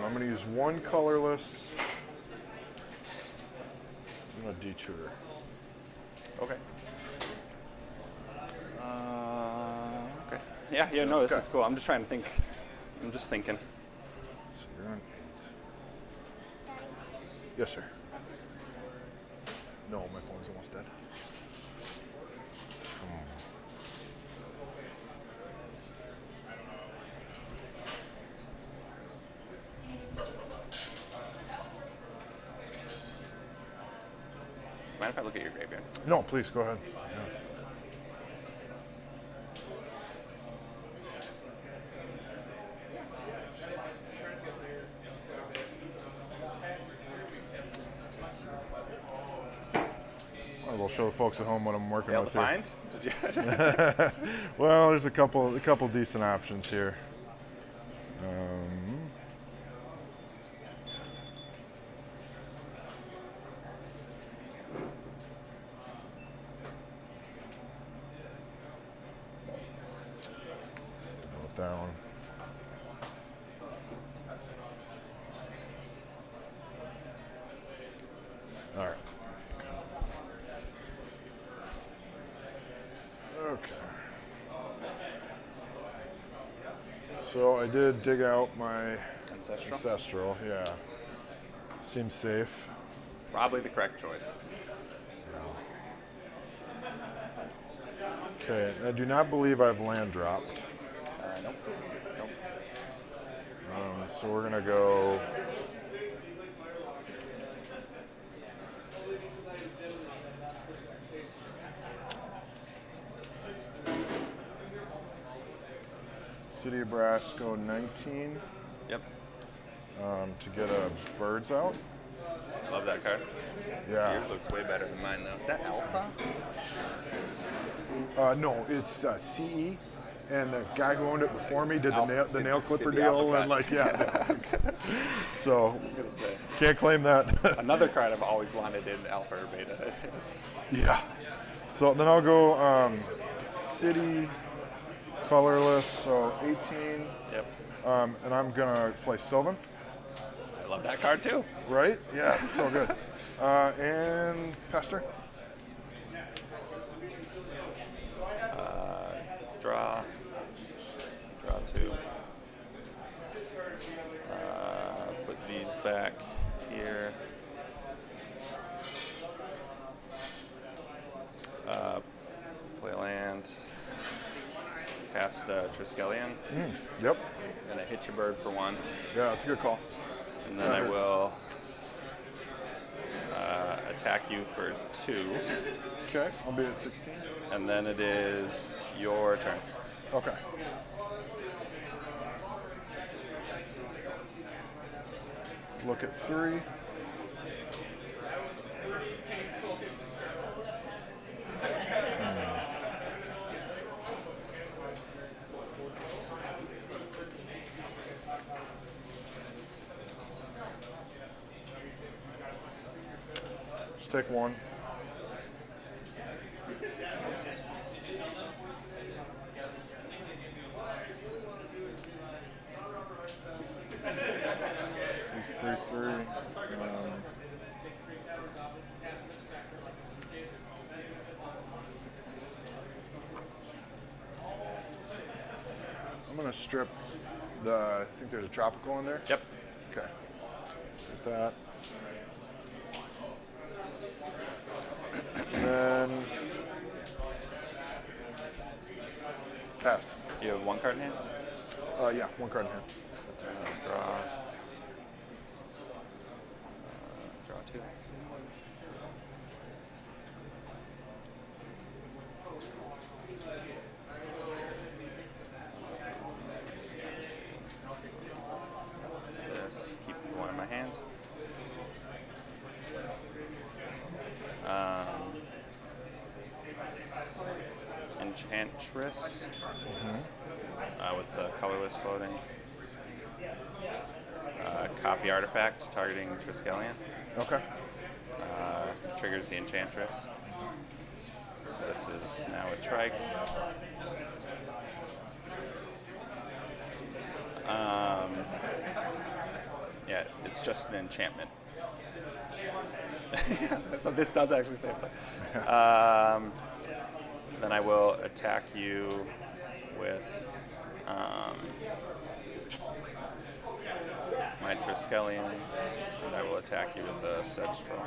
I'm going to use 1 colorless. I'm going to detour. Okay. Yeah, no, this Okay. is cool. I'm just trying to think. I'm just thinking. So you're on 8. Yes, sir. No, my phone's almost dead. Mind if I look at your graveyard? No, please go ahead. Might as well show the folks at home what I'm working Able with to here. find? Did you? Well, there's a couple decent options here. With that one. All right. Okay. So I did dig out my Ancestral, yeah. Seems safe. Probably the correct choice. Okay, I do not believe I've land dropped. Nope. Nope. So we're gonna go. City of Brass go 19 Yep. to get a birds out. Love that card. Yeah. Yours looks way better than mine, though. Is that alpha? No, it's CE, and the guy who owned it before me did the nail clipper did the alpha deal, cut. and like yeah. So I was gonna say. can't claim that. Another card I've always wanted in alpha or beta. Yeah. So then I'll go city, colorless, so 18. Yep. And I'm gonna play Sylvan. I love that card too. Right? Yeah, it's so good. And Pester. Draw 2. Put these back here. Play land. Cast Triskelion. Yep. And I hit your bird for 1. Yeah, that's a good call. And then That I hurts. will attack you for 2. Okay, I'll be at 16. And then it is your turn. Okay. Look at 3. Just take 1. He's 3/3. I'm gonna strip the. I think there's a tropical in there. Yep. Okay. Get that. And then pass. You have 1 card in hand? Yeah, 1 card in hand. Draw. Draw 2. This, keep 1 in my hand. Enchantress with the colorless floating. Copy artifact targeting Triskelion. Okay. Triggers the Enchantress. So this is now a trike. Yeah, it's just an enchantment. So this does actually stay in play. Then I will attack you with My Triskelion, and I will attack you with a Sedge Troll.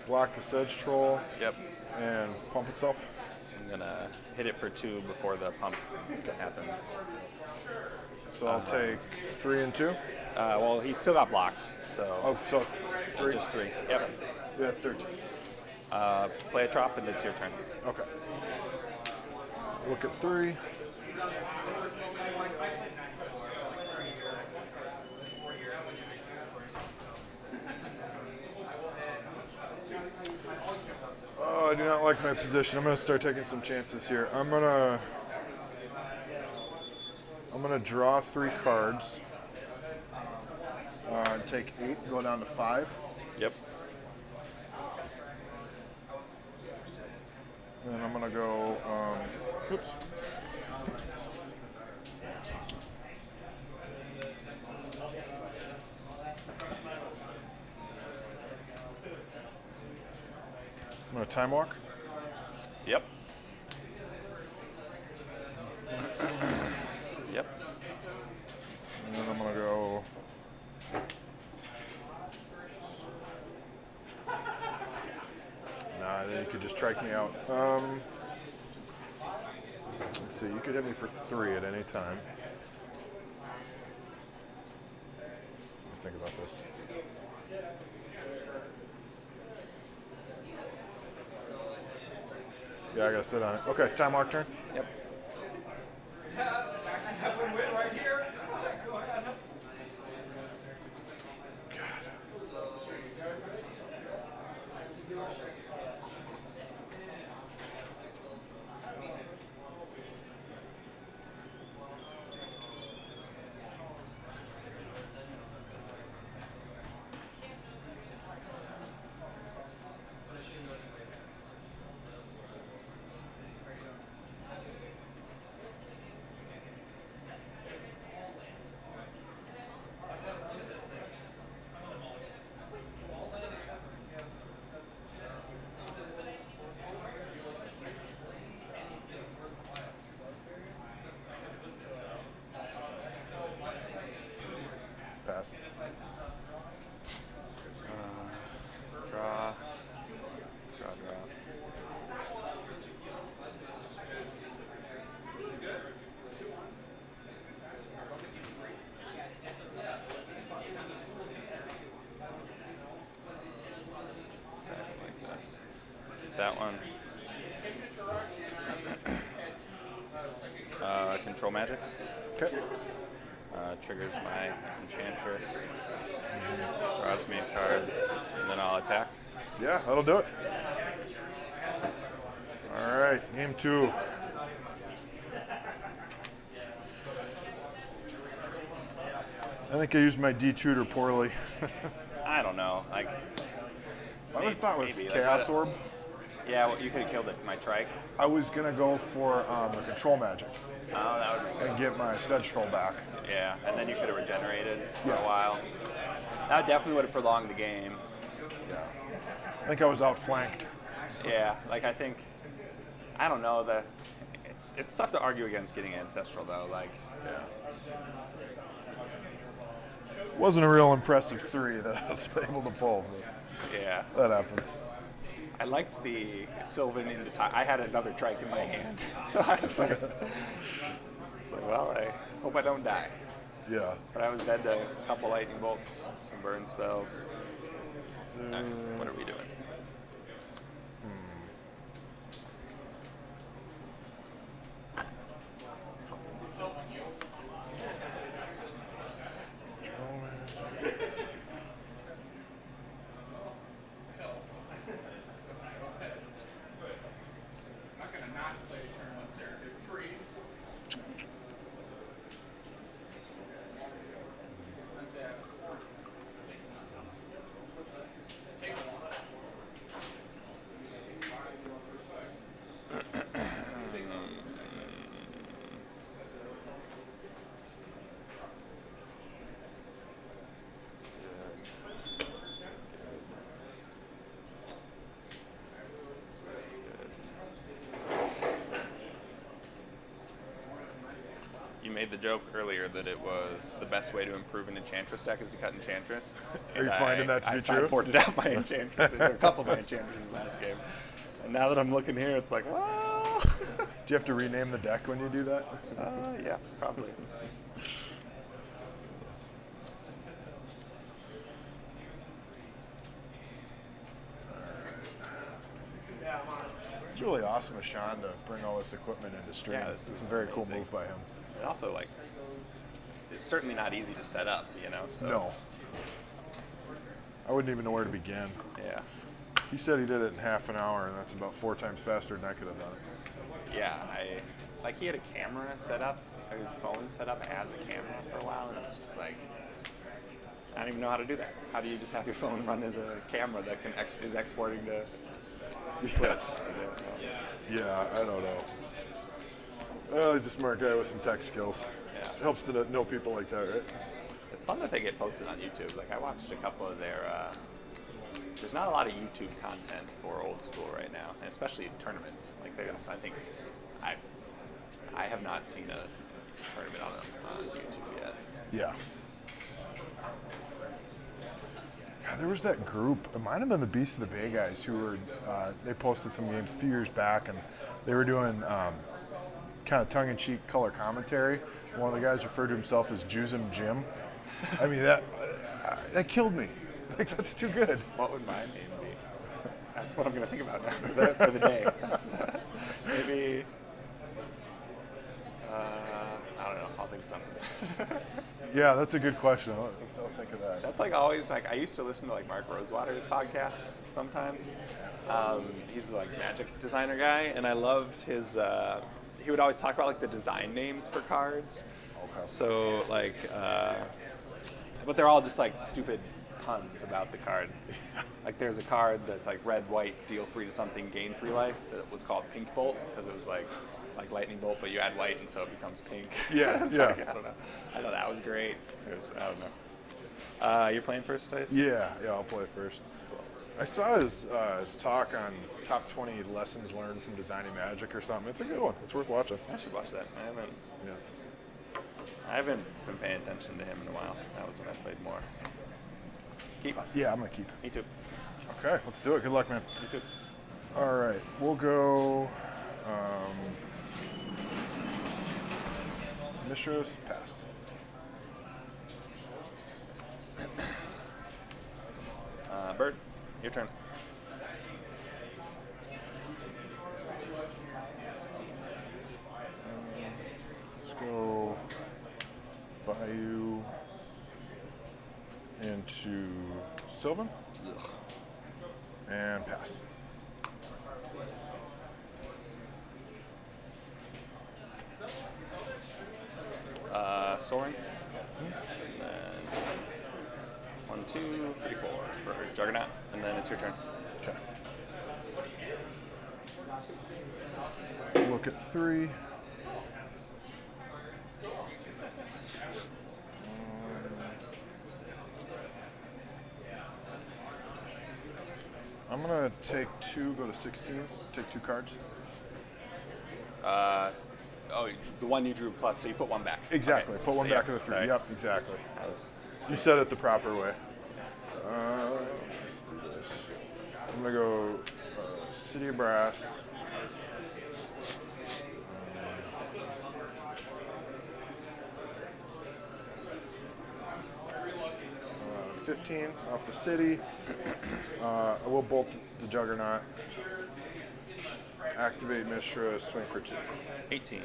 Block the Sedge Troll Yep. and pump itself. I'm gonna hit it for 2 before the pump happens. So I'll take 3 and 2. Well, he still got blocked, so Oh, so 3. just 3. Yep. Yeah, 13. Play a drop and it's your turn. Okay. Look at 3. Oh, I do not like my position. I'm going to start taking some chances here. I'm gonna draw 3 cards. Take 8, go down to 5. Yep. And I'm gonna go. Oops. I'm gonna time walk. Yep. Yep. And then I'm gonna go. Nah, then you could just strike me out. Let's see, you could hit me for 3 at any time. Let me think about this. Yeah, I gotta sit on it. Okay, time walk turn. Yep. Pass. Draw. Draw. Stack it like this. That one. Control magic. Okay. Triggers my Enchantress. Draws me a card, and then I'll attack. Yeah, that'll do it. All right, game 2. I think I used my D-tutor poorly. I don't know. Like, My other thought was maybe, Chaos Orb. yeah, well, you could have killed it, my trike. I was gonna go for the control magic Oh, that would be good. and get my Sedge Troll back. Yeah, and then you could have regenerated for Yeah. a while. That definitely would have prolonged the game. Yeah. I think I was outflanked. Yeah, like I think, I don't know, it's tough to argue against getting Ancestral though. Like, Yeah. Wasn't a real impressive 3 that I was able to pull, yeah, but that happens. I liked the Sylvan into I had another trike in my hand, so I was like, well, I hope I don't die. Yeah. But I was dead to a couple lightning bolts, some burn spells. Okay, what are we doing? the joke earlier that it was the best way to improve an Enchantress deck is to cut Enchantress. Are you finding that to be true? I sideboarded out my Enchantress. There were a couple of my Enchantresses last game. And now that I'm looking here, it's like, well... Do you have to rename the deck when you do that? Yeah, probably. It's really awesome of Sean to bring all this equipment into stream. Yeah, it's this a is very cool amazing. move by him. And also, like, it's certainly not easy to set up, you know? So No. it's- I wouldn't even know where to begin. Yeah. He said he did it in half an hour, and that's about 4 times faster than I could have done it. Yeah, like he had a camera set up, or his phone set up as a camera for a while, and it was just like, I don't even know how to do that. How do you just have your phone run as a camera that is exporting to Twitch? Yeah, I don't know. Oh, he's a smart guy with some tech skills. Yeah. It helps to know people like that, right? It's fun that they get posted on YouTube. Like I watched a couple of their. There's not a lot of YouTube content for old school right now, and especially in tournaments. Like there's, I think, I have not seen a tournament on YouTube yet. Yeah. God, there was that group. It might have been the Beast of the Bay guys who were. They posted some games a few years back, and they were doing kind of tongue-in-cheek color commentary. One of the guys referred to himself as Jusum Jim. I mean that killed me. Like that's too good. What would my name be? That's what I'm going to think about now for the day. Maybe. I don't know. I'll think of something. Yeah, that's a good question. I'll think of that. That's like always like I used to listen to like Mark Rosewater's podcasts sometimes. He's the like magic designer guy, and I loved his. He would always talk about like the design names for cards. Okay. So like, but they're all just like stupid puns about the card. Like there's a card that's like red, white, deal 3 to something, gain 3 life. That was called Pink Bolt because it was like lightning bolt, but you add white and so it becomes pink. Yeah, So, yeah. like, I don't know. I thought that was great. It was, I don't know. You're playing first, Dice? Yeah, I'll play first. I saw his talk on top 20 lessons learned from designing Magic or something. It's a good one. It's worth watching. I should watch that. Yeah. I haven't been paying attention to him in a while. That was when I played more. Keep. Yeah, I'm gonna keep. Me too. Okay, let's do it. Good luck, man. Me too. All right, we'll go. Mishra's pass. Bird, your turn. Let's go Bayou into Sylvan. And pass. Soaring. And then 1, 2, 3, 4 for Juggernaut, and then it's your turn. Okay. Look at 3. I'm gonna take 2, go to 16, take 2 cards. Oh, the one you drew plus, so you put 1 back. Exactly, Okay. put 1 So, back yeah, of the 3. sorry. Yep, exactly. That was, You said it the proper way. Let's do this. I'm gonna go City of Brass. 15 off the city. I will bolt the Juggernaut. Activate Mishra, swing for 2. 18.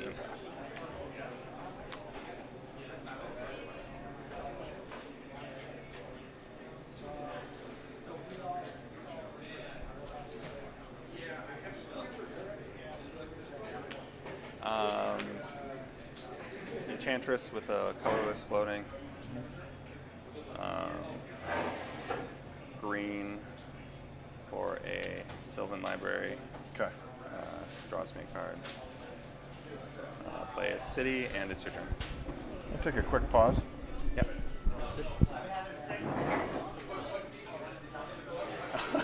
Enchantress with a colorless floating. Green for a Sylvan Library. Okay. Draws me a card. Play a city, and it's your turn. I'll take a quick pause. Yep.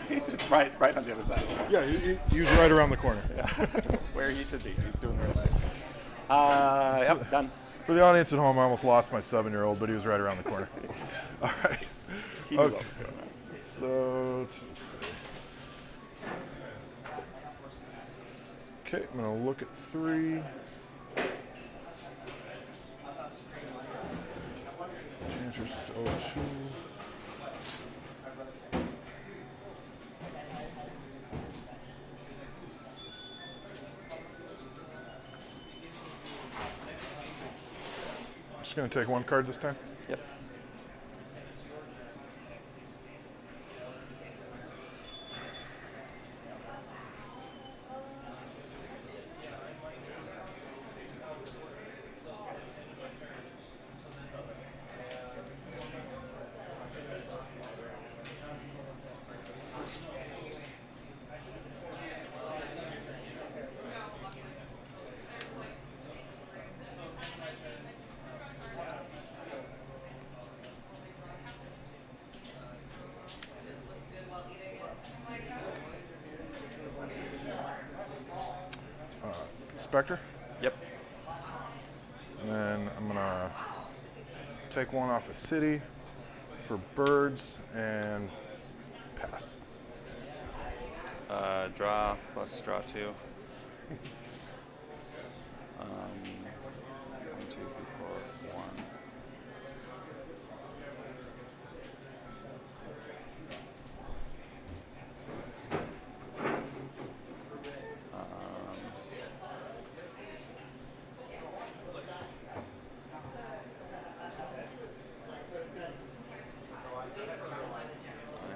He's just right on the other side. Yeah, he's right around the corner. Yeah. Where he should be. He's doing the right thing. Yep, done. For the audience at home, I almost lost my 7-year-old, but he was right around the corner. All right. He knew Okay. what was going on. So, let's see. Okay, I'm going to look at 3. Enchantress is 02. Just going to take 1 card this time. Yep. Spectre. Yep. And then I'm going to take 1 off a city for birds and pass. Draw plus draw 2. 1, 2, 3, 4, 1.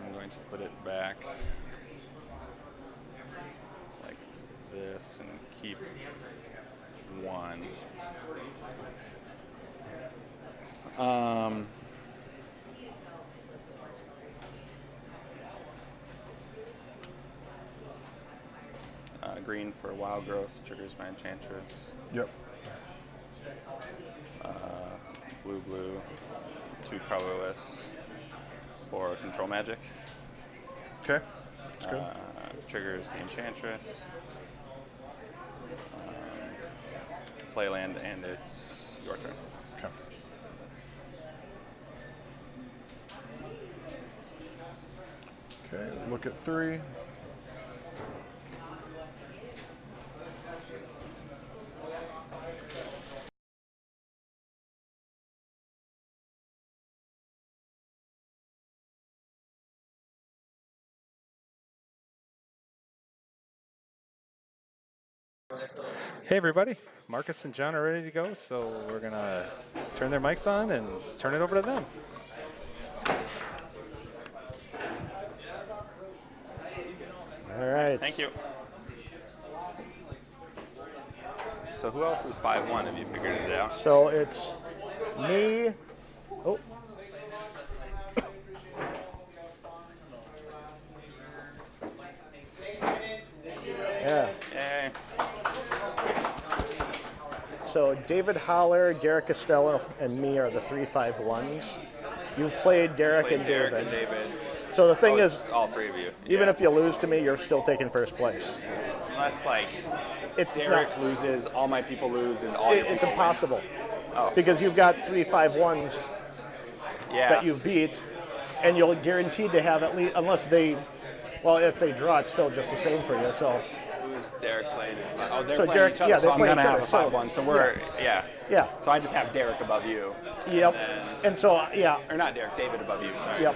I'm going to put it back like this and keep 1. Green for wild growth triggers my enchantress. Yep. Blue, blue, 2 colorless for control magic. Okay. That's good. Triggers the enchantress. Play land, and it's your turn. Okay. Okay, look at 3. Hey everybody, Marcus and John are ready to go, so we're gonna turn their mics on and turn it over to them. All right. Thank you. So who else is 5-1? Have you figured it out? So it's me. Oh. Yeah. Yay. So David Holler, Derek Costello, and me are the 3-5-1s. You've played Derek and Derek David. and David. So the thing is, It's all 3 of you. even Yeah. if you lose to me, you're still taking first place. Unless like It's Derek not- loses, all my people lose, and all your it's people win. impossible Oh. because you've got 3-5-1s yeah. that you've beat, and you'll guaranteed to have at least, unless they, well, if they draw, it's still just the same for you. So Who's Derek playing? Oh, they're So playing Derek- each other, yeah, so they I'm play gonna each have other, a so- 5-1. So we're Yeah. yeah, So I just have Derek above you, yep, and so yeah, or not Derek, David above you. Sorry. yep.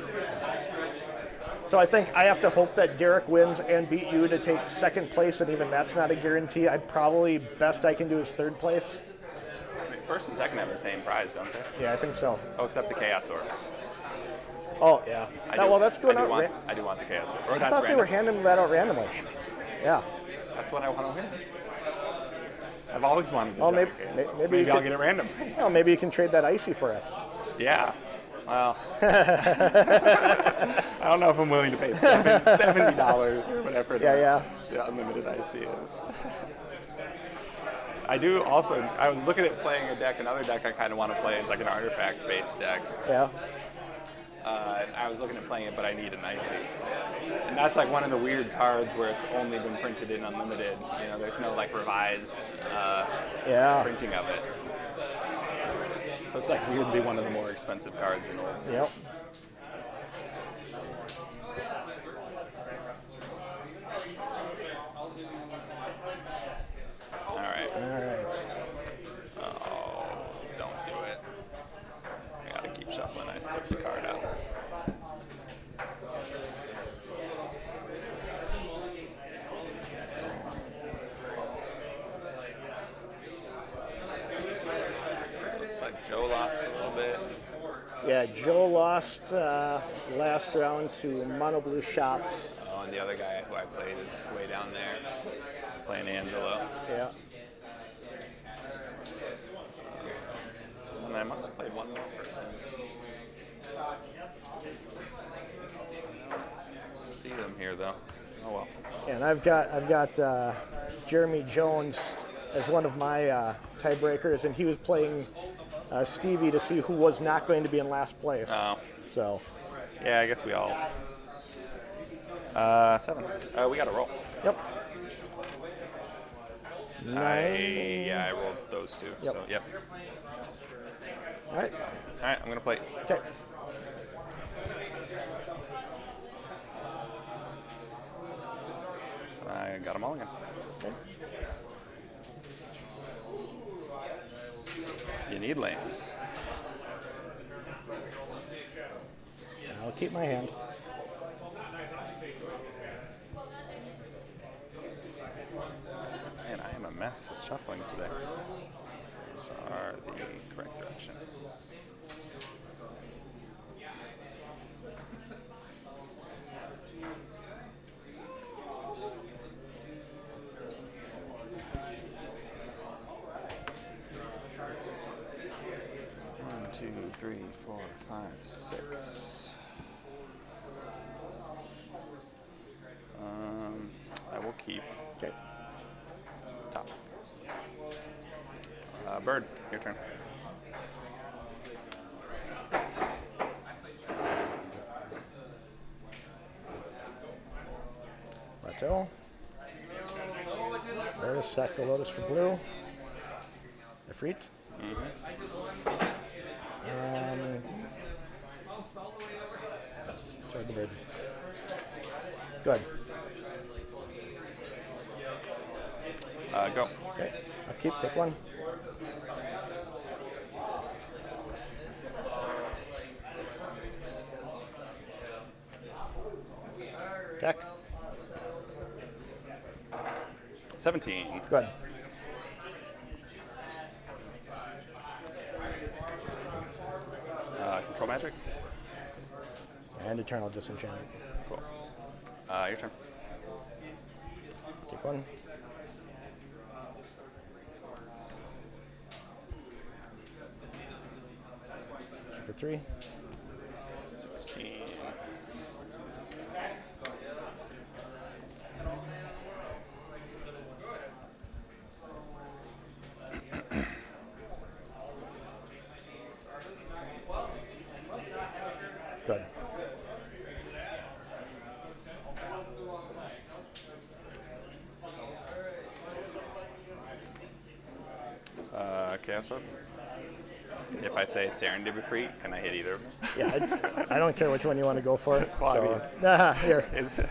So I think I have to hope that Derek wins and beat you to take second place, and even that's not a guarantee. I'd probably best I can do is third place. I mean, first and second have the same prize, don't they? Yeah, I think so. Oh, except the Chaos Orb. Oh yeah. Well, that's going out. I do want the Chaos Orb. Or I that's thought they were random. handing that out randomly. Yeah. That's what I want to win. I've always wanted to. Oh, draw maybe- a Chaos Orb. maybe you I'll could- get it random. Well, maybe you can trade that icy for it. Yeah. Well, I don't know if I'm willing to pay $70 or whatever Yeah. the unlimited IC is. I do also, I was looking at playing a deck, another deck I kind of want to play is like an artifact-based deck. Yeah. I was looking at playing it, but I need an IC. And that's like one of the weird cards where it's only been printed in unlimited. You know, there's no like revised Yeah. printing of it. So it's like weirdly one of the more expensive cards in Olds. Yep. All right. All right. Oh, don't do it. I gotta keep shuffling. I just put the card out. Looks like Joe lost a little bit. Yeah, Joe lost last round to Mono Blue Shops. Oh, and the other guy who I played is way down there, playing Angelo. Yeah. And I must have played one more person. See them here though. Oh well. And I've got Jeremy Jones as one of my tiebreakers, and he was playing Stevie to see who was not going to be in last place. Oh. So. Yeah, I guess we all. 7. We got to roll. Yep. I rolled those two. Yep. So yep. All right. All right, I'm gonna play. Okay. I got them all again. Okay. You need lands. I'll keep my hand. Man, I am a mess at shuffling today. Those are the correct direction. One, 2, 3, 4, 5, 6. I will keep. Okay. Top. Bird, your turn. Plateau. Lotus, sack the Lotus for blue. Ifrit. Sorry, the bird. Good. Go. Okay. Upkeep, take one. Deck. 17. Good. Control magic. And Eternal Disenchantment. Cool. Your turn. Take one. For 3. 16. Good. Chaos Orb. If I say Serendipity Free, can I hit either of them? Yeah, I don't care which one you want to go for. Well, So, here. Is it?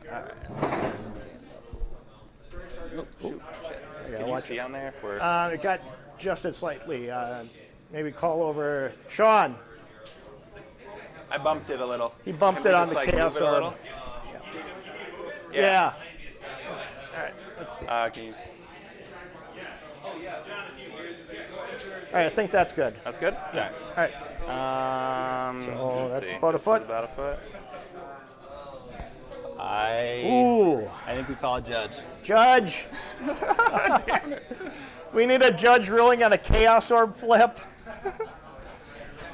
Alright, let's stand up. Oh, shoot. Yeah, Can you watch see it. on there if we're... It got adjusted slightly. Maybe call over Sean. I bumped it a little. He bumped Can it we on just, the like, Chaos move it a Orb. little? Yeah. All right. Can you... All right, I think that's good. That's good? Yeah. All right. So let's that's see. about a This is foot. about a foot. Ooh. I think we call it judge. Judge. We need a judge ruling on a Chaos Orb flip.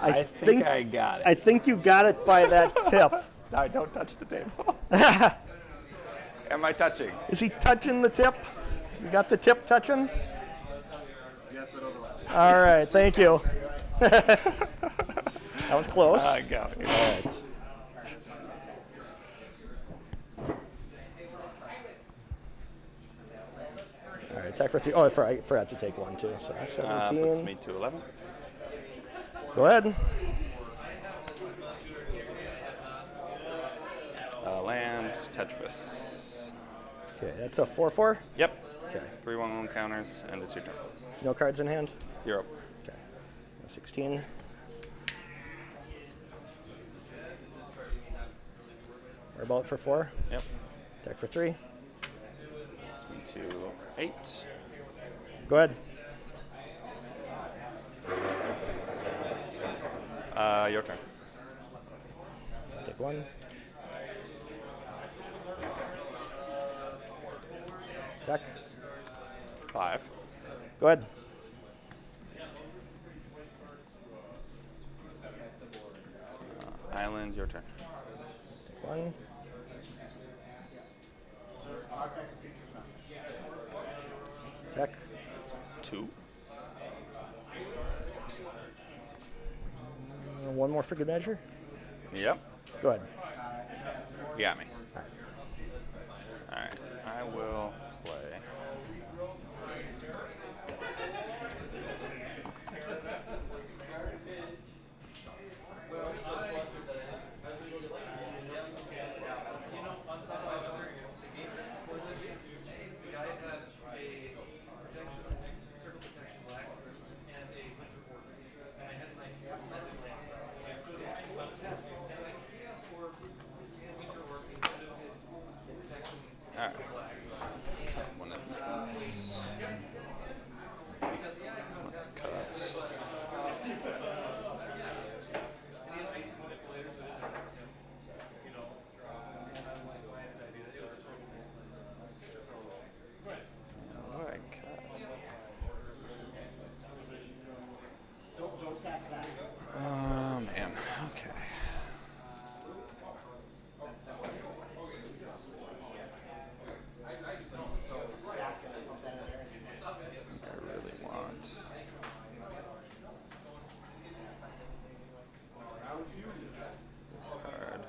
I think I got it. I think you got it by that tip. No, don't touch the table. Am I touching? Is he touching the tip? You got the tip touching? Yes, that overlaps. All right, thank you. That was close. I got it. All right. All right, Attack for 3. Oh, I forgot to take 1 too. So 17. Puts me to 11. Go ahead. Land, Tetris. Okay, that's a 4/4. Yep. Okay. 3/1 counters, and it's your turn. No cards in hand. 0. Okay. 16. Firebolt for 4. Yep. Attack for 3. Puts me to 8. Go ahead. Your turn. Take 1. Attack. 5. Go ahead. Island, your turn. Take 1. Attack. 2. 1 more for good measure. Yep. Go ahead. You got me. All right. I will play. All right. Let's cut one of these. Let's cut. What do I cut? Oh man. Okay. I really want. This card.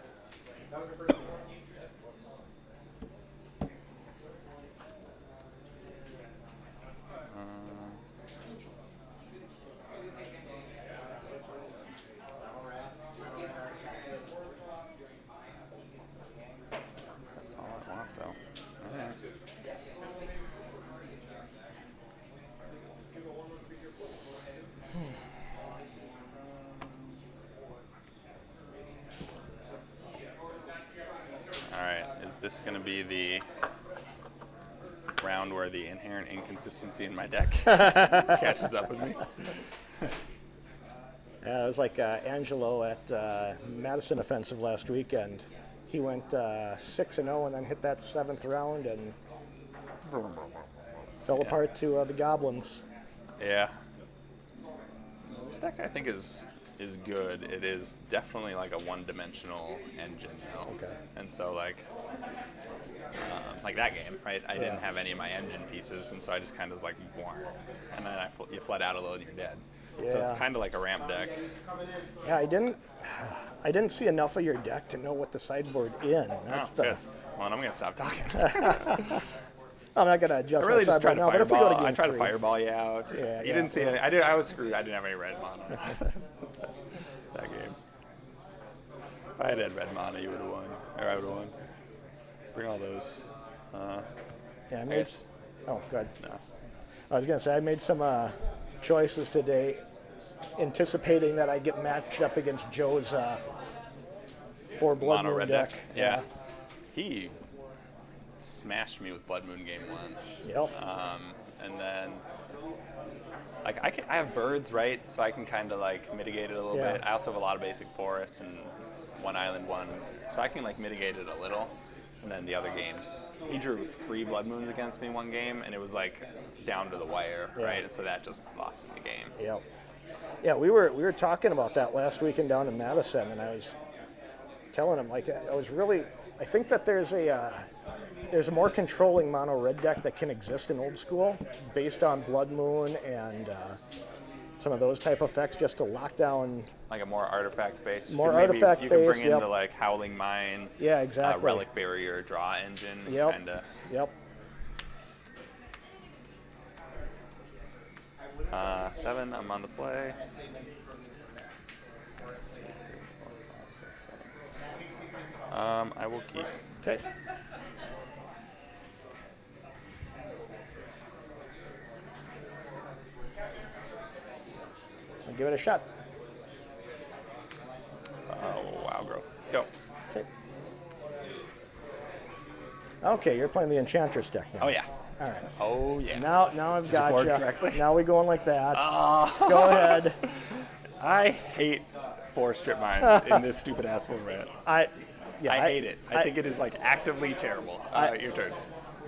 That's all I want, though. All right. All right, is this going to be the round where the inherent inconsistency in my deck catches up with me? Yeah, it was like Angelo at Madison Offensive last weekend. He went 6-0 and then hit that 7th round and fell apart to the Goblins. Yeah. This deck I think is good. It is definitely like a one-dimensional engine though. Okay. And so like that game, right? I didn't have any of my engine pieces, and so I just kind of was like, and then you flood out a little and you're dead. Yeah. So it's kind of like a ramp deck. Yeah, I didn't see enough of your deck to know what the sideboard in. That's Good. Well, I'm gonna stop talking. I'm not gonna adjust. I really my just tried sideboard to now, but if we go fireball. to game I tried to 3. fireball you out. Yeah, You yeah. didn't see any. I was screwed. I didn't have any red mana that game. If I had red mana, you would have won, or I would have won. Bring all those. Yeah, I made. guess- Oh, good. No. I was gonna say I made some choices today, anticipating that I get matched up against Joe's 4 Blood Mono Moon red deck. deck. Yeah. He smashed me with Blood Moon game 1. Yep. And then, like, I have birds, right? So I can kind of like mitigate it a little Yeah. bit. I also have a lot of basic forests and 1 island, 1, so I can like mitigate it a little. And then the other games, he drew 3 Blood Moons against me 1 game, and it was like down to the wire, Yeah. right? And so that just lost him the game. Yep. Yeah, we were talking about that last weekend down in Madison, and I was telling him like I think that there's a more controlling mono red deck that can exist in old school based on Blood Moon and some of those type effects just to lock down. Like a more artifact based. More You can artifact-based, bring yep. into like Howling Mine. Yeah, exactly. Relic Barrier, draw engine. Yep. Kinda. Yep. 7, I'm on the play. 2, 3, 4, 5, 6, 7. I will keep. Okay. I'll give it a shot. Oh, wow, growth. Go. Okay. Okay, you're playing the Enchantress deck now. Oh, yeah. All right. Oh, yeah. Now I've got board you. correctly? Now we going like that. Go ahead. I hate 4 strip mines in this stupid ass format. I hate it. I think it is like actively terrible. Your turn.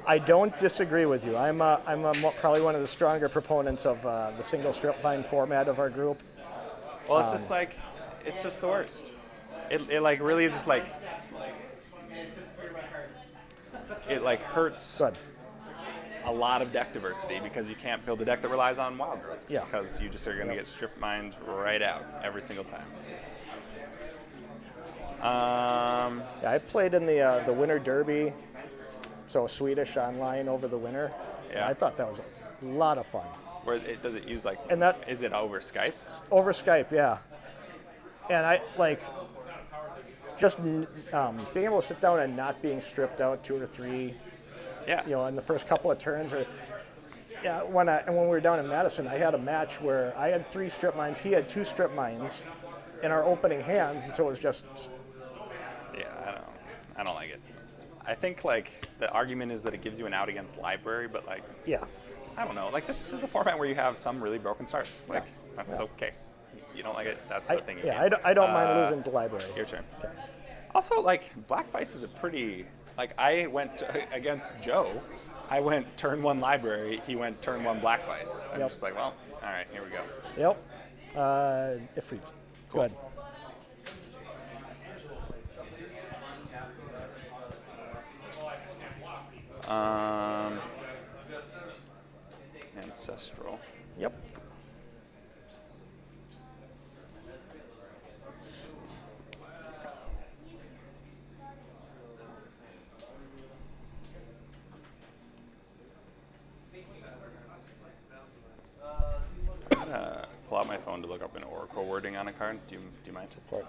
I don't disagree with you. I'm probably one of the stronger proponents of the single strip mine format of our group. Well, it's just like, it's just the worst. It like really just like, it like hurts Good. a lot of deck diversity because you can't build a deck that relies on wild growth. Yeah. Because you just are going to get strip mined right out every single time. Yeah, I played in the Winter Derby, so Swedish online over the winter. Yeah. I thought that was a lot of fun. Where does it use like, And that- is it over Skype? Over Skype, yeah. And I like just being able to sit down and not being stripped out 2 or 3, Yeah. you know, in the first couple of turns. Or yeah, when we were down in Madison, I had a match where I had 3 strip mines, he had 2 strip mines in our opening hands, and so it was just Yeah, I don't like it. I think like the argument is that it gives you an out against library, but like, yeah. I don't know. Like this is a format where you have some really broken starts. Like that's Yeah. okay. You don't like it. That's the thing. Yeah, I don't mind losing to library. Your turn. Okay. Also, like Black Vice is a pretty like I went against Joe. I went turn 1 library. He went turn 1 Black Vice. I'm Yep. just like, well, all right, here we go. Yep. Ifrit. Cool. Good. Ancestral. Yep. Pull out my phone to look up an oracle wording on a card. Do you mind? For it.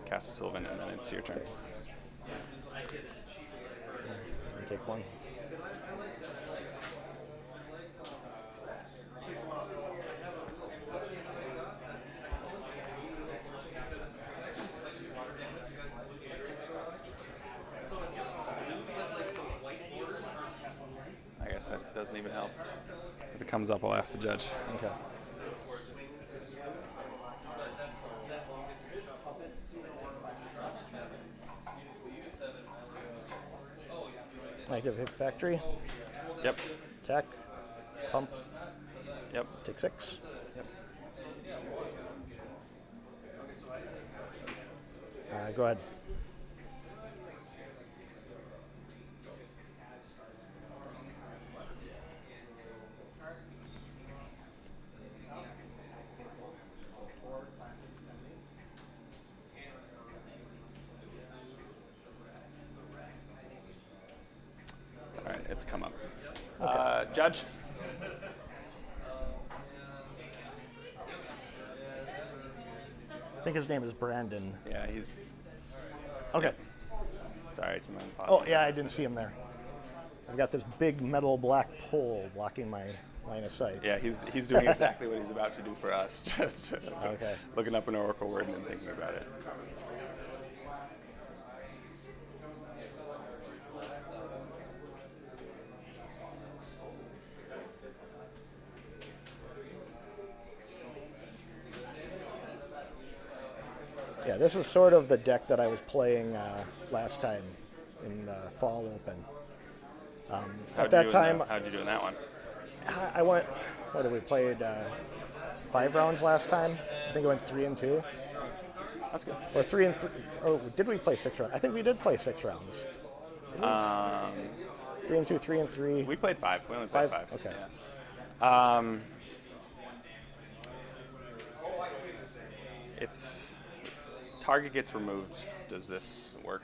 Cast a Sylvan, and then it's your turn. I'll take 1. I guess that doesn't even help. If it comes up, I'll ask the judge. Okay. I give hit factory. Yep. Attack. Pump. Yep. Take 6. Yep. Go ahead. All right, it's come up. Judge. I think his name is Brandon. Yeah, he's. Okay. Sorry, do you mind Oh, pausing? yeah, I didn't see him there. I've got this big metal black pole blocking my line of sight. Yeah, he's doing exactly what he's about to do for us. Just Okay. looking up an oracle word and then thinking about it. Yeah, this is sort of the deck that I was playing last time in the fall open. At that time, How'd you do in that one? I went. What did we played? 5 rounds last time. I think I went 3 and 2, That's good. or 3 and 3. Oh, did we play 6 rounds? I think we did play 6 rounds. 3 and 2, 3 and 3. We played 5. We only played 5. Okay. Yeah. If target gets removed, does this work?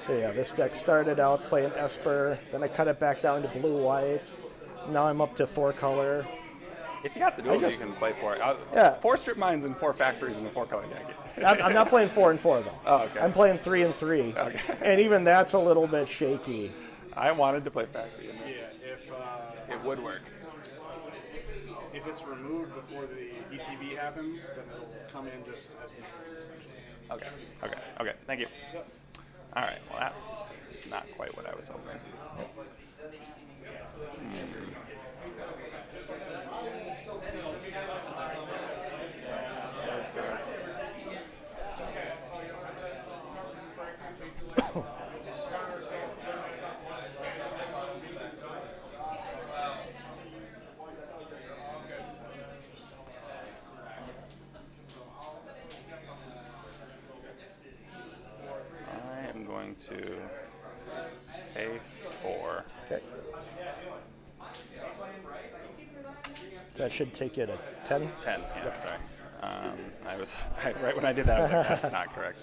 So yeah, this deck started out playing Esper, then I cut it back down to blue-white. Now I'm up to 4-color. If you got the duels, you can play 4. Yeah. 4 strip mines and 4 factories in a 4-color deck. I'm not playing 4 and 4 though. Oh, okay. I'm playing 3 and 3. Okay. And even that's a little bit shaky. I wanted to play factory in this. Yeah, It would work. if it's removed before the ETB happens, then it'll come in just as nothing, essentially. Okay. Thank you. All right. Well, that is not quite what I was hoping. I am going to pay 4. Okay. That should take you to 10? 10, yeah, sorry. Right when I did that, I was like, that's not correct.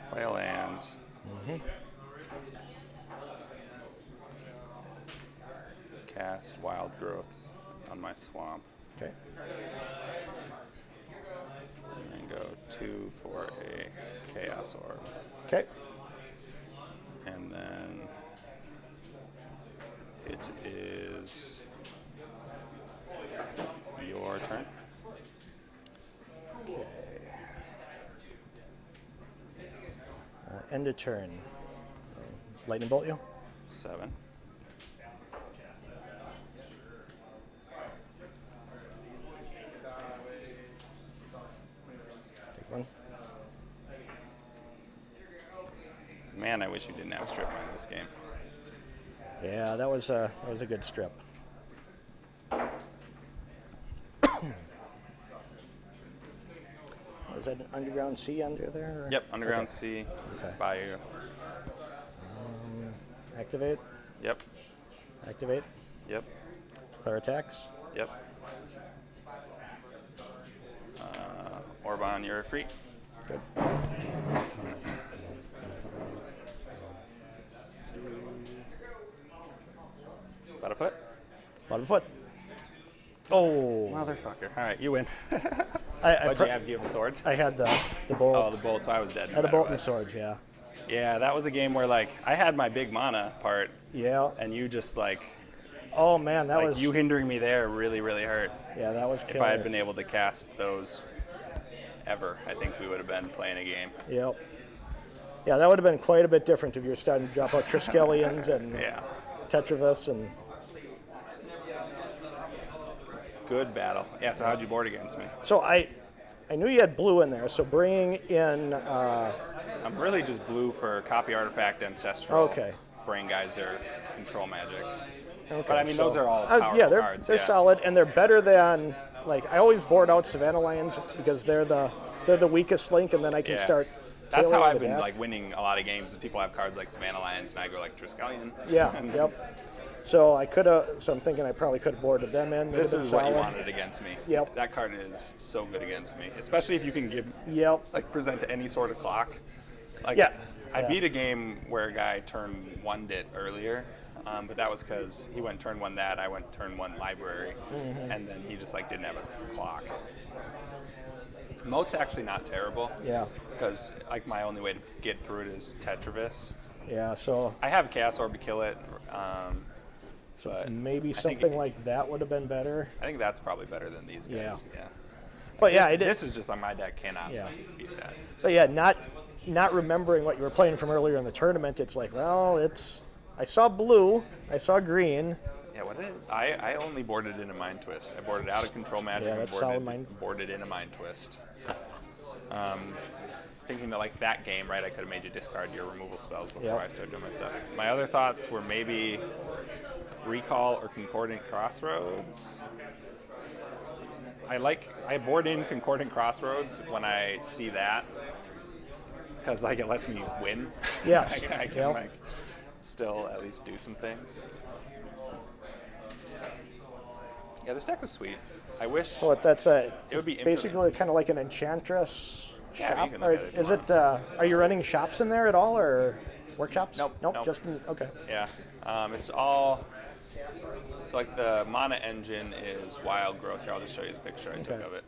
Play a land. Cast Wild Growth on my swamp. Okay. And then go 2 for a Chaos Orb. Okay. And then it is your turn. Okay. End of turn. Lightning bolt you? 7. Take 1. Man, I wish you didn't have strip mine in this game. Yeah, that was a good strip. Was that an underground sea under there? Or? Yep, Underground Okay. Sea, Okay. Bayou. Activate. Yep, Activate. yep, Clear attacks. yep. Orban, you're free. Good. About a foot. Bottom foot. Oh. Motherfucker. All right, you win. I What'd you have? Do you have a sword? I had the bolt. Oh, the bolt, so I was dead. I had a bolt and swords, yeah. Yeah, that was a game where, like, I had my big mana part, Yeah. and you just, like, Oh man, that was you hindering me there really, really hurt. Yeah, that was If killer. I had been able to cast those ever, I think we would have been playing a game. Yep. Yeah, that would have been quite a bit different if you were starting to drop out Triskelions and Yeah. Tetravus and Good battle. Yeah, so how'd you board against me? so I knew you had blue in there, so bring in I'm really just blue for copy artifact, ancestral, Okay. brain geyser, control magic. okay, But I mean, so- those are all powerful yeah, they're cards. they're solid and they're better than like I always board out Savannah Lions because they're the weakest link and then I can Yeah. start That's how tailoring I've the been deck. like winning a lot of games. Is people have cards like Savannah Lions, and I go like Triskelion. Yeah, And yep. So I could have. So I'm thinking I probably could have boarded them in. They This would've is been what you solid. wanted against me. Yep. That card is so good against me, especially if you can give Yep. like present any sort of clock. Like, Yeah. I Yeah. beat a game where a guy turn 1'd it earlier, but that was because he went turn 1 that, I went turn 1 library, Mm-hmm. and then he just like didn't have a clock. Moat's actually not terrible. Yeah. Because like my only way to get through it is Tetravus. Yeah. So I have Chaos Orb to kill it. But maybe I think something like that would have been better. I think that's probably better than these guys. Yeah. Yeah. But yeah, this is just like my deck cannot Yeah. beat that. But yeah, not remembering what you were playing from earlier in the tournament. It's like, well, it's. I saw blue. I saw green. Yeah, what did it? I only boarded in a Mind Twist. I boarded out of Control Magic Yeah, and that's solid mind. boarded in a Mind Twist. Thinking that like that game, right, I could have made you discard your removal spells before Yep. I started doing my stuff. My other thoughts were maybe Recall or Concordant Crossroads. I board in Concordant Crossroads when I see that because like it lets me win. Yes. I can Yep. like still at least do some things. Yeah, this deck was sweet. I wish What that's a. It would be basically kind of like an enchantress Yeah, shop? you can Or look at it if you is it? Are you running shops in there at all, or workshops? Nope, nope. Just okay. Yeah, it's all. So like the Mana engine is wild growth. Here, I'll just show you the picture I took Okay. of it.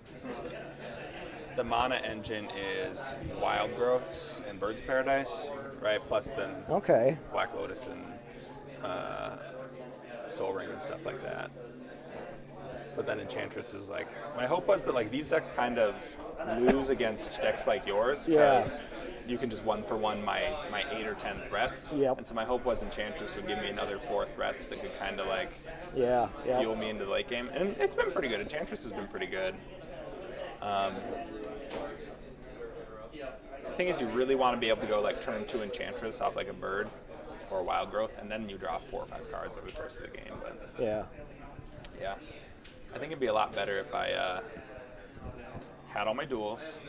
The Mana engine is wild growths and Birds of Paradise, right? Plus then Okay. Black Lotus and Soul Ring and stuff like that. But then Enchantress is like, my hope was that like these decks kind of lose against decks like yours Yeah. because you can just 1-for-1 my 8 or 10 threats. Yep. And so my hope was Enchantress would give me another 4 threats that could kind of like Yeah. Yeah. fuel me into the late game. And it's been pretty good. Enchantress has been pretty good. The thing is, you really want to be able to go like turn 2 Enchantress off like a bird or a wild growth, and then you draw 4 or 5 cards over the course of the game. But Yeah. yeah, I think it'd be a lot better if I had all my duels,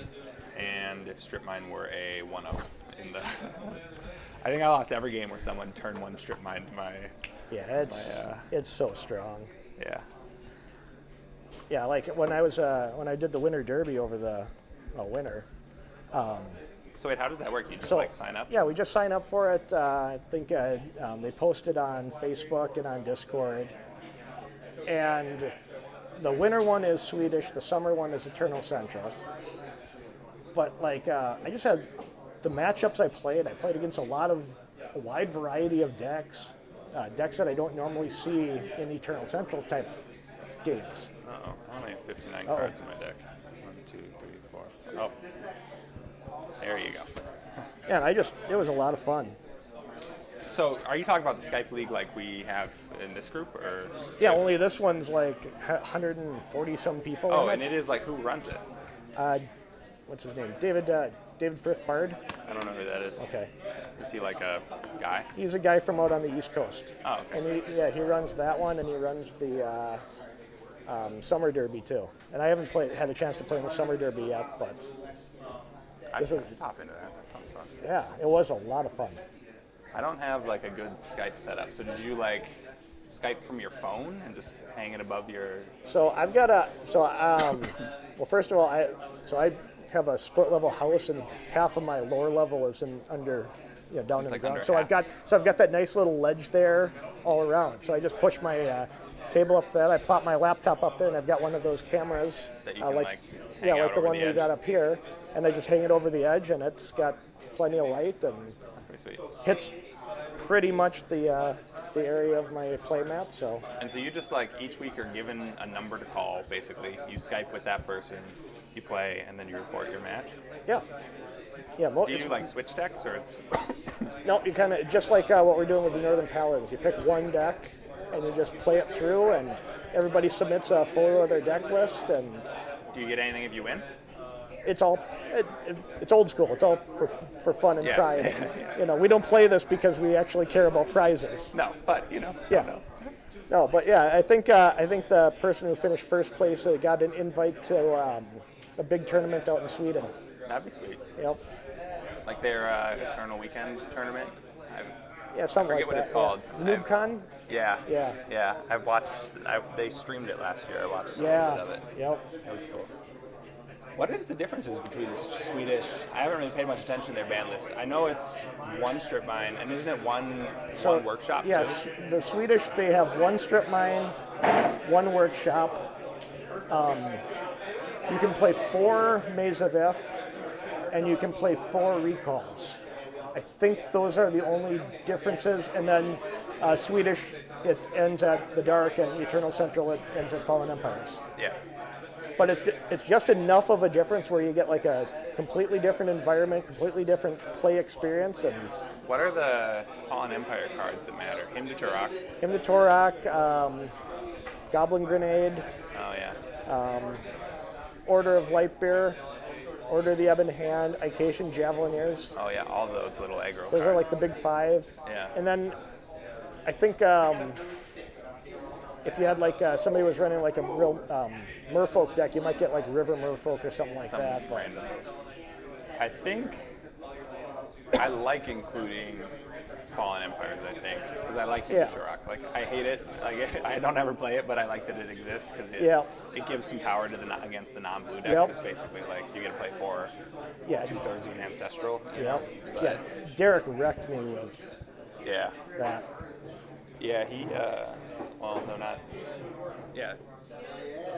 and if Strip Mine were a 1-0 in the. I think I lost every game where someone turned 1 Strip Mine to my. Yeah. It's so strong. Yeah. Yeah. Like when I did the Winter Derby over the winter. So wait, how does that work? You just So like sign up? Yeah, we just sign up for it. I think they posted on Facebook and on Discord. And the winter one is Swedish. The summer one is Eternal Central. But like, I just had the matchups I played. I played against a wide variety of decks, decks that I don't normally see in Eternal Central type games. Uh-oh, I only have 59 cards in my deck. 1, 2, 3, 4. Oh, there you go. Yeah, and it was a lot of fun. So, are you talking about the Skype League like we have in this group, or? Yeah, only this one's like 140 some people. Oh, in and it is like who runs it? What's his name? David Frith Bard. I don't know who that is. Okay. Is he like a guy? He's a guy from out on the East Coast. Oh, okay. And he runs that one, and he runs the Summer Derby too. And I haven't had a chance to play in the Summer Derby yet, but I this was should hop into that. That sounds fun. yeah, it was a lot of fun. I don't have like a good Skype setup. So did you like Skype from your phone and just hang it above your? So I've got well, first of all, I have a split level house, and half of my lower level is down in the like ground. under So I've got that nice little ledge there all around. So I just push my table up there. I plop my laptop up there, and I've got one of those cameras That you can like hang yeah, out like the over one the we edge. got up here, and I just hang it over the edge, and it's got plenty of light and Pretty sweet. hits pretty much the area of my playmat. So And so you just like each week are given a number to call. Basically, you Skype with that person, you play, and then you report your match. yeah. Do you like switch decks, or it's? No, you kind of just like what we're doing with the Northern Paladins. You pick one deck, and you just play it through, and everybody submits a photo of their deck list, and Do you get anything if you win? it's all it's old school. It's all for fun and Yeah. pride. Yeah. We don't play this because we actually care about prizes. No, but Yeah. No, but yeah, I think the person who finished first place got an invite to a big tournament out in Sweden. That'd be sweet. Yep. Like their Eternal Weekend tournament. Yeah, something I like forget what that. it's called. Yeah. NoobCon? Yeah. Yeah. Yeah. I've watched. They streamed it last year. I watched a Yeah. bit of it. Yep. It was cool. What is the differences between the Swedish? I haven't really paid much attention to their ban list. I know it's one strip mine, and isn't it one workshop Yes, too? the Swedish, they have one strip mine, one workshop. You can play 4 Maze of Ith, and you can play 4 recalls. I think those are the only differences. And then Swedish, it ends at the Dark, and Eternal Central, it ends at Fallen Empires. Yeah. But it's just enough of a difference where you get like a completely different environment, completely different play experience, and What are the Fallen Empire cards that matter? Hymn to Turok. Hymn to Torok, Goblin Grenade, Oh yeah. Order of Lightbearer, Order of the Ebon Hand, Icatian Javelineers. Oh yeah. All those little aggro Those cards. are like the big 5. Yeah. And then I think if you had like somebody was running like a real Merfolk deck, you might get like River Merfolk or something like that. But Random. I think I like including Fallen Empires, I think, because I like the Yeah. Sharok. Like, I hate it. Like, I don't ever play it, but I like that it exists because it gives some power to against the non-blue decks. Yep. It's basically like you get to play for Yeah. 2/3 of an ancestral. You Yeah. know? Yeah. Derek wrecked me with Yeah. that. Yeah. He. Well, no, not. Yeah.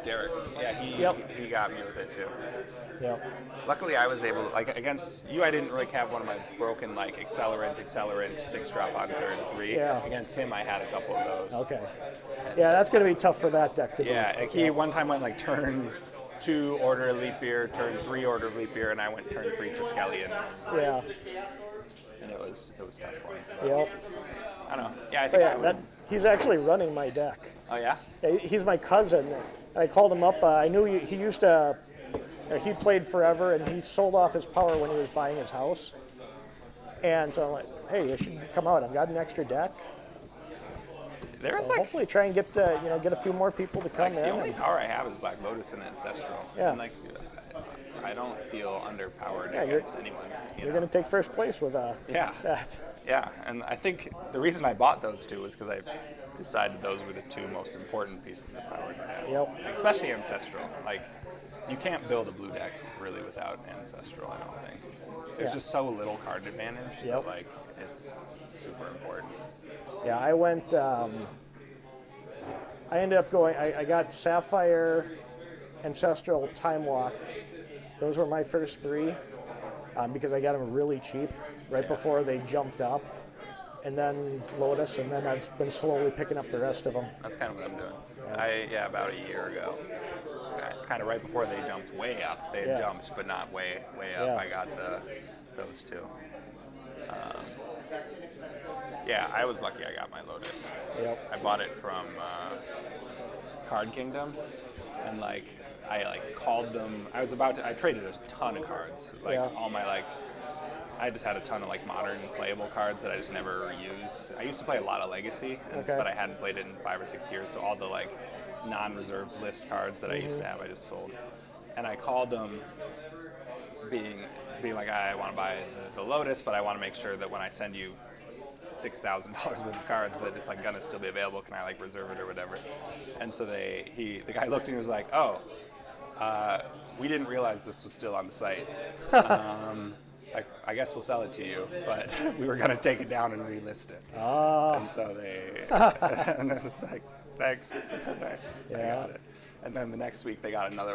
Derek. Yeah. He got me with it too. Yep. Luckily, I was able to, like, against you, I didn't really have one of my broken, like, accelerant, 6-drop on turn 3. Yeah. Against him, I had a couple of those. Okay. Yeah, that's going to be tough for that deck to Yeah, beat. like he one time went, like, turn 2, Order of Leap Year, turn 3, Order of Leap Year, and I went turn 3, Triskelion. Yeah. And it was tough for me. Yep. I don't know. Yeah, I But think yeah, I would. he's actually running my deck. Oh, yeah? Yeah, he's my cousin. I called him up. I knew he used to. He played forever, and he sold off his power when he was buying his house. And so I'm like, hey, you should come out. I've got an extra deck. There's, So like, hopefully try and get get a few more people to come like, the in. only power I have is Black Lotus and Ancestral. Yeah. And, like, I don't feel underpowered Yeah, against anyone. You're going to take first place with Yeah. that. Yeah, and I think the reason I bought those two was because I decided those were the two most important pieces of power to have. Yep. Especially Ancestral. Like, you can't build a blue deck really without Ancestral, I don't think. There's Yeah. just so little card advantage Yep. that, like, it's super important. Yeah, I went. I ended up going. I got Sapphire, Ancestral, Time Walk. Those were my first 3 because I got them really cheap right before they jumped up, and then Lotus, and then I've been slowly picking up the rest of them. That's kind of what I'm doing. About a year ago, kind of right before they jumped way up. They had jumped, but not way up. Yeah. I got those two. Yeah, I was lucky I got my Lotus. Yep. I bought it from Card Kingdom, and like I called them. I traded a ton of cards. All my I just had a ton of modern playable cards that I just never use. I used to play a lot of Legacy, but I hadn't played it in 5 or 6 years. So all the non-reserved list cards that I used to have, I just sold. And I called them, being like, I want to buy the Lotus, but I want to make sure that when I send you $6,000 worth of cards that it's gonna still be available. Can I reserve it or whatever? And so the guy looked and was like, oh, we didn't realize this was still on the site. I guess we'll sell it to you, but we were gonna take it down and relist it. And so and I was just like, thanks. I got it. And then the next week they got another one.